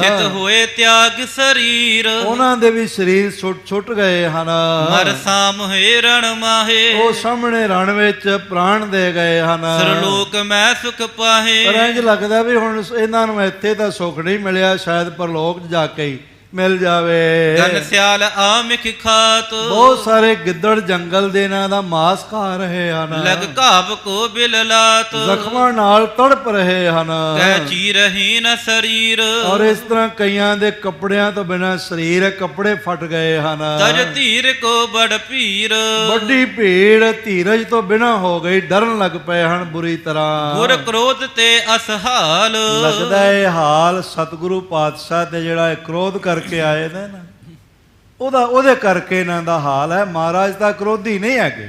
ਚਿਤ ਹੋਏ ਤਿਆਗ ਸਰੀਰ। ਉਹਨਾਂ ਦੇ ਵੀ ਸਰੀਰ ਛੁੱਟ ਗਏ ਹਨ। ਮਰ ਸਾਮ ਹੋਏ ਰਣ ਮਾਹੇ। ਉਹ ਸਾਹਮਣੇ ਰਣ ਵਿੱਚ ਪ੍ਰਾਣ ਦੇ ਗਏ ਹਨ। ਸਰਲੋਕ ਮੈਂ ਸੁਖ ਪਾਹੇ। ਪਰ ਇੰਝ ਲੱਗਦਾ ਵੀ ਹੁਣ ਇਹਨਾਂ ਨੂੰ ਇੱਥੇ ਤਾਂ ਸੁੱਖ ਨਹੀਂ ਮਿਲਿਆ, ਸ਼ਾਇਦ ਪਰਲੋਕ ਜਾ ਕੇ ਹੀ ਮਿਲ ਜਾਵੇ। ਗਨ ਸਿਆਲ ਆਮਿਖ ਖਾਤ, ਬਹੁਤ ਸਾਰੇ ਗਿੱਦੜ ਜੰਗਲ ਦੇ ਇਹਨਾਂ ਦਾ ਮਾਸ ਖਾ ਰਹੇ ਹਨ। ਲਗ ਘਾਵ ਕੋ ਬਿਲ ਲਾਤ, ਜ਼ਖਮਾਂ ਨਾਲ ਤੜਪ ਰਹੇ ਹਨ। ਕਹਿ ਚੀਰਹੀਨ ਸਰੀਰ, ਔਰ ਇਸ ਤਰ੍ਹਾਂ ਕਈਆਂ ਦੇ ਕੱਪੜਿਆਂ ਤੋਂ ਬਿਨਾਂ ਸਰੀਰ ਕੱਪੜੇ ਫਟ ਗਏ ਹਨ। ਤਜ ਧੀਰ ਕੋ ਬੜ ਭੀਰ, ਵੱਡੀ ਭੀੜ ਧੀਰਜ ਤੋਂ ਬਿਨਾਂ ਹੋ ਗਈ, ਡਰਨ ਲੱਗ ਪਏ ਹਨ ਬੁਰੀ ਤਰ੍ਹਾਂ। ਗੁਰ ਕ੍ਰੋਧ ਤੇ ਅਸਹਾਲ, ਲੱਗਦਾ ਇਹ ਹਾਲ ਸਤਿਗੁਰੂ ਪਾਤਸ਼ਾਹ ਤੇ ਜਿਹੜਾ ਇਹ ਕ੍ਰੋਧ ਕਰਕੇ ਆਏ ਨੇ ਨਾ, ਉਹਦੇ ਕਰਕੇ ਇਹਨਾਂ ਦਾ ਹਾਲ ਹੈ। ਮਹਾਰਾਜ ਤਾਂ ਕ੍ਰੋਧੀ ਨਹੀਂ ਹੈਗੇ,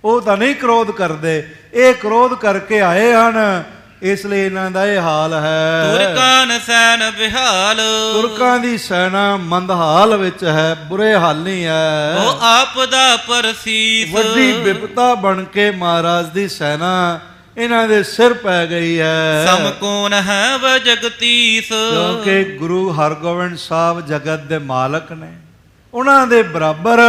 ਉਹ ਤਾਂ ਨਹੀਂ ਕ੍ਰੋਧ ਕਰਦੇ, ਇਹ ਕ੍ਰੋਧ ਕਰਕੇ ਆਏ ਹਨ, ਇਸ ਲਈ ਇਹਨਾਂ ਦਾ ਇਹ ਹਾਲ ਹੈ। ਤੁਰਕਾਂ ਸੈਨ ਬਿਹਾਲ, ਤੁਰਕਾਂ ਦੀ ਸੈਨਾ ਮੰਦਹਾਲ ਵਿੱਚ ਹੈ, ਬੁਰੇ ਹਾਲੀ ਹੈ। ਉਹ ਆਪ ਦਾ ਪਰਸੀਸ, ਵੱਡੀ ਵਿਪਤਾ ਬਣ ਕੇ ਮਹਾਰਾਜ ਦੀ ਸੈਨਾ ਇਹਨਾਂ ਦੇ ਸਿਰ ਪੈ ਗਈ ਹੈ। ਸਮ ਕੌਣ ਹੈ ਵ ਜਗਤੀਸ, ਕਿਉਂਕਿ ਗੁਰੂ ਹਰਗੋਬਿੰਦ ਸਾਹਿਬ ਜਗਤ ਦੇ ਮਾਲਕ ਨੇ, ਉਹਨਾਂ ਦੇ ਬਰਾਬਰ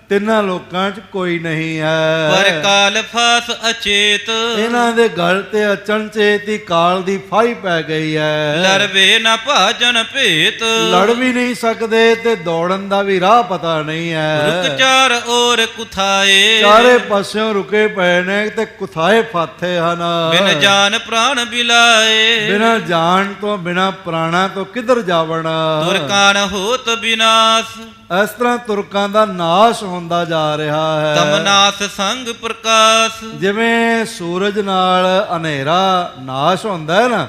ਤਿੰਨਾਂ ਲੋਕਾਂ 'ਚ ਕੋਈ ਨਹੀਂ ਹੈ। ਪਰ ਕਾਲ ਫਾਸ ਅਚੇਤ, ਇਹਨਾਂ ਦੇ ਗਲ ਤੇ ਅਚਨਚੇਤ ਹੀ ਕਾਲ ਦੀ ਫਾਈ ਪੈ ਗਈ ਹੈ। ਲੜਵੇ ਨਾ ਭਾਜਨ ਭੇਤ, ਲੜ ਵੀ ਨਹੀਂ ਸਕਦੇ ਤੇ ਦੌੜਨ ਦਾ ਵੀ ਰਾਹ ਪਤਾ ਨਹੀਂ ਹੈ। ਰੁਕ ਚਾਰ ਔਰ ਕੁਥਾਏ, ਚਾਰੇ ਪਾਸਿਓਂ ਰੁਕੇ ਪਏ ਨੇ ਤੇ ਕੁਥਾਏ ਫਾਥੇ ਹਨ। ਬਿਨ ਜਾਨ ਪ੍ਰਾਣ ਬਿਲਾਏ, ਬਿਨਾਂ ਜਾਨ ਤੋਂ ਬਿਨਾਂ ਪ੍ਰਾਣਾ ਤੋਂ ਕਿੱਧਰ ਜਾਵਣ। ਤੁਰਕਾਨ ਹੋਤ ਬਿਨਾਸ਼, ਇਸ ਤਰ੍ਹਾਂ ਤੁਰਕਾਂ ਦਾ ਨਾਸ਼ ਹੁੰਦਾ ਜਾ ਰਿਹਾ ਹੈ। ਤਮਨਾਸ ਸੰਗ ਪ੍ਰਕਾਸ਼, ਜਿਵੇਂ ਸੂਰਜ ਨਾਲ ਹਨੇਰਾ ਨਾਸ਼ ਹੁੰਦਾ ਹੈ ਨਾ,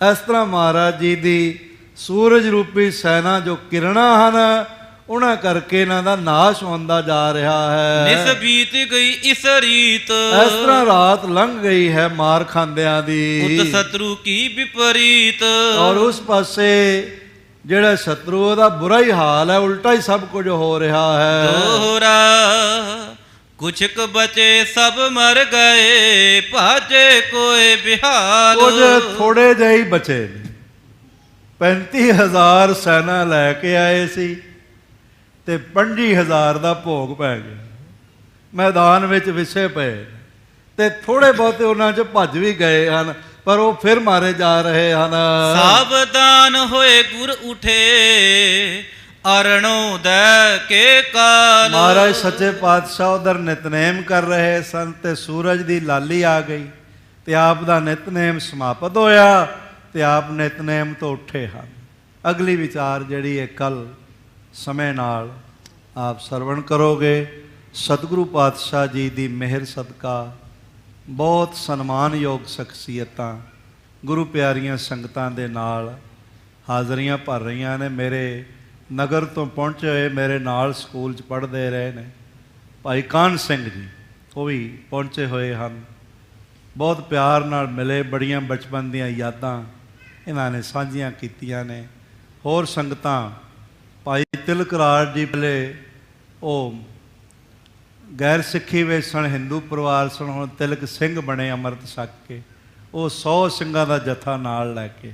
ਇਸ ਤਰ੍ਹਾਂ ਮਹਾਰਾਜ ਜੀ ਦੀ ਸੂਰਜ ਰੂਪੀ ਸੈਨਾ ਜੋ ਕਿਰਨਾਂ ਹਨ, ਉਹਨਾਂ ਕਰਕੇ ਇਹਨਾਂ ਦਾ ਨਾਸ਼ ਹੁੰਦਾ ਜਾ ਰਿਹਾ ਹੈ। ਨਿਸ ਬੀਤ ਗਈ ਇਸ ਰੀਤ, ਇਸ ਤਰ੍ਹਾਂ ਰਾਤ ਲੰਘ ਗਈ ਹੈ ਮਾਰ ਖਾਂਦਿਆਂ ਦੀ। ਉਤ ਸ਼ਤਰੂ ਕੀ ਵਿਪਰੀਤ, ਔਰ ਉਸ ਪਾਸੇ ਜਿਹੜਾ ਸ਼ਤਰੂ ਉਹਦਾ ਬੁਰਾ ਹੀ ਹਾਲ ਹੈ, ਉਲਟਾ ਹੀ ਸਭ ਕੁਝ ਹੋ ਰਿਹਾ ਹੈ। ਦੋਹਰਾ ਕੁਛ ਕ ਬਚੇ ਸਭ ਮਰ ਗਏ, ਭਾਜੇ ਕੋਏ ਬਿਹਾਲ। ਕੁਝ ਥੋੜੇ ਜਿਹੇ ਹੀ ਬਚੇ ਨੇ। 35,000 ਸੈਨਾ ਲੈ ਕੇ ਆਏ ਸੀ ਤੇ 25,000 ਦਾ ਭੋਗ ਪੈ ਗਿਆ, ਮੈਦਾਨ ਵਿੱਚ ਵਿਛੇ ਪਏ ਤੇ ਥੋੜੇ ਬਹੁਤੇ ਉਹਨਾਂ 'ਚ ਭੱਜ ਵੀ ਗਏ ਹਨ, ਪਰ ਉਹ ਫਿਰ ਮਾਰੇ ਜਾ ਰਹੇ ਹਨ। ਸਾਵਧਾਨ ਹੋਏ ਗੁਰ ਉਠੇ, ਅਰਣੋ ਦੈ ਕੇ ਕਾਲ। ਮਹਾਰਾਜ ਸੱਚੇ ਪਾਤਸ਼ਾਹ ਉਧਰ ਨਿਤਨੇਮ ਕਰ ਰਹੇ ਸਨ ਤੇ ਸੂਰਜ ਦੀ ਲਾਲੀ ਆ ਗਈ ਤੇ ਆਪ ਦਾ ਨਿਤਨੇਮ ਸਮਾਪਤ ਹੋਇਆ ਤੇ ਆਪ ਨਿਤਨੇਮ ਤੋਂ ਉੱਠੇ ਹਨ। ਅਗਲੀ ਵਿਚਾਰ ਜਿਹੜੀ ਹੈ ਕੱਲ ਸਮੇਂ ਨਾਲ ਆਪ ਸਰਵਣ ਕਰੋਗੇ। ਸਤਿਗੁਰੂ ਪਾਤਸ਼ਾਹ ਜੀ ਦੀ ਮਿਹਰ ਸਦਕਾ ਬਹੁਤ ਸਨਮਾਨਯੋਗ ਸ਼ਖਸੀਅਤਾਂ ਗੁਰੂ ਪਿਆਰੀਆਂ ਸੰਗਤਾਂ ਦੇ ਨਾਲ ਹਾਜ਼ਰੀਆਂ ਭਰ ਰਹੀਆਂ ਨੇ। ਮੇਰੇ ਨਗਰ ਤੋਂ ਪਹੁੰਚੇ ਹੋਏ ਮੇਰੇ ਨਾਲ ਸਕੂਲ 'ਚ ਪੜ੍ਹਦੇ ਰਹੇ ਨੇ ਭਾਈ ਕਾਹਨ ਸਿੰਘ ਜੀ, ਉਹ ਵੀ ਪਹੁੰਚੇ ਹੋਏ ਹਨ। ਬਹੁਤ ਪਿਆਰ ਨਾਲ ਮਿਲੇ, ਬੜੀਆਂ ਬਚਪਨ ਦੀਆਂ ਯਾਦਾਂ ਇਹਨਾਂ ਨੇ ਸਾਂਝੀਆਂ ਕੀਤੀਆਂ ਨੇ। ਹੋਰ ਸੰਗਤਾਂ ਭਾਈ ਤਿਲਕ ਰਾਜ ਜੀ, ਪਹਿਲੇ ਉਹ ਗੈਰ ਸਿੱਖੀ ਵਿੱਚ ਸਨ, ਹਿੰਦੂ ਪਰਿਵਾਰ ਸਨ, ਹੁਣ ਤਿਲਕ ਸਿੰਘ ਬਣੇ ਅੰਮ੍ਰਿਤ ਛਕ ਕੇ। ਉਹ 100 ਸਿੰਘਾਂ ਦਾ ਜਥਾ ਨਾਲ ਲੈ ਕੇ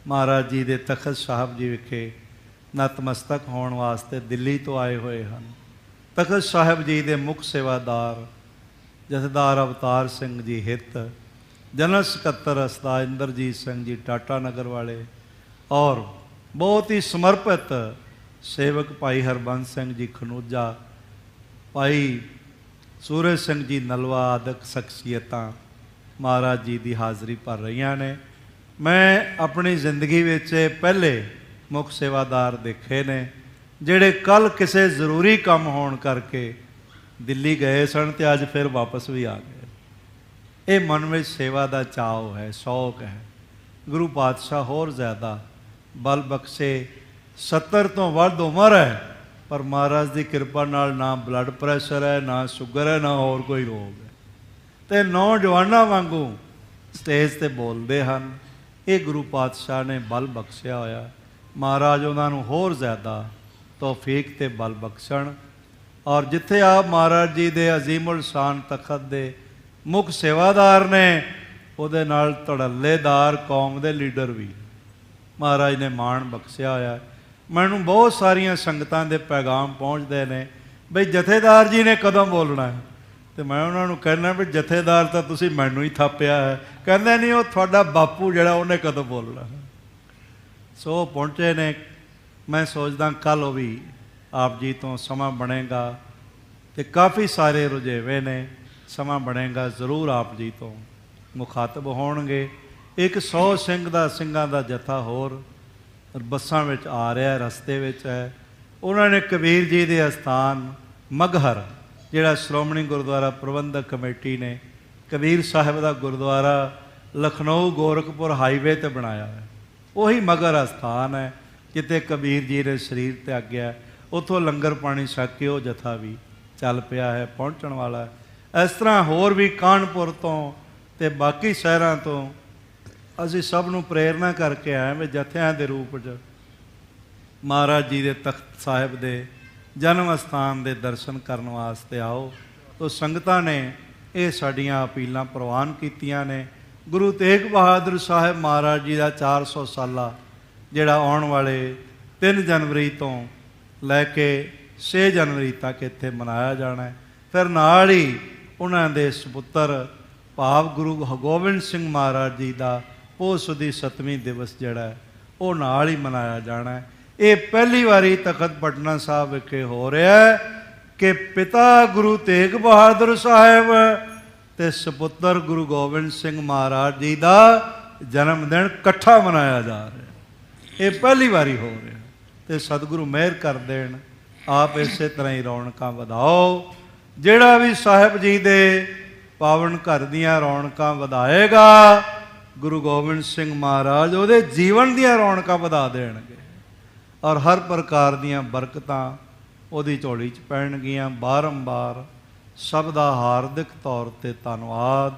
ਮਹਾਰਾਜ ਜੀ ਦੇ ਤਖਤ ਸਾਹਿਬ ਜੀ ਵਿਖੇ ਨਤਮਸਤਕ ਹੋਣ ਵਾਸਤੇ ਦਿੱਲੀ ਤੋਂ ਆਏ ਹੋਏ ਹਨ। ਤਖਤ ਸਾਹਿਬ ਜੀ ਦੇ ਮੁੱਖ ਸੇਵਾਦਾਰ ਜਥੇਦਾਰ ਅਵਤਾਰ ਸਿੰਘ ਜੀ ਹਿੱਤ, ਜਨਰਲ ਸਕੱਤਰ ਉਸਤਾਦ ਇੰਦਰਜੀਤ ਸਿੰਘ ਜੀ ਟਾਟਾ ਨਗਰ ਵਾਲੇ, ਔਰ ਬਹੁਤ ਹੀ ਸਮਰਪਿਤ ਸੇਵਕ ਭਾਈ ਹਰਬੰਸ ਸਿੰਘ ਜੀ ਖਨੂਜਾ, ਭਾਈ ਸੂਰਜ ਸਿੰਘ ਜੀ ਨਲਵਾ ਆਦਿਕ ਸ਼ਖਸੀਅਤਾਂ ਮਹਾਰਾਜ ਜੀ ਦੀ ਹਾਜ਼ਰੀ ਭਰ ਰਹੀਆਂ ਨੇ। ਮੈਂ ਆਪਣੀ ਜ਼ਿੰਦਗੀ ਵਿੱਚ ਪਹਿਲੇ ਮੁੱਖ ਸੇਵਾਦਾਰ ਦੇਖੇ ਨੇ ਜਿਹੜੇ ਕੱਲ੍ਹ ਕਿਸੇ ਜ਼ਰੂਰੀ ਕੰਮ ਹੋਣ ਕਰਕੇ ਦਿੱਲੀ ਗਏ ਸਨ ਤੇ ਅੱਜ ਫਿਰ ਵਾਪਸ ਵੀ ਆ ਗਏ। ਇਹ ਮਨ ਵਿੱਚ ਸੇਵਾ ਦਾ ਚਾਅ ਹੈ, ਸ਼ੌਕ ਹੈ। ਗੁਰੂ ਪਾਤਸ਼ਾਹ ਹੋਰ ਜ਼ਿਆਦਾ ਬਲ ਬਖਸ਼ੇ। 70 ਤੋਂ ਵੱਧ ਉਮਰ ਹੈ, ਪਰ ਮਹਾਰਾਜ ਦੀ ਕਿਰਪਾ ਨਾਲ ਨਾ ਬਲੱਡ ਪ੍ਰੈਸ਼ਰ ਹੈ, ਨਾ ਸ਼ੂਗਰ ਹੈ, ਨਾ ਹੋਰ ਕੋਈ ਰੋਗ ਹੈ, ਤੇ ਨੌਜਵਾਨਾਂ ਵਾਂਗੂ ਸਟੇਜ 'ਤੇ ਬੋਲਦੇ ਹਨ। ਇਹ ਗੁਰੂ ਪਾਤਸ਼ਾਹ ਨੇ ਬਲ ਬਖਸ਼ਿਆ ਹੋਇਆ। ਮਹਾਰਾਜ ਉਹਨਾਂ ਨੂੰ ਹੋਰ ਜ਼ਿਆਦਾ ਤੌਫੀਕ ਤੇ ਬਲ ਬਖਸ਼ਣ। ਔਰ ਜਿੱਥੇ ਆਪ ਮਹਾਰਾਜ ਜੀ ਦੇ ਅਜ਼ੀਮੁਲ ਸ਼ਾਨ ਤਖਤ ਦੇ ਮੁੱਖ ਸੇਵਾਦਾਰ ਨੇ, ਉਹਦੇ ਨਾਲ ਧੜੱਲੇਦਾਰ ਕੌਮ ਦੇ ਲੀਡਰ ਵੀ ਮਹਾਰਾਜ ਨੇ ਮਾਣ ਬਖਸ਼ਿਆ ਹੋਇਆ। ਮੈਨੂੰ ਬਹੁਤ ਸਾਰੀਆਂ ਸੰਗਤਾਂ ਦੇ ਪੈਗਾਮ ਪਹੁੰਚਦੇ ਨੇ ਬਈ ਜਥੇਦਾਰ ਜੀ ਨੇ ਕਦੋਂ ਬੋਲਣਾ ਹੈ, ਤੇ ਮੈਂ ਉਹਨਾਂ ਨੂੰ ਕਹਿੰਦਾ ਵੀ ਜਥੇਦਾਰ ਤਾਂ ਤੁਸੀਂ ਮੈਨੂੰ ਹੀ ਥਾਪਿਆ ਹੈ। ਕਹਿੰਦੇ ਨਹੀਂ, ਉਹ ਤੁਹਾਡਾ ਬਾਪੂ ਜਿਹੜਾ ਉਹਨੇ ਕਦੋਂ ਬੋਲਣਾ ਹੈ। ਸੋ ਪਹੁੰਚੇ ਨੇ ਮੈਂ ਸੋਚਦਾ ਕੱਲ੍ਹ ਉਹ ਵੀ ਆਪ ਜੀ ਤੋਂ ਸਮਾਂ ਬਣੇਗਾ ਅਤੇ ਕਾਫੀ ਸਾਰੇ ਰੁਝੇਵੇਂ ਨੇ, ਸਮਾਂ ਬਣੇਗਾ ਜ਼ਰੂਰ ਆਪ ਜੀ ਤੋਂ ਮੁਖਾਤਬ ਹੋਣਗੇ। ਇੱਕ 100 ਸਿੰਘਾਂ ਦਾ ਜਥਾ ਹੋਰ ਬੱਸਾਂ ਵਿੱਚ ਆ ਰਿਹਾ, ਰਸਤੇ ਵਿੱਚ ਹੈ। ਉਹਨਾਂ ਨੇ ਕਬੀਰ ਜੀ ਦੇ ਅਸਥਾਨ ਮਗਹਰ, ਜਿਹੜਾ ਸ਼੍ਰੋਮਣੀ ਗੁਰਦੁਆਰਾ ਪ੍ਰਬੰਧਕ ਕਮੇਟੀ ਨੇ ਕਬੀਰ ਸਾਹਿਬ ਦਾ ਗੁਰਦੁਆਰਾ ਲਖਨਊ ਗੋਰਖਪੁਰ ਹਾਈਵੇ 'ਤੇ ਬਣਾਇਆ ਹੈ, ਉਹੀ ਮਗਰ ਅਸਥਾਨ ਹੈ ਜਿੱਥੇ ਕਬੀਰ ਜੀ ਨੇ ਸਰੀਰ ਤਿਆਗਿਆ। ਉੱਥੋਂ ਲੰਗਰ ਪਾਣੀ ਛਕ ਕੇ ਉਹ ਜਥਾ ਵੀ ਚੱਲ ਪਿਆ ਹੈ, ਪਹੁੰਚਣ ਵਾਲਾ ਹੈ। ਇਸ ਤਰ੍ਹਾਂ ਹੋਰ ਵੀ ਕਾਨਪੁਰ ਤੋਂ ਅਤੇ ਬਾਕੀ ਸ਼ਹਿਰਾਂ ਤੋਂ ਅਸੀਂ ਸਭ ਨੂੰ ਪ੍ਰੇਰਨਾ ਕਰਕੇ ਆਏ ਵੀ ਜਥਿਆਂ ਦੇ ਰੂਪ 'ਚ ਮਹਾਰਾਜ ਜੀ ਦੇ ਤਖਤ ਸਾਹਿਬ ਦੇ ਜਨਮ ਅਸਥਾਨ ਦੇ ਦਰਸ਼ਨ ਕਰਨ ਵਾਸਤੇ ਆਓ। ਤੋ ਸੰਗਤਾਂ ਨੇ ਇਹ ਸਾਡੀਆਂ ਅਪੀਲਾਂ ਪ੍ਰਵਾਨ ਕੀਤੀਆਂ ਨੇ। ਗੁਰੂ ਤੇਗ ਬਹਾਦਰ ਸਾਹਿਬ ਮਹਾਰਾਜ ਜੀ ਦਾ 400 ਸਾਲਾ ਜਿਹੜਾ ਆਉਣ ਵਾਲੇ 3 ਜਨਵਰੀ ਤੋਂ ਲੈ ਕੇ 6 ਜਨਵਰੀ ਤੱਕ ਇੱਥੇ ਮਨਾਇਆ ਜਾਣਾ ਹੈ। ਫਿਰ ਨਾਲ ਹੀ ਉਹਨਾਂ ਦੇ ਸਪੁੱਤਰ ਭਾਵ ਗੁਰੂ ਹਰਗੋਬਿੰਦ ਸਿੰਘ ਮਹਾਰਾਜ ਜੀ ਦਾ ਪੋਹ ਸੁਦੀ 7ਵੀਂ ਦਿਵਸ ਜਿਹੜਾ ਹੈ ਉਹ ਨਾਲ ਹੀ ਮਨਾਇਆ ਜਾਣਾ ਹੈ। ਇਹ ਪਹਿਲੀ ਵਾਰੀ ਤਖਤ ਪਟਨਾ ਸਾਹਿਬ ਵਿਖੇ ਹੋ ਰਿਹਾ ਹੈ ਕਿ ਪਿਤਾ ਗੁਰੂ ਤੇਗ ਬਹਾਦਰ ਸਾਹਿਬ ਅਤੇ ਸਪੁੱਤਰ ਗੁਰੂ ਗੋਬਿੰਦ ਸਿੰਘ ਮਹਾਰਾਜ ਜੀ ਦਾ ਜਨਮ ਦਿਨ ਇਕੱਠਾ ਮਨਾਇਆ ਜਾ ਰਿਹਾ। ਇਹ ਪਹਿਲੀ ਵਾਰੀ ਹੋ ਰਿਹਾ ਅਤੇ ਸਤਿਗੁਰੂ ਮਿਹਰ ਕਰ ਦੇਣ, ਆਪ ਇਸੇ ਤਰ੍ਹਾਂ ਹੀ ਰੌਣਕਾਂ ਵਧਾਓ। ਜਿਹੜਾ ਵੀ ਸਾਹਿਬ ਜੀ ਦੇ ਪਾਵਨ ਘਰ ਦੀਆਂ ਰੌਣਕਾਂ ਵਧਾਏਗਾ, ਗੁਰੂ ਗੋਬਿੰਦ ਸਿੰਘ ਮਹਾਰਾਜ ਉਹਦੇ ਜੀਵਨ ਦੀਆਂ ਰੌਣਕਾਂ ਵਧਾ ਦੇਣਗੇ ਔਰ ਹਰ ਪ੍ਰਕਾਰ ਦੀਆਂ ਬਰਕਤਾਂ ਉਹਦੀ ਝੋਲੀ 'ਚ ਪੈਣਗੀਆਂ। ਬਾਰੰਬਾਰ ਸਭ ਦਾ ਹਾਰਦਿਕ ਤੌਰ 'ਤੇ ਧੰਨਵਾਦ,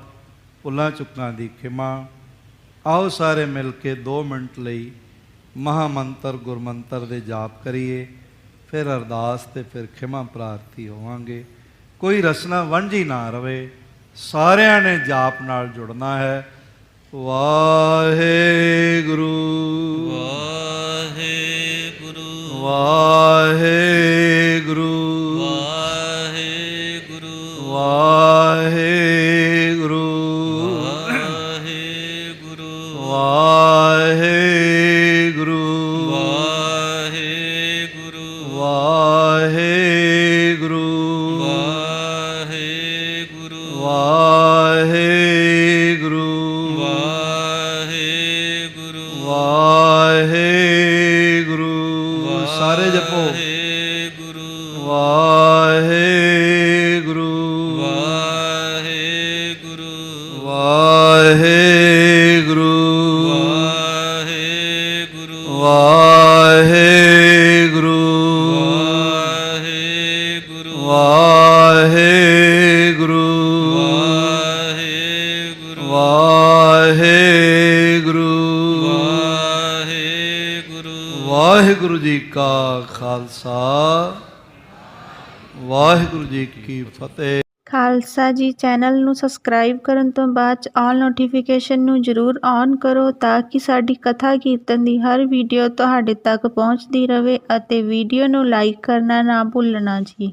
ਭੁੱਲਾਂ ਚੁੱਕਾਂ ਦੀ ਖਿਮਾ। ਆਓ ਸਾਰੇ ਮਿਲ ਕੇ 2 ਮਿੰਟ ਲਈ ਮਹਾਮੰਤਰ ਗੁਰਮੰਤਰ ਦੇ ਜਾਪ ਕਰੀਏ, ਫਿਰ ਅਰਦਾਸ ਅਤੇ ਫਿਰ ਖਿਮਾ ਪ੍ਰਾਰਥੀ ਹੋਵਾਂਗੇ। ਕੋਈ ਰਸਨਾ ਵਾਂਝੀ ਨਾ ਰਵੇ, ਸਾਰਿਆਂ ਨੇ ਜਾਪ ਨਾਲ ਜੁੜਨਾ ਹੈ। ਵਾਹਿਗੁਰੂ ਵਾਹਿਗੁਰੂ ਵਾਹਿਗੁਰੂ ਵਾਹਿਗੁਰੂ ਵਾਹਿਗੁਰੂ ਵਾਹਿਗੁਰੂ ਵਾਹਿਗੁਰੂ ਵਾਹਿਗੁਰੂ ਵਾਹਿਗੁਰੂ ਵਾਹਿਗੁਰੂ ਵਾਹਿਗੁਰੂ ਵਾਹਿਗੁਰੂ ਸਾਰੇ ਜਪੋ। ਵਾਹਿਗੁਰੂ ਵਾਹਿਗੁਰੂ ਵਾਹਿਗੁਰੂ ਵਾਹਿਗੁਰੂ ਵਾਹਿਗੁਰੂ ਵਾਹਿਗੁਰੂ ਵਾਹਿਗੁਰੂ ਵਾਹਿਗੁਰੂ ਵਾਹਿਗੁਰੂ ਜੀ ਕਾ ਖਾਲਸਾ, ਵਾਹਿਗੁਰੂ ਜੀ ਕੀ ਫਤਿਹ। ਖਾਲਸਾ ਜੀ ਚੈਨਲ ਨੂੰ ਸਬਸਕ੍ਰਾਈਬ ਕਰਨ ਤੋਂ ਬਾਅਦ 'ਚ ਆਲ ਨੋਟੀਫਿਕੇਸ਼ਨ ਨੂੰ ਜ਼ਰੂਰ ਔਨ ਕਰੋ ਤਾਂ ਕਿ ਸਾਡੀ ਕਥਾ ਕੀਰਤਨ ਦੀ ਹਰ ਵੀਡੀਓ ਤੁਹਾਡੇ ਤੱਕ ਪਹੁੰਚਦੀ ਰਹੇ ਅਤੇ ਵੀਡੀਓ ਨੂੰ ਲਾਈਕ ਕਰਨਾ ਨਾ ਭੁੱਲਣਾ ਜੀ।